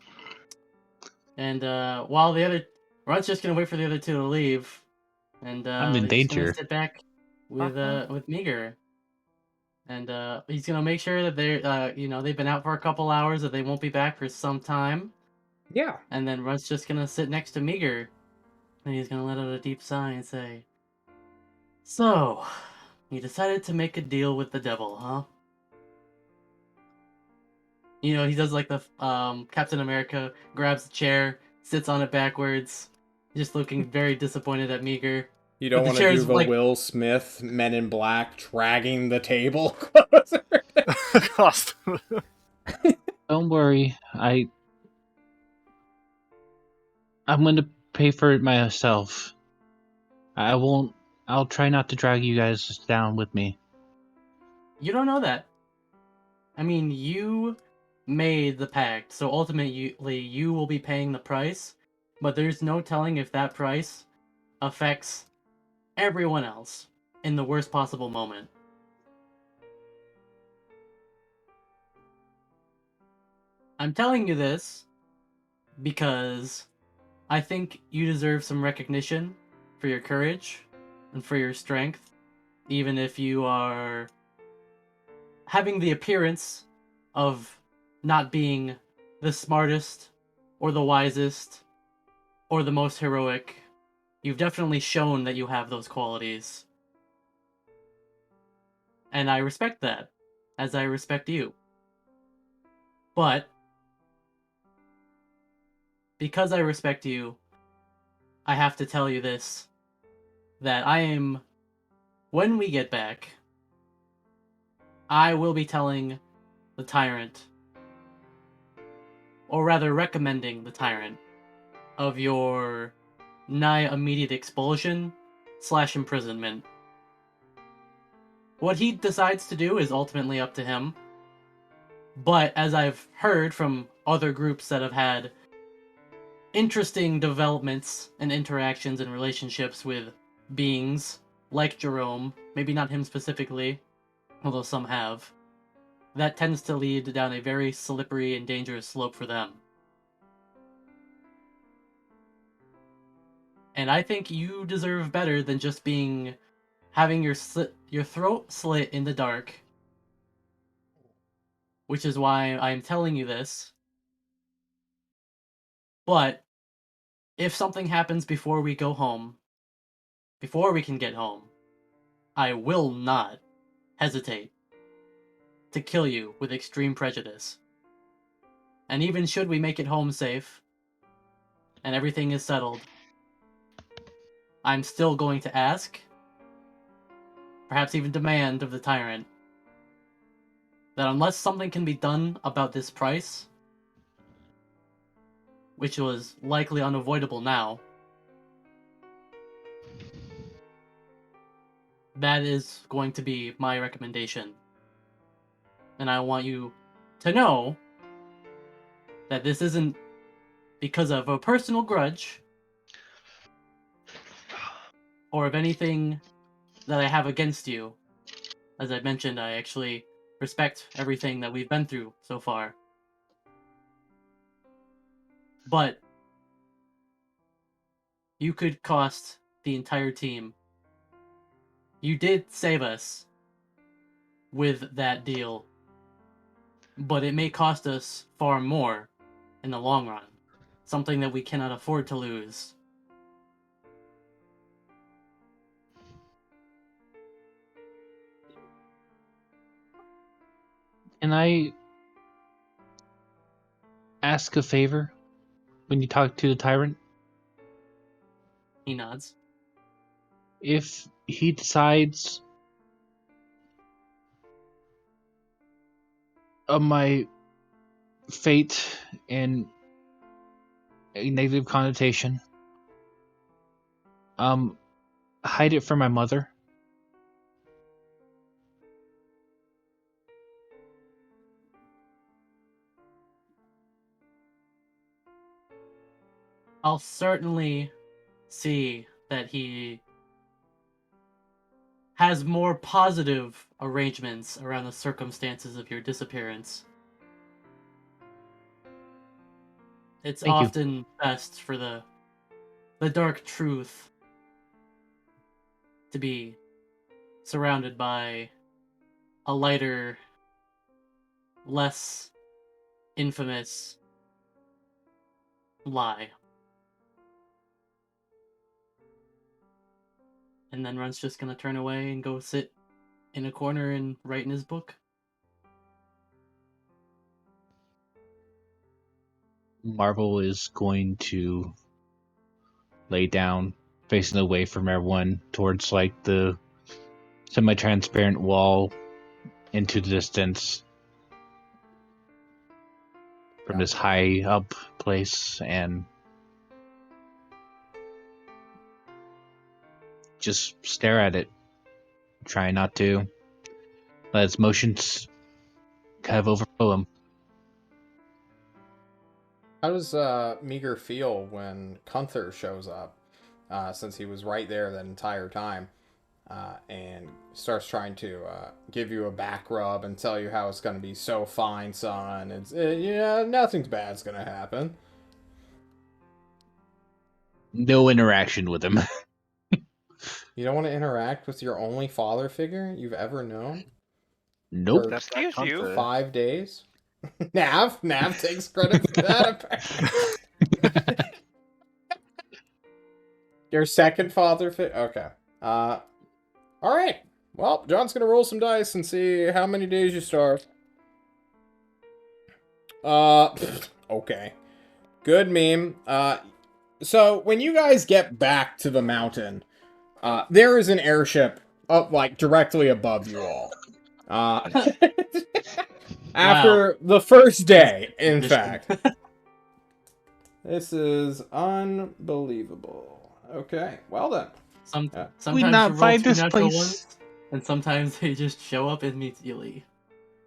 and while the other Run's just gonna wait for the other two to leave, and I'm in he's gonna danger. sit back with Meager. And he's gonna make sure that they're, they've been out for a couple hours, that they won't be back for some time. Yeah. And then Runt's just gonna sit next to Meager, and he's gonna let out a deep sigh and say, "So, you decided to make a deal with the devil, huh?" He does like the Captain America, grabs the chair, sits on it backwards, just looking very disappointed at Meager. You don't But want the to chair's do the like- Will Smith Men in Black dragging the table closer. Cost. Don't worry. I'm going to pay for it myself. I won't. I'll try not to drag you guys down with me. You don't know that. I mean, you made the pact, so ultimately you will be paying the price, but there's no telling if that price affects everyone else in the worst possible moment. I'm telling you this because I think you deserve some recognition for your courage and for your strength, even if you are having the appearance of not being the smartest or the wisest or the most heroic. You've definitely shown that you have those qualities. And I respect that, as I respect you. But because I respect you, I have to tell you this, that when we get back, I will be telling the tyrant, or rather recommending the tyrant, of your nigh immediate expulsion / imprisonment. What he decides to do is ultimately up to him, but as I've heard from other groups that have had interesting developments and interactions and relationships with beings like Jerome, maybe not him specifically, although some have, that tends to lead down a very slippery and dangerous slope for them. And I think you deserve better than just having your throat slit in the dark, which is why I'm telling you this. But if something happens before we go home, before we can get home, I will not hesitate to kill you with extreme prejudice. And even should we make it home safe, and everything is settled, I'm still going to ask perhaps even demand of the tyrant that unless something can be done about this price, which was likely unavoidable now, that is going to be my recommendation. And I want you to know that this isn't because of a personal grudge or of anything that I have against you. As I mentioned, I actually respect everything that we've been through so far. But you could cost the entire team. You did save us with that deal, but it may cost us far more in the long run. Something that we cannot afford to lose. Can I ask a favor when you talk to the tyrant? He nods. If he decides of my fate in a negative connotation, hide it from my mother. I'll certainly see that he has more positive arrangements around the circumstances of your disappearance. It's Thank you. often best for the dark truth to be surrounded by a lighter, less infamous lie. And then Run's just gonna turn away and go sit in a corner and write in his book. Marvel is going to lay down, facing away from everyone, towards like the semi-transparent wall into the distance from this high up place, and just stare at it. Try not to let its motions kind of overflow him. How does Meager feel when Gunther shows up, since he was right there that entire time, and starts trying to give you a back rub and tell you how it's going to be so fine, son. It's nothing bad's going to happen. No interaction with him. You don't want to interact with your only father figure you've ever known? Nope. For That's that Excuse you. Gunther. 5 days? Nav takes credit for that, apparently. Your second father figure? Okay. Alright. Well, John's gonna roll some dice and see how many days you starve. Okay. Good meme. So when you guys get back to the mountain, there is an airship up, like, directly above you all. After the first day, in fact. This is unbelievable. Okay, well then. Sometimes not you roll find two this natural place? ones, and sometimes they just show up immediately.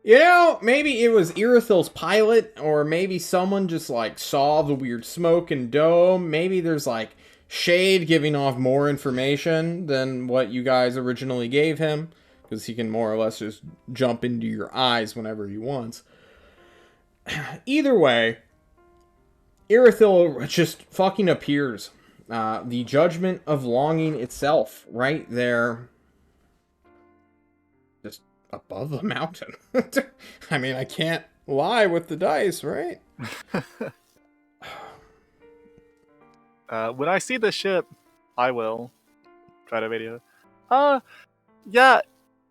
You know, maybe it was Irithil's pilot, or maybe someone just, like, saw the weird smoke and dome. Maybe there's, like, Shade giving off more information than what you guys originally gave him, because he can more or less just jump into your eyes whenever he wants. Either way, Irithil just fucking appears. The judgment of longing itself, right there. Just above the mountain. I mean, I can't lie with the dice, right? When I see the ship, I will try to radio. Yeah,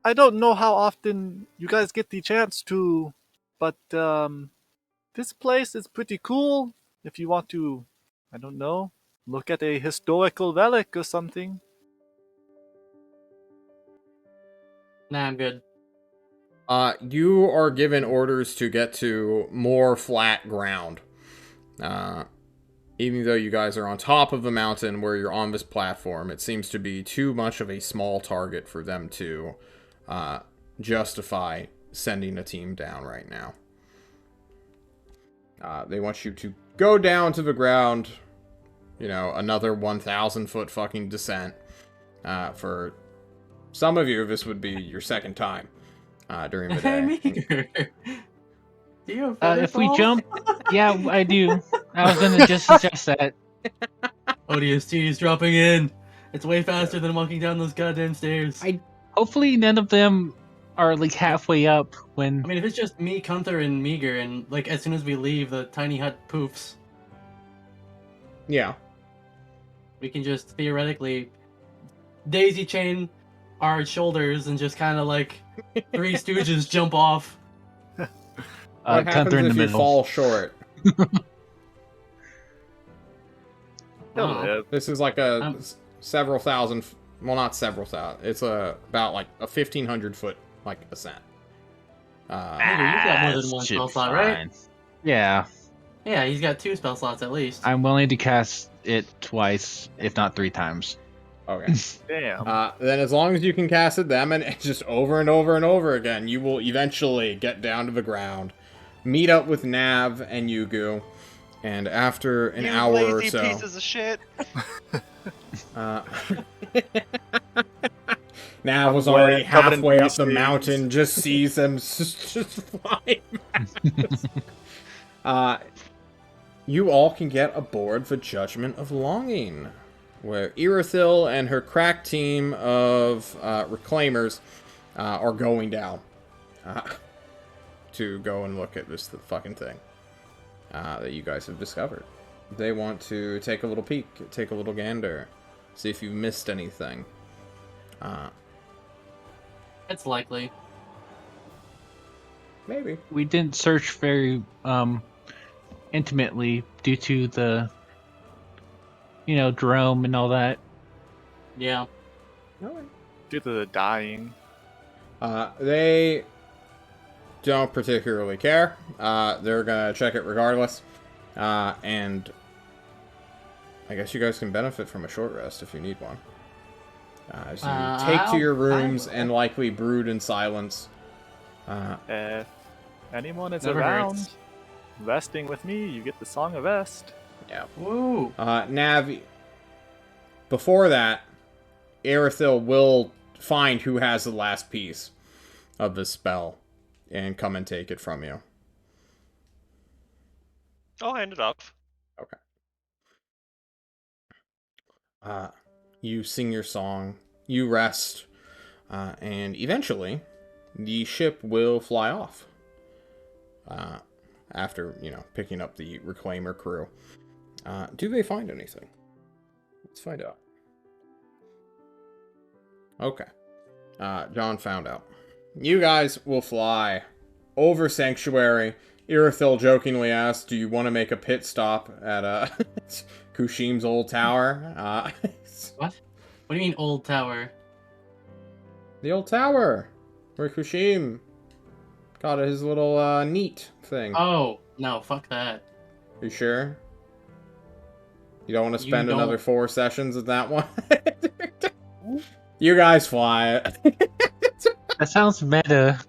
I don't know how often you guys get the chance to, but this place is pretty cool. If you want to, I don't know, look at a historical relic or something. Nah, I'm good. You are given orders to get to more flat ground. Even though you guys are on top of the mountain where you're on this platform, it seems to be too much of a small target for them to justify sending a team down right now. They want you to go down to the ground, another 1,000 foot fucking descent. For some of you, this would be your second time during the Hey, day. Meeker. Do you have feather If we fall? jump, yeah, I do. I was gonna just suggest that. ODST is dropping in. It's way faster than walking down those goddamn stairs. Hopefully, none of them are like halfway up when. I mean, if it's just me, Gunther, and Meager, and like as soon as we leave, the tiny hut poofs, Yeah. we can just theoretically daisy chain our shoulders and just kind of like Three Stooges jump off. What Gunther happens in the if you middle. fall short? He'll Oh. live. This is like several thousand. Well, not several thousand. It's about like a 1,500 foot ascent. Meager, you've got more than one should spell be slot, right? fine. Yeah, Yeah, he's got 2 spell slots at least. I'm willing to cast it twice, if not 3 times. Okay. Damn. Then as long as you can cast it them and just over and over and over again, you will eventually get down to the ground, meet up with Nav and Yugu, and after an hour or lazy so, pieces of shit. Nav was I'm already covered in halfway bee up the stings. mountain, just sees them just flying past. You all can get aboard the Judgment of Longing, where Irithil and her crack team of reclaimers are going down to go and look at this fucking thing that you guys have discovered. They want to take a little peek, take a little gander, see if you've missed anything. It's likely. Maybe. We didn't search very intimately due to the, Jerome and all that. Yeah. Due to the dying. They don't particularly care. They're gonna check it regardless. And I guess you guys can benefit from a short rest if you need one. As you take to your rooms and likely brood in silence. If anyone is Never around, hurts. resting with me, you get the Song of Est. Yeah. Woo. Nav, before that, Irithil will find who has the last piece of the spell and come and take it from you. I'll hand it off. You sing your song, you rest, and eventually the ship will fly off. After, picking up the Reclaimer crew. Do they find anything? Let's find out. Okay. John found out. You guys will fly over Sanctuary. Irithil jokingly asked, do you want to make a pit stop at Kushim's old tower? What? What do you mean old tower? The old tower! Where Kushim got his little neat thing. Oh, no, fuck that. You sure? You don't want to You spend don't- another 4 sessions at that one? You guys fly it. That sounds meta.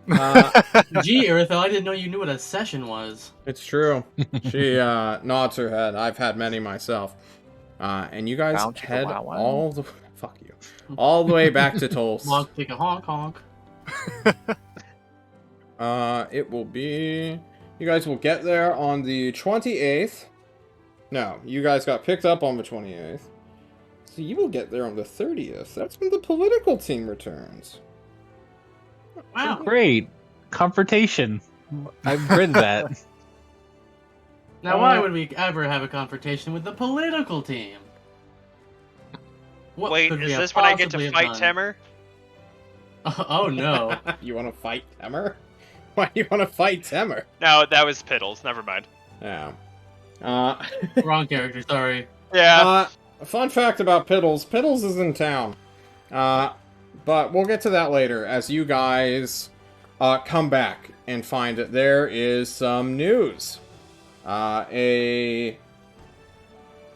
Gee, Irithel, I didn't know you knew what a session was. It's true. She nods her head. I've had many myself. And you guys Bounce to the head wow wow. all the fuck you, all the way back to Tulsa. Honk, take a honk, honk. It will be. You guys will get there on the 28th. No, you guys got picked up on the 28th. So you will get there on the 30th. That's when the political team returns. Wow. Great. Confrontation. I've read that. Now, why would we ever have a confrontation with the political team? What Wait, could we is have this when I get possibly to have fight done? Temer? Oh no. You want to fight Temer? Why do you want to fight Temer? No, that was Piddles. Never mind. Yeah. Wrong character, sorry. Yeah. Fun fact about Piddles. Piddles is in town. But we'll get to that later as you guys come back and find that there is some news. A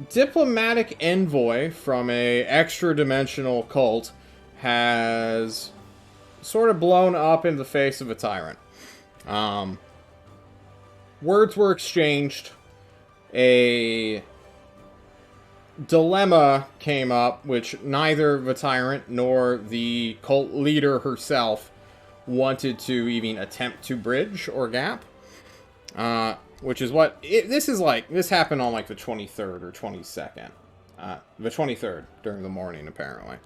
diplomatic envoy from a extra-dimensional cult has sort of blown up in the face of a tyrant. Words were exchanged. A dilemma came up, which neither the tyrant nor the cult leader herself wanted to even attempt to bridge or gap. Which is what this happened on like the 23rd or 22nd. The 23rd during the morning, apparently.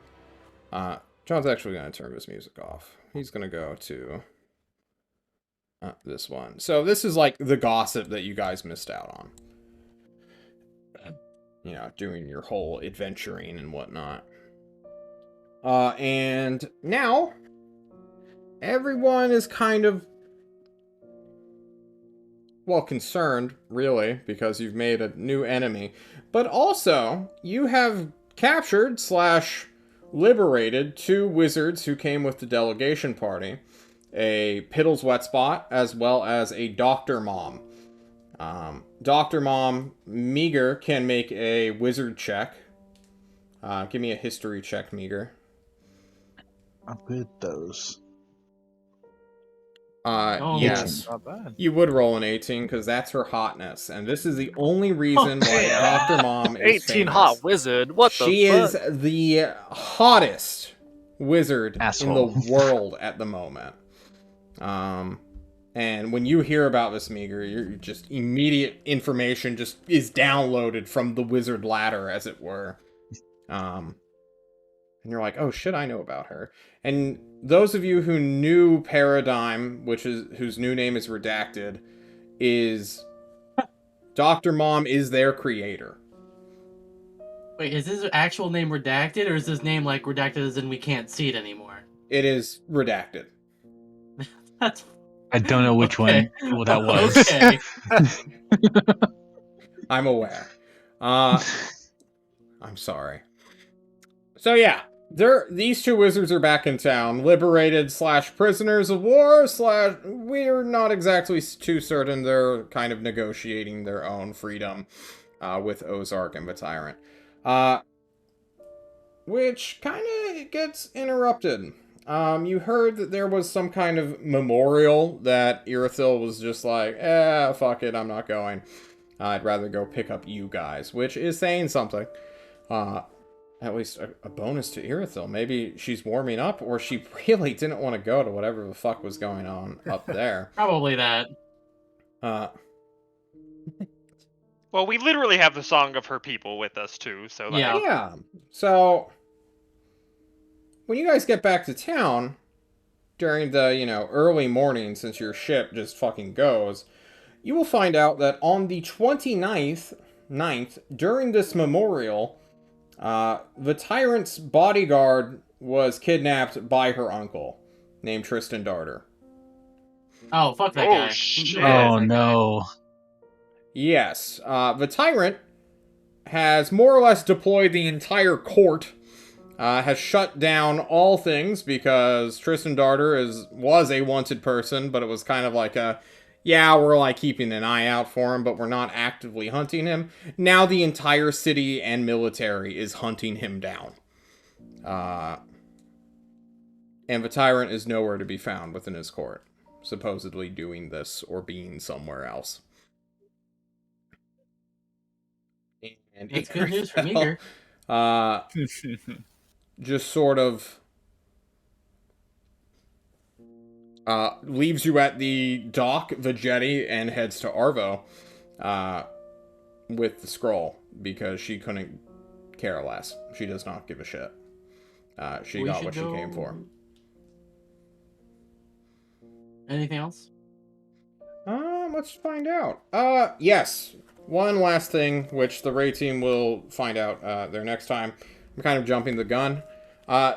John's actually going to turn his music off. He's going to go to this one. So this is like the gossip that you guys missed out on. You know, doing your whole adventuring and whatnot. And now, everyone is kind of, well, concerned, really, because you've made a new enemy. But also, you have captured / liberated 2 wizards who came with the delegation party. A Piddles Wetspot, as well as a Dr. Mom. Dr. Mom, Meager, can make a wizard check. Give me a history check, Meager. I'm good at those. Yes. Not bad. You would roll an 18, because that's her hotness. And this is the only reason why Dr. Mom is 18 famous. hot wizard. What the She fuck? is the hottest wizard Asshole. in the world at the moment. And when you hear about this, Meager, you're just immediate information just is downloaded from the wizard ladder, as it were. And you're like, oh shit, I know about her. And those of you who knew Paradigm, whose new name is Redacted, is Dr. Mom is their creator. Wait, is his actual name redacted, or is his name like redacted as in we can't see it anymore? It is Redacted. That's I don't know which okay. one what that was. Okay. I'm aware. I'm sorry. So yeah, these 2 wizards are back in town, liberated / prisoners of war / we're not exactly too certain. They're kind of negotiating their own freedom with Ozark and the Tyrant. Which kind of gets interrupted. You heard that there was some kind of memorial that Irithyll was just like, fuck it, I'm not going. I'd rather go pick up you guys, which is saying something. At least a bonus to Irithyll. Maybe she's warming up, or she really didn't want to go to whatever the fuck was going on up there. Probably that. Well, we literally have the song of her people with us too, so like, Yeah. Yeah. So when you guys get back to town during the, early morning, since your ship just fucking goes, you will find out that on the 29th, during this memorial, the tyrant's bodyguard was kidnapped by her uncle, named Tristan Darter. Oh, fuck that Oh, guy. shit. Oh no. Yes, the tyrant has more or less deployed the entire court, has shut down all things because Tristan Darter was a wanted person, but it was kind of like we're like keeping an eye out for him, but we're not actively hunting him. Now the entire city and military is hunting him down. And the tyrant is nowhere to be found within his court, supposedly doing this or being somewhere else. And That's good news for Irithyll, Meager. just sort of leaves you at the dock, the jetty, and heads to Arvo with the scroll, because she couldn't care less. She does not give a shit. She got what she came for. Anything else? Let's find out. Yes. One last thing, which the Ray team will find out their next time. I'm kind of jumping the gun.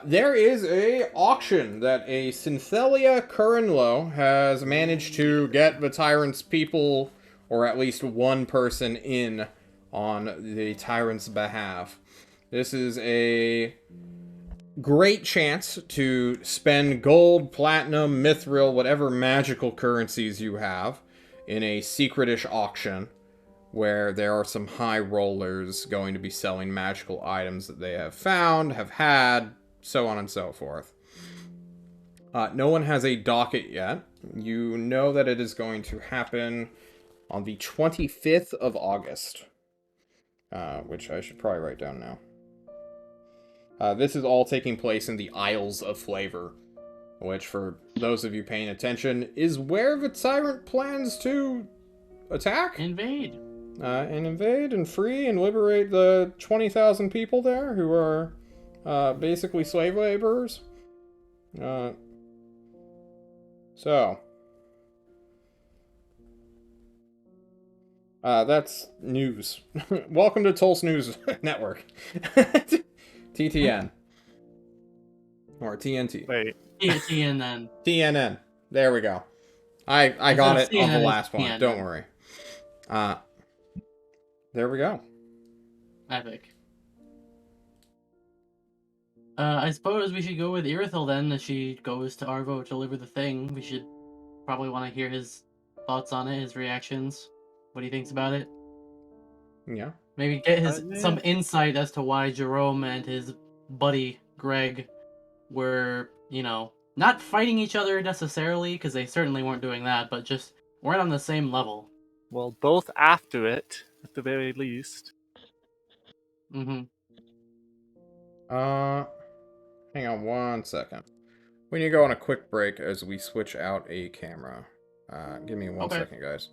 There is a auction that a Synthelia Currenlow has managed to get the Tyrant's people, or at least one person, in on the Tyrant's behalf. This is a great chance to spend gold, platinum, mithril, whatever magical currencies you have in a secretish auction where there are some high rollers going to be selling magical items that they have found, have had, so on and so forth. No one has a docket yet. You know that it is going to happen on the 25th of August, which I should probably write down now. This is all taking place in the Isles of Flavor, which, for those of you paying attention, is where the Tyrant plans to attack? Invade. And invade and free and liberate the 20,000 people there who are basically slave laborers. That's news. Welcome to Tulsa News Network. TTN. Or TNT. Wait. TNN. TNN. There we go. I got it on the last one. CNN. Don't worry. There we go. Epic. I suppose we should go with Irithel then, as she goes to Arvo to deliver the thing. We should probably want to hear his thoughts on it, his reactions, what he thinks about it. Yeah. Maybe get his Yeah. some insight as to why Jerome and his buddy Greg were, not fighting each other necessarily, because they certainly weren't doing that, but just weren't on the same level. Well, both after it, at the very least. Mm-hmm. Hang on one second. We need to go on a quick break as we switch out a camera. Give me one second, guys.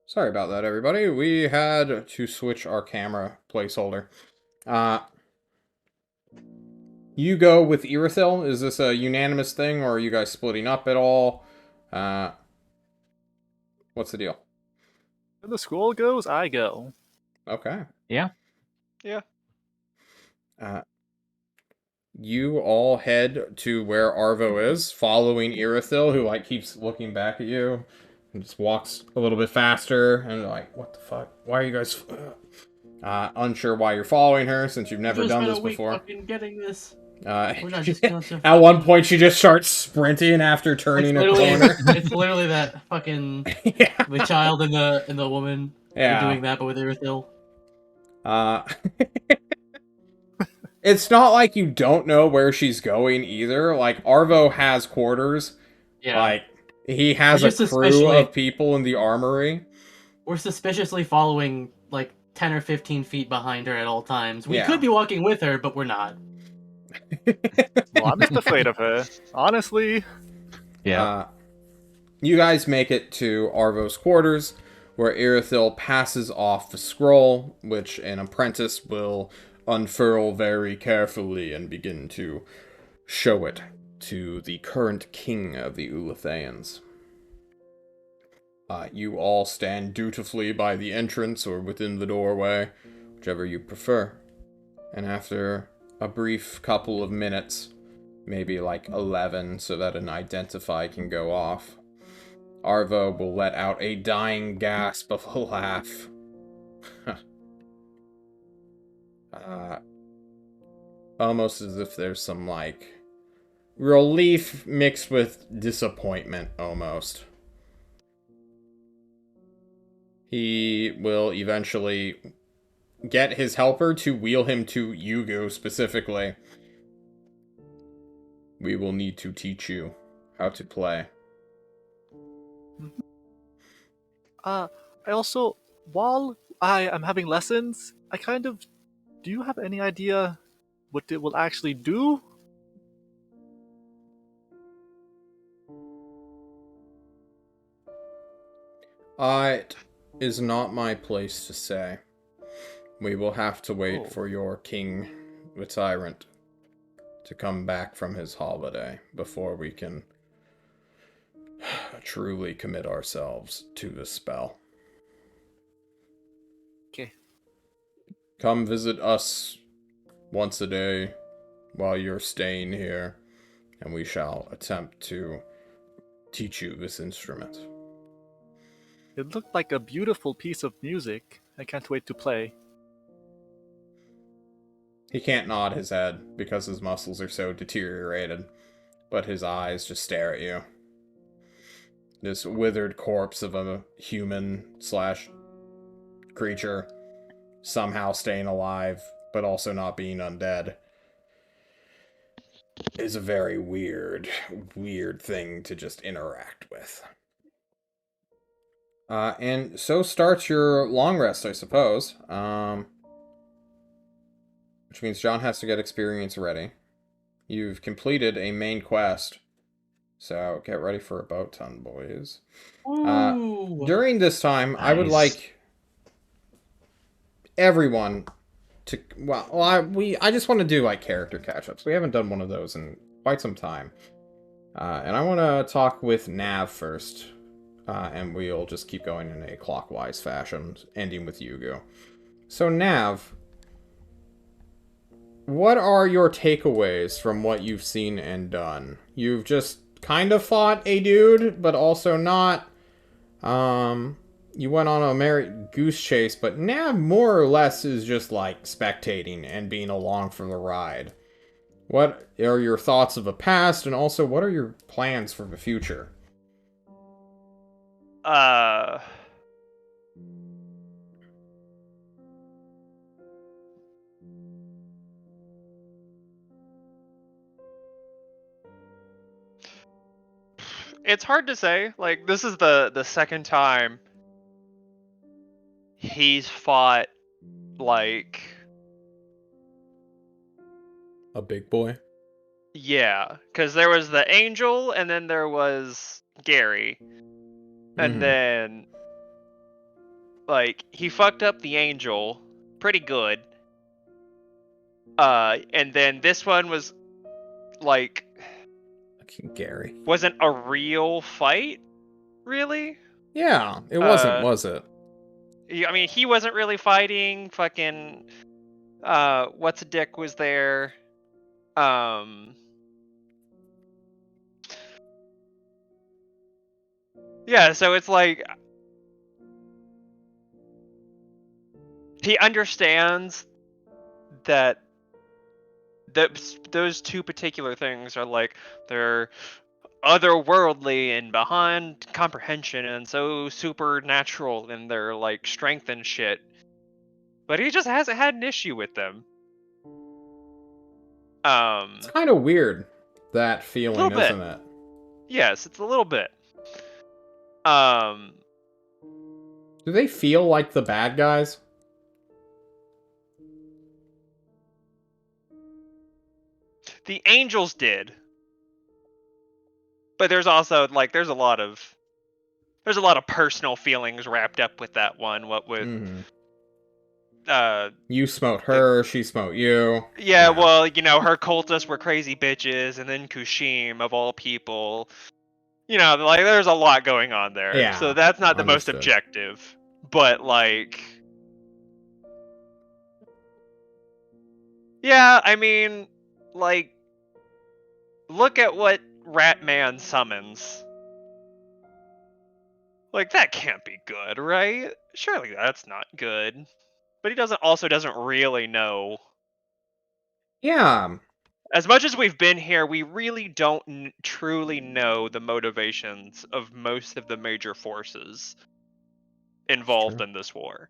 Sorry about that, everybody. We had to switch our camera placeholder. You go with Irithel. Is this a unanimous thing, or are you guys splitting up at all? What's the deal? Where the scroll goes, I go. Okay. Yeah. Yeah. You all head to where Arvo is, following Irithel, who keeps looking back at you. And just walks a little bit faster, and what the fuck? Why are you guys unsure why you're following her, since you've never done this before? Fucking getting this. At one point, she just starts sprinting after turning a corner. It's literally that fucking the child and the woman are doing that, but with Irithel. It's not like you don't know where she's going either. Arvo has quarters. Yeah. He has a crew of people in the armory. We're suspiciously following 10 or 15 feet behind her at all times. We Yeah. could be walking with her, but we're not. Well, I'm just afraid of her. Honestly. Yeah. You guys make it to Arvo's quarters, where Irithel passes off the scroll, which an apprentice will unfurl very carefully and begin to show it to the current king of the Ulatheans. You all stand dutifully by the entrance or within the doorway, whichever you prefer. And after a brief couple of minutes, maybe 11 so that an identify can go off, Arvo will let out a dying gasp of a laugh. Almost as if there's some relief mixed with disappointment, almost. He will eventually get his helper to wheel him to Yugu specifically. We will need to teach you how to play. I also, while I am having lessons, do you have any idea what it will actually do? It is not my place to say. We will have to wait for your king, the tyrant, to come back from his holiday before we can truly commit ourselves to this spell. Okay. Come visit us once a day while you're staying here, and we shall attempt to teach you this instrument. It looked like a beautiful piece of music. I can't wait to play. He can't nod his head because his muscles are so deteriorated, but his eyes just stare at you. This withered corpse of a human slash creature somehow staying alive, but also not being undead, is a very weird thing to just interact with. And so starts your long rest, I suppose. Which means John has to get experience ready. You've completed a main quest, so get ready for a boat ton, boys. Ooh. During this time, I would Nice. like everyone to I just want to do like character catch-ups. We haven't done one of those in quite some time. And I want to talk with Nav first. And we'll just keep going in a clockwise fashion, ending with Yugo. So Nav, what are your takeaways from what you've seen and done? You've just kind of fought a dude, but also not. You went on a merry goose chase, but Nav more or less is just like spectating and being along for the ride. What are your thoughts of the past, and also what are your plans for the future? It's hard to say. Like, this is the second time he's fought, like, A big boy? yeah, because there was the Angel, and then there was Gary. And then, like, he fucked up the Angel pretty good. And then this one was, like, Gary. wasn't a real fight, really. Yeah, it wasn't, was it? I mean, he wasn't really fighting. Fucking, what's a dick was there. Yeah, so it's like he understands that those two particular things are like they're otherworldly and beyond comprehension and so supernatural in their like strength and shit. But he just hasn't had an issue with them. It's kind of weird, that feeling, little bit. isn't it? Yes, it's a little bit. Do they feel like the bad guys? The Angels did. But there's also like there's a lot of personal feelings wrapped up with that one. What with you smote her, she smote you. Yeah, well, you know, her cultists were crazy bitches, and then Kushim, of all people. You know, like, there's a lot going on there. Yeah, So that's not the most understood. objective. But, like... Yeah, I mean, like... Look at what Ratman summons. Like, that can't be good, right? Surely that's not good. But he also doesn't really know. Yeah. As much as we've been here, we really don't truly know the motivations of most of the major forces involved in this war.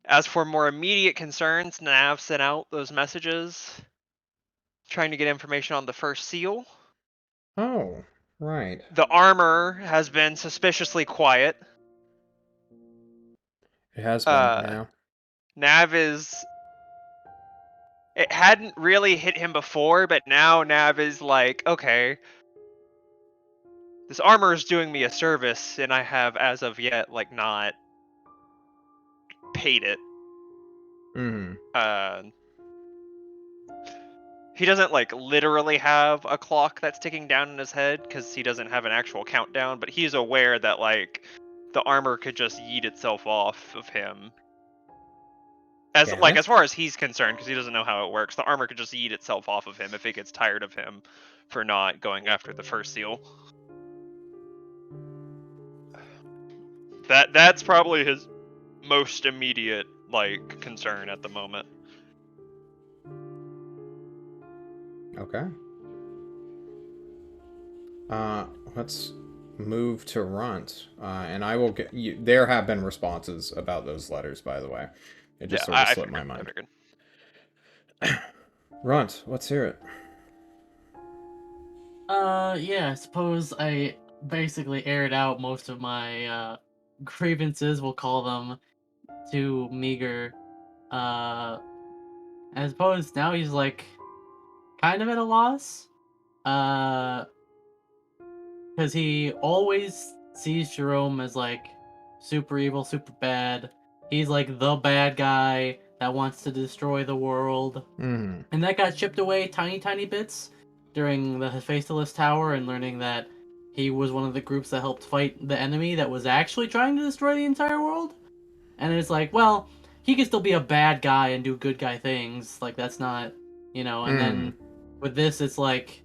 As for more immediate concerns, Nav sent out those messages trying to get information on the first seal. Oh, right. The armor has been suspiciously quiet. It has been, yeah. Nav is... It hadn't really hit him before, but now Nav is like, okay, this armor is doing me a service, and I have, as of yet, like, not paid it. he doesn't like literally have a clock that's ticking down in his head because he doesn't have an actual countdown, but he's aware that like the armor could just yeet itself off of him. As Damn like it. as far as he's concerned, because he doesn't know how it works, the armor could just yeet itself off of him if it gets tired of him for not going after the first seal. That's probably his most immediate like concern at the moment. Okay. Let's move to Runt, and I will get you. There have been responses about those letters, by the way. It just sort of I slipped my figured, I mind. figured. Runt, let's hear it. Yeah, I suppose I basically aired out most of my grievances, we'll call them, to Meager. I suppose now he's like kind of at a loss. Uh, because he always sees Jerome as like super evil, super bad. He's like the bad guy that wants to destroy the world. Mm-hmm. And that got chipped away tiny, tiny bits during the Hephaestus Tower and learning that he was one of the groups that helped fight the enemy that was actually trying to destroy the entire world. And it's like, well, he can still be a bad guy and do good guy things. Like, that's not, and then with this, it's like,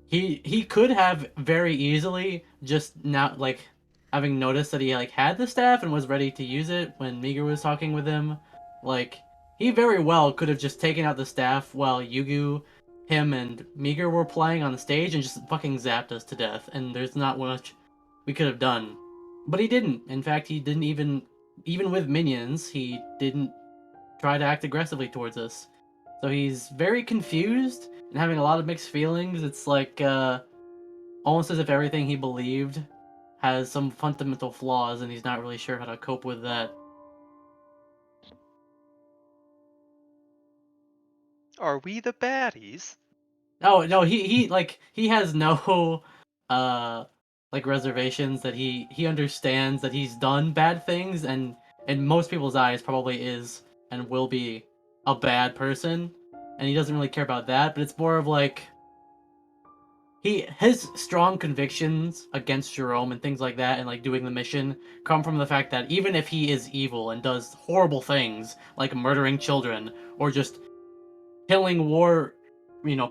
he could have very easily just not, like, having noticed that he, like, had the staff and was ready to use it when Meager was talking with him. Like, he very well could have just taken out the staff while Yugu, him, and Meager were playing on the stage and just fucking zapped us to death, and there's not much we could have done. But he didn't. In fact, he didn't even with minions, he didn't try to act aggressively towards us. So he's very confused and having a lot of mixed feelings. It's like, almost as if everything he believed has some fundamental flaws and he's not really sure how to cope with that. Are we the baddies? Oh no, he has no like reservations that he understands that he's done bad things and in most people's eyes probably is and will be a bad person and he doesn't really care about that, but it's more of like his strong convictions against Jerome and things like that and like doing the mission come from the fact that even if he is evil and does horrible things like murdering children or just killing war,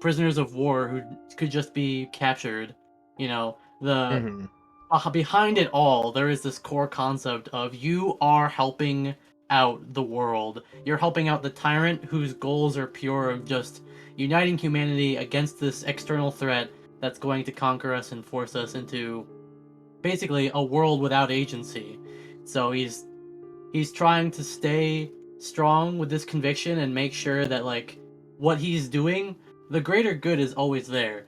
prisoners of war who could just be captured. The Mm-hmm. behind it all, there is this core concept of you are helping out the world. You're helping out the tyrant whose goals are pure of just uniting humanity against this external threat that's going to conquer us and force us into basically a world without agency. So he's trying to stay strong with this conviction and make sure that like what he's doing, the greater good is always there.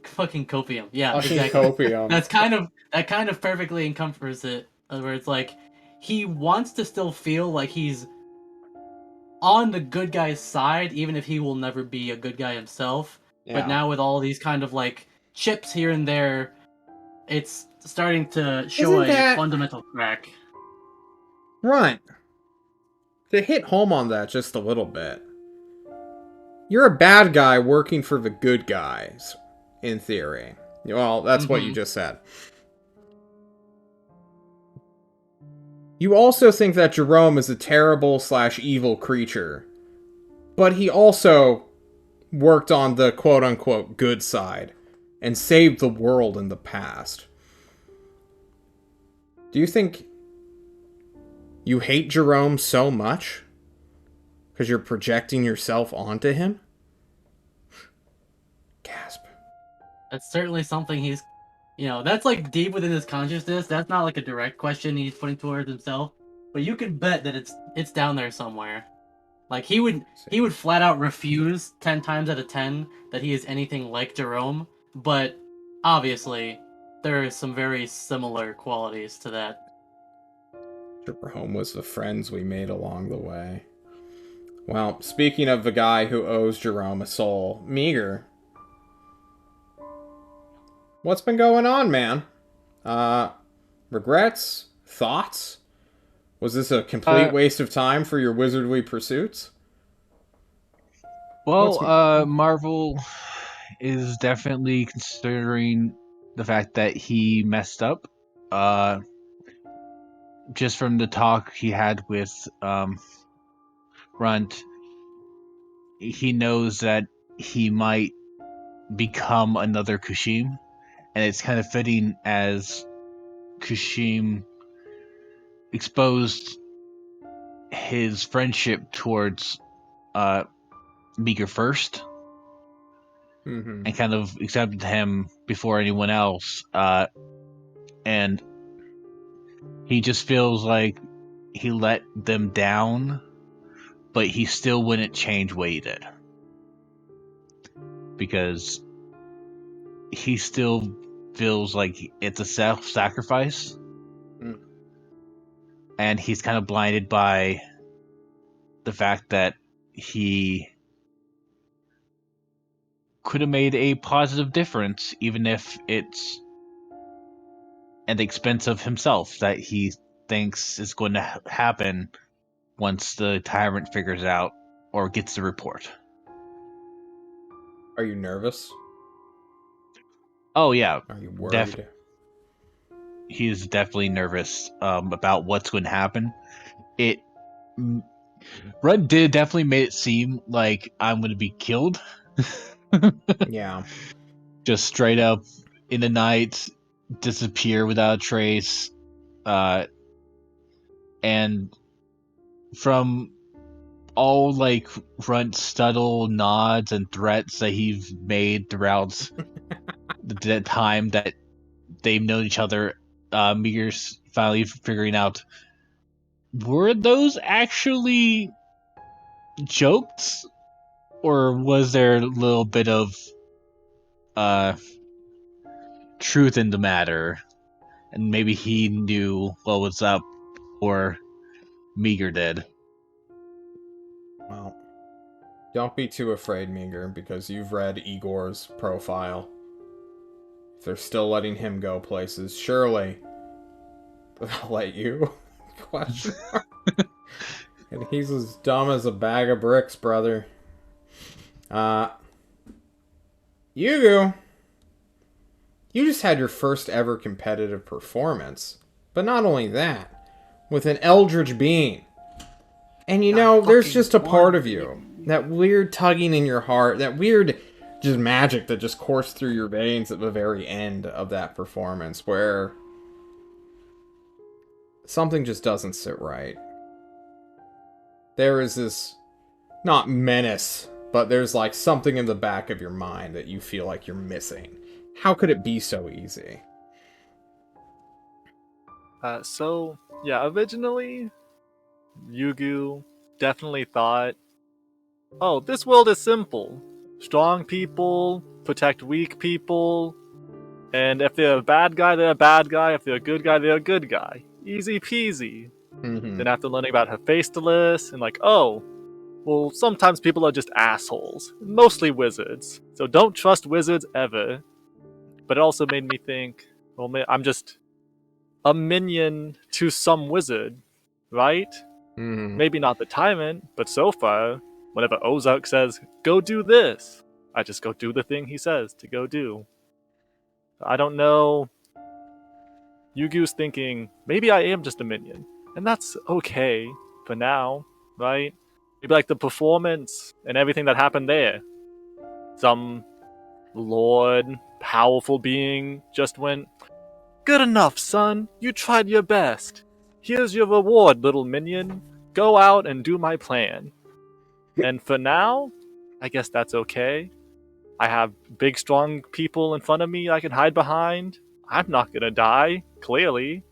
Fucking copium, yeah, Fucking exactly. copium. That kind of perfectly encompasses it. Where it's like he wants to still feel like he's on the good guy's side, even if he will never be a good guy himself. But Yeah. now with all these kind of like chips here and there, it's starting to show Isn't a that fundamental crack. Runt? To hit home on that just a little bit. You're a bad guy working for the good guys, in theory. Well, that's what you just said. You also think that Jerome is a terrible/evil creature, but he also worked on the quote-unquote good side and saved the world in the past. Do you think you hate Jerome so much because you're projecting yourself onto him? Gasp. That's certainly something that's like deep within his consciousness. That's not like a direct question he's putting towards himself, but you can bet that it's down there somewhere. Like he would flat out refuse 10 times out of 10 that he is anything like Jerome, but obviously there are some very similar qualities to that. Jerome was the friends we made along the way. Well, speaking of the guy who owes Jerome a soul, Meager. What's been going on, man? Regrets? Thoughts? Was this a complete waste of time for your wizardly pursuits? Well, Marvel is definitely considering the fact that he messed up. Just from the talk he had with Runt, he knows that he might become another Kushim, and it's kind of fitting as Kushim exposed his friendship towards Meeker first, Mm-hmm. and kind of accepted him before anyone else. And he just feels like he let them down, but he still wouldn't change what he did. Because he still feels like it's a self-sacrifice. Mm. And he's kind of blinded by the fact that he could have made a positive difference, even if it's at the expense of himself that he thinks is going to happen once the tyrant figures out or gets the report. Are you nervous? Oh yeah, Are you worried? he's definitely nervous about what's going to happen. Red did definitely made it seem like I'm going to be killed. Yeah. Just straight up in the night, disappear without a trace. And from all like Runt's subtle nods and threats that he's made throughout the time that they've known each other, Meager's finally figuring out, were those actually jokes, or was there a little bit of uh truth in the matter, and maybe he knew what was up, or Meager did. Well, don't be too afraid, Meager, because you've read Igor's profile. If they're still letting him go places, surely they'll let you? Question mark. And he's as dumb as a bag of bricks, brother. Yugu, you just had your first ever competitive performance. But not only that, with an eldritch being. And you know, there's just a part of you, that weird tugging in your heart, that weird just magic that just coursed through your veins at the very end of that performance, where something just doesn't sit right. There is this, not menace, but there's like something in the back of your mind that you feel like you're missing. How could it be so easy? Originally, Yugu definitely thought, oh, this world is simple. Strong people protect weak people, and if they're a bad guy, they're a bad guy. If they're a good guy, they're a good guy. Easy peasy. Mm-hmm. Then after learning about Hephaestus, and like, oh, well, sometimes people are just assholes. Mostly wizards. So don't trust wizards ever. But it also made me think, well, I'm just a minion to some wizard, right? Mm-hmm. Maybe not the tyrant, but so far, whenever Ozark says, go do this, I just go do the thing he says to go do. I don't know. Yugu's thinking, maybe I am just a minion. And that's okay for now, right? Maybe like the performance and everything that happened there. Some lord, powerful being just went, good enough, son. You tried your best. Here's your reward, little minion. Go out and do my plan. And for now, I guess that's okay. I have big, strong people in front of me I can hide behind. I'm not gonna die, clearly.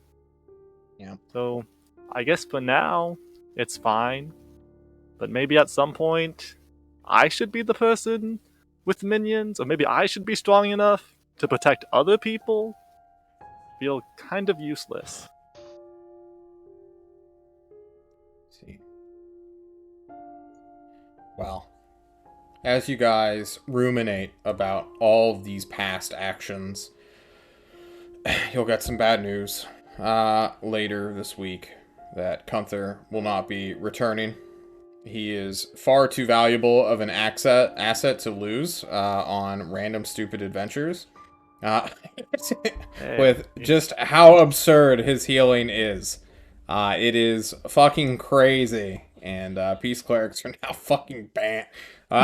Yeah. So, I guess for now, it's fine. But maybe at some point, I should be the person with minions, or maybe I should be strong enough to protect other people. Feel kind of useless. See. Well, as you guys ruminate about all of these past actions, you'll get some bad news later this week that Gunther will not be returning. he is far too valuable of an asset to lose on random stupid adventures. Uh, with just how absurd his healing is. It is fucking crazy. And Peace Clerics are now fucking banned. No,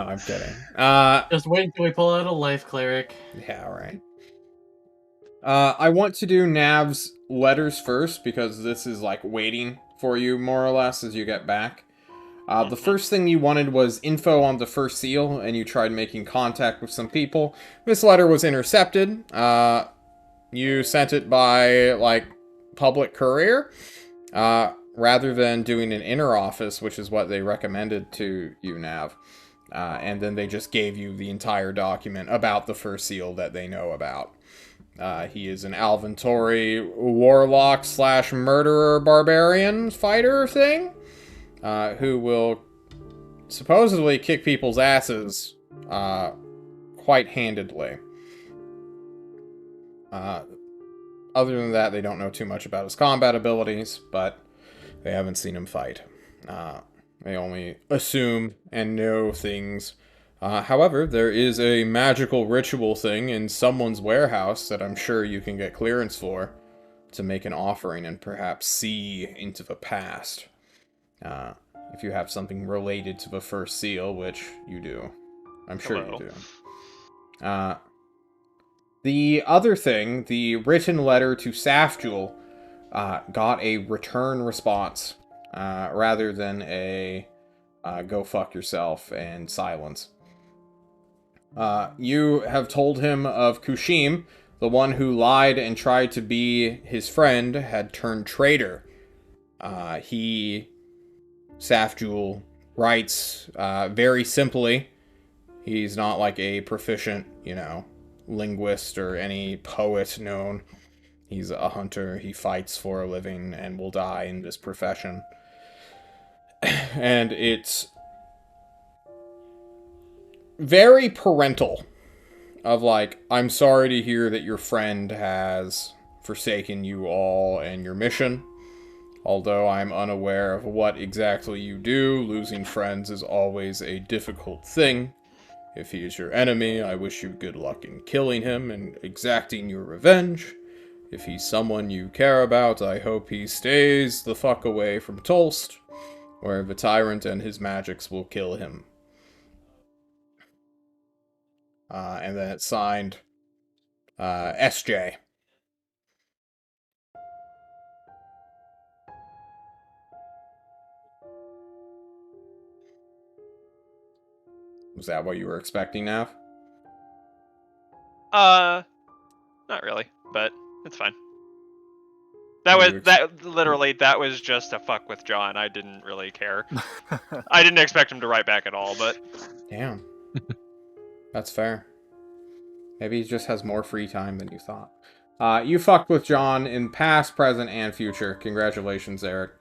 I'm kidding. Just wait until we pull out a life cleric. Yeah, right. I want to do Nav's letters first because this is like waiting for you more or less as you get back. The first thing you wanted was info on the first seal, and you tried making contact with some people. This letter was intercepted. You sent it by, like, public courier, rather than doing an inner office, which is what they recommended to you, Nav. And then they just gave you the entire document about the first seal that they know about. He is an Alventori warlock / murderer barbarian fighter thing. Who will supposedly kick people's asses quite handedly. Other than that, they don't know too much about his combat abilities, but they haven't seen him fight. They only assume and know things. However, there is a magical ritual thing in someone's warehouse that I'm sure you can get clearance for to make an offering and perhaps see into the past. If you have something related to the first seal, which you do. I'm sure you do. The other thing, the written letter to Safjul, got a return response, rather than a go fuck yourself and silence. You have told him of Kushim, the one who lied and tried to be his friend, had turned traitor. Safjul writes very simply. He's not like a proficient, linguist or any poet known. He's a hunter. He fights for a living and will die in this profession. And it's very parental of like, I'm sorry to hear that your friend has forsaken you all and your mission. Although I'm unaware of what exactly you do, losing friends is always a difficult thing. If he is your enemy, I wish you good luck in killing him and exacting your revenge. If he's someone you care about, I hope he stays the fuck away from Tolst, where the tyrant and his magics will kill him. And then it's signed, SJ. Was that what you were expecting, Nav? Not really, but it's fine. That was just a fuck with John. I didn't really care. I didn't expect him to write back at all, but Damn. That's fair. Maybe he just has more free time than you thought. You fucked with John in past, present, and future. Congratulations, Eric.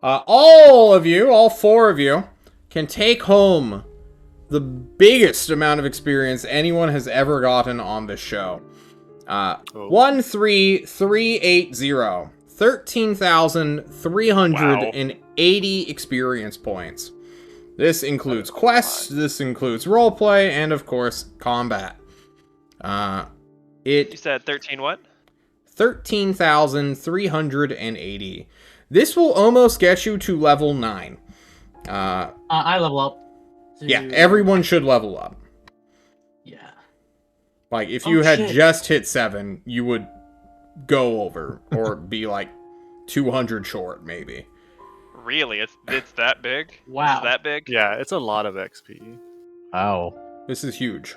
All of you, all 4 of you, can take home the biggest amount of experience anyone has ever gotten on this show. 13380. 13,380 experience points. This includes quests, this includes roleplay, and of course, combat. you said 13 what? 13,380. This will almost get you to level 9. I level up. Yeah, everyone should level up. Yeah. Like, if you had just hit 7, you would go over, or be like 200 short, maybe. Really? It's that big? Wow. It's that big? Yeah, it's a lot of XP. Wow. This is huge.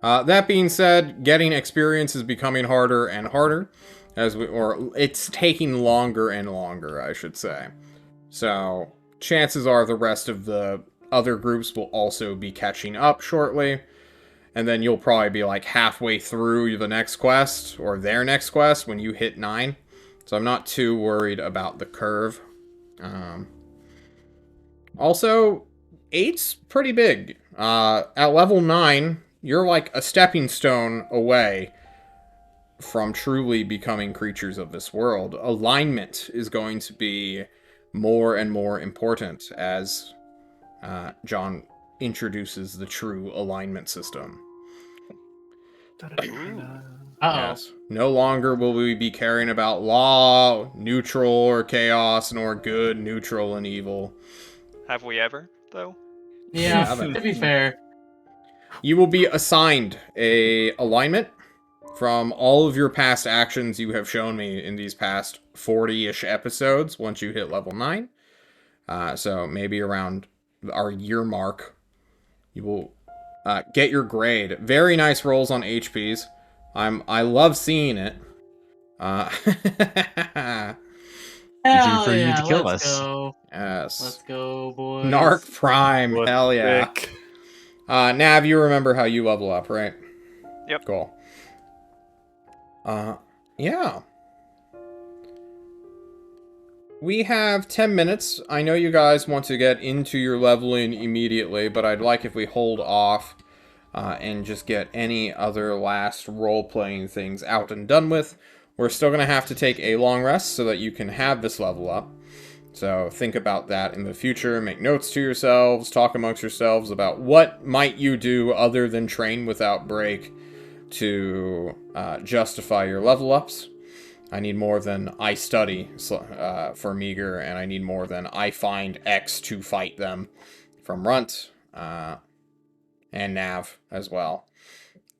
That being said, getting experience is becoming harder and harder, or it's taking longer and longer, I should say. So, chances are the rest of the other groups will also be catching up shortly, and then you'll probably be like halfway through the next quest, or their next quest, when you hit 9. So I'm not too worried about the curve. Also, 8's pretty big. At level 9, you're like a stepping stone away from truly becoming creatures of this world. Alignment is going to be more and more important as John introduces the true alignment system. Uh-oh. Yes. No longer will we be caring about law, neutral, or chaos, nor good, neutral, and evil. Have we ever, though? Yeah, haven't. to be fair. You will be assigned a alignment from all of your past actions you have shown me in these past 40-ish episodes once you hit level 9. So maybe around our year mark, you will get your grade. Very nice rolls on HPs. I love seeing it. Hell for you yeah, to kill let's us. go. Yes. Let's go, boys. Narc Prime, What hell yeah. thick. Nav, you remember how you level up, right? Yep. Cool. Yeah. We have 10 minutes. I know you guys want to get into your leveling immediately, but I'd like if we hold off and just get any other last role-playing things out and done with. We're still going to have to take a long rest so that you can have this level up. So think about that in the future. Make notes to yourselves. Talk amongst yourselves about what might you do other than train without break to justify your level ups. I need more than I study for Meager, and I need more than I find X to fight them from Runt and Nav as well.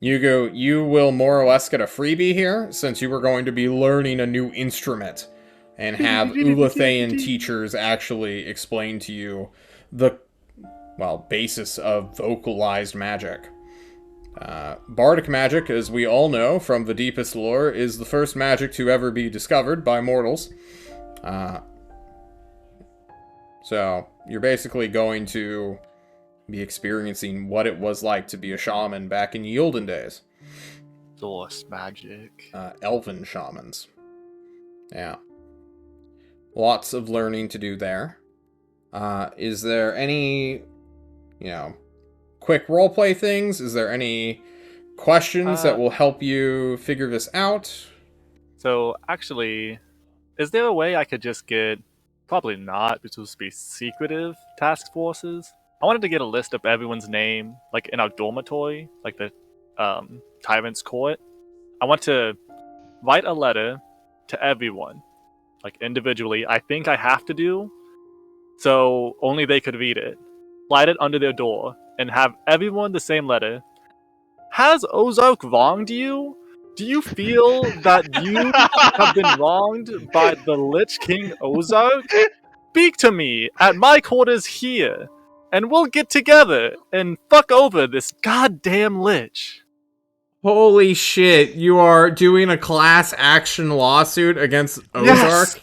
Yugo, you will more or less get a freebie here, since you were going to be learning a new instrument and have Ulathaean teachers actually explain to you the, well, basis of vocalized magic. Bardic magic, as we all know from the deepest lore, is the first magic to ever be discovered by mortals. So, you're basically going to be experiencing what it was like to be a shaman back in the olden days. Source magic. Elven shamans. Yeah. Lots of learning to do there. Is there any, quick roleplay things? Is there any questions that will help you figure this out? So, actually, is there a way I could just get, probably not, but supposed to be secretive task forces? I wanted to get a list of everyone's name, like in our dormitory, like the Tyrant's Court. I want to write a letter to everyone, like individually. I think I have to do, so only they could read it. Slide it under their door, and have everyone the same letter. Has Ozark wronged you? Do you feel that you have been wronged by the Lich King Ozark? Speak to me at my quarters here, and we'll get together and fuck over this goddamn Lich. Holy shit, you are doing a class action lawsuit against Ozark? Yes!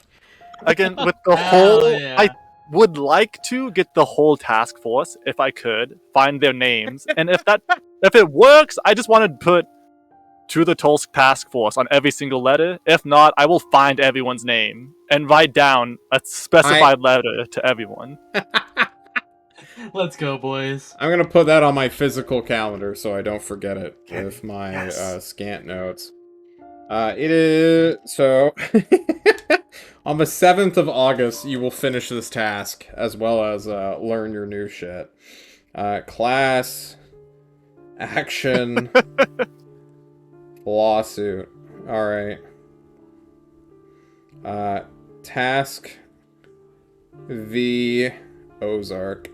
Again, with the Hell whole... yeah. I would like to get the whole task force, if I could, find their names, and if it works, I just want to put to the Tulsk task force on every single letter. If not, I will find everyone's name and write down a specified letter to everyone. Let's go, boys. I'm gonna put that on my physical calendar so I don't forget it with my Yes. scant notes. It is... So... on the 7th of August, you will finish this task, as well as learn your new shit. Class... Action... lawsuit. Alright. Task... The... Ozark.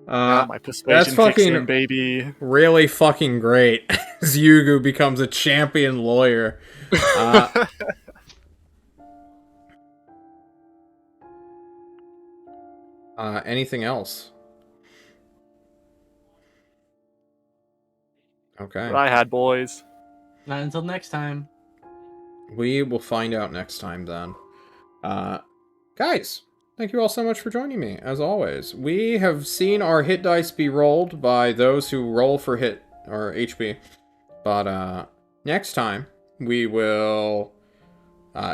My That's persuasion kicks fucking in, baby. really fucking great. As Yugu becomes a champion lawyer. Anything else? Okay. What I had, boys. Not until next time. We will find out next time then. Guys, thank you all so much for joining me, as always. We have seen our hit dice be rolled by those who roll for hit, or HP. But, next time, we will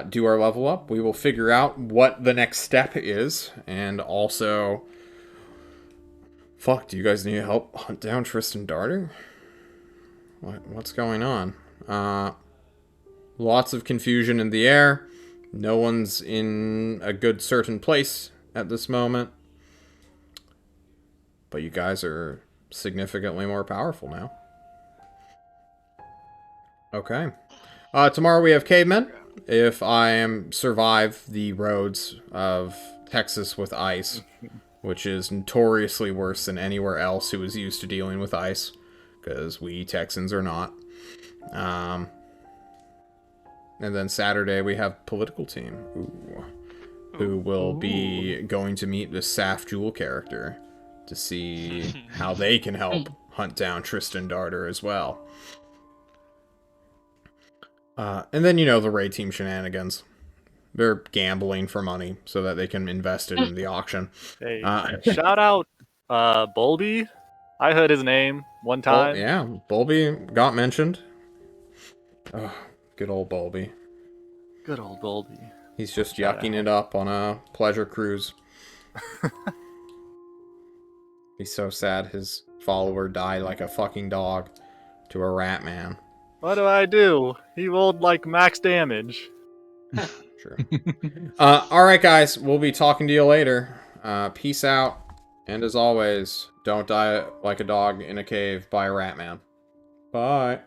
do our level up. We will figure out what the next step is, and also... Fuck, do you guys need help hunt down Tristan Darter? What's going on? lots of confusion in the air. No one's in a good certain place at this moment. But you guys are significantly more powerful now. Okay. Tomorrow we have cavemen. If I survive the roads of Texas with ice, which is notoriously worse than anywhere else who is used to dealing with ice, because we Texans are not. And then Saturday we have political team, who will be going to meet the Saf Jewel character to see how they can help hunt down Tristan Darter as well. And then, the raid team shenanigans. They're gambling for money so that they can invest it in the auction. Hey, shout out Bulby. I heard his name one time. Yeah, Bulby got mentioned. Oh, good old Bulby. Good old Bulby. He's just yucking it up on a pleasure cruise. He's so sad his follower died like a fucking dog to a rat man. What do I do? He rolled like max damage. True. Alright, guys. We'll be talking to you later. Peace out. And as always, don't die like a dog in a cave by a rat man. Bye.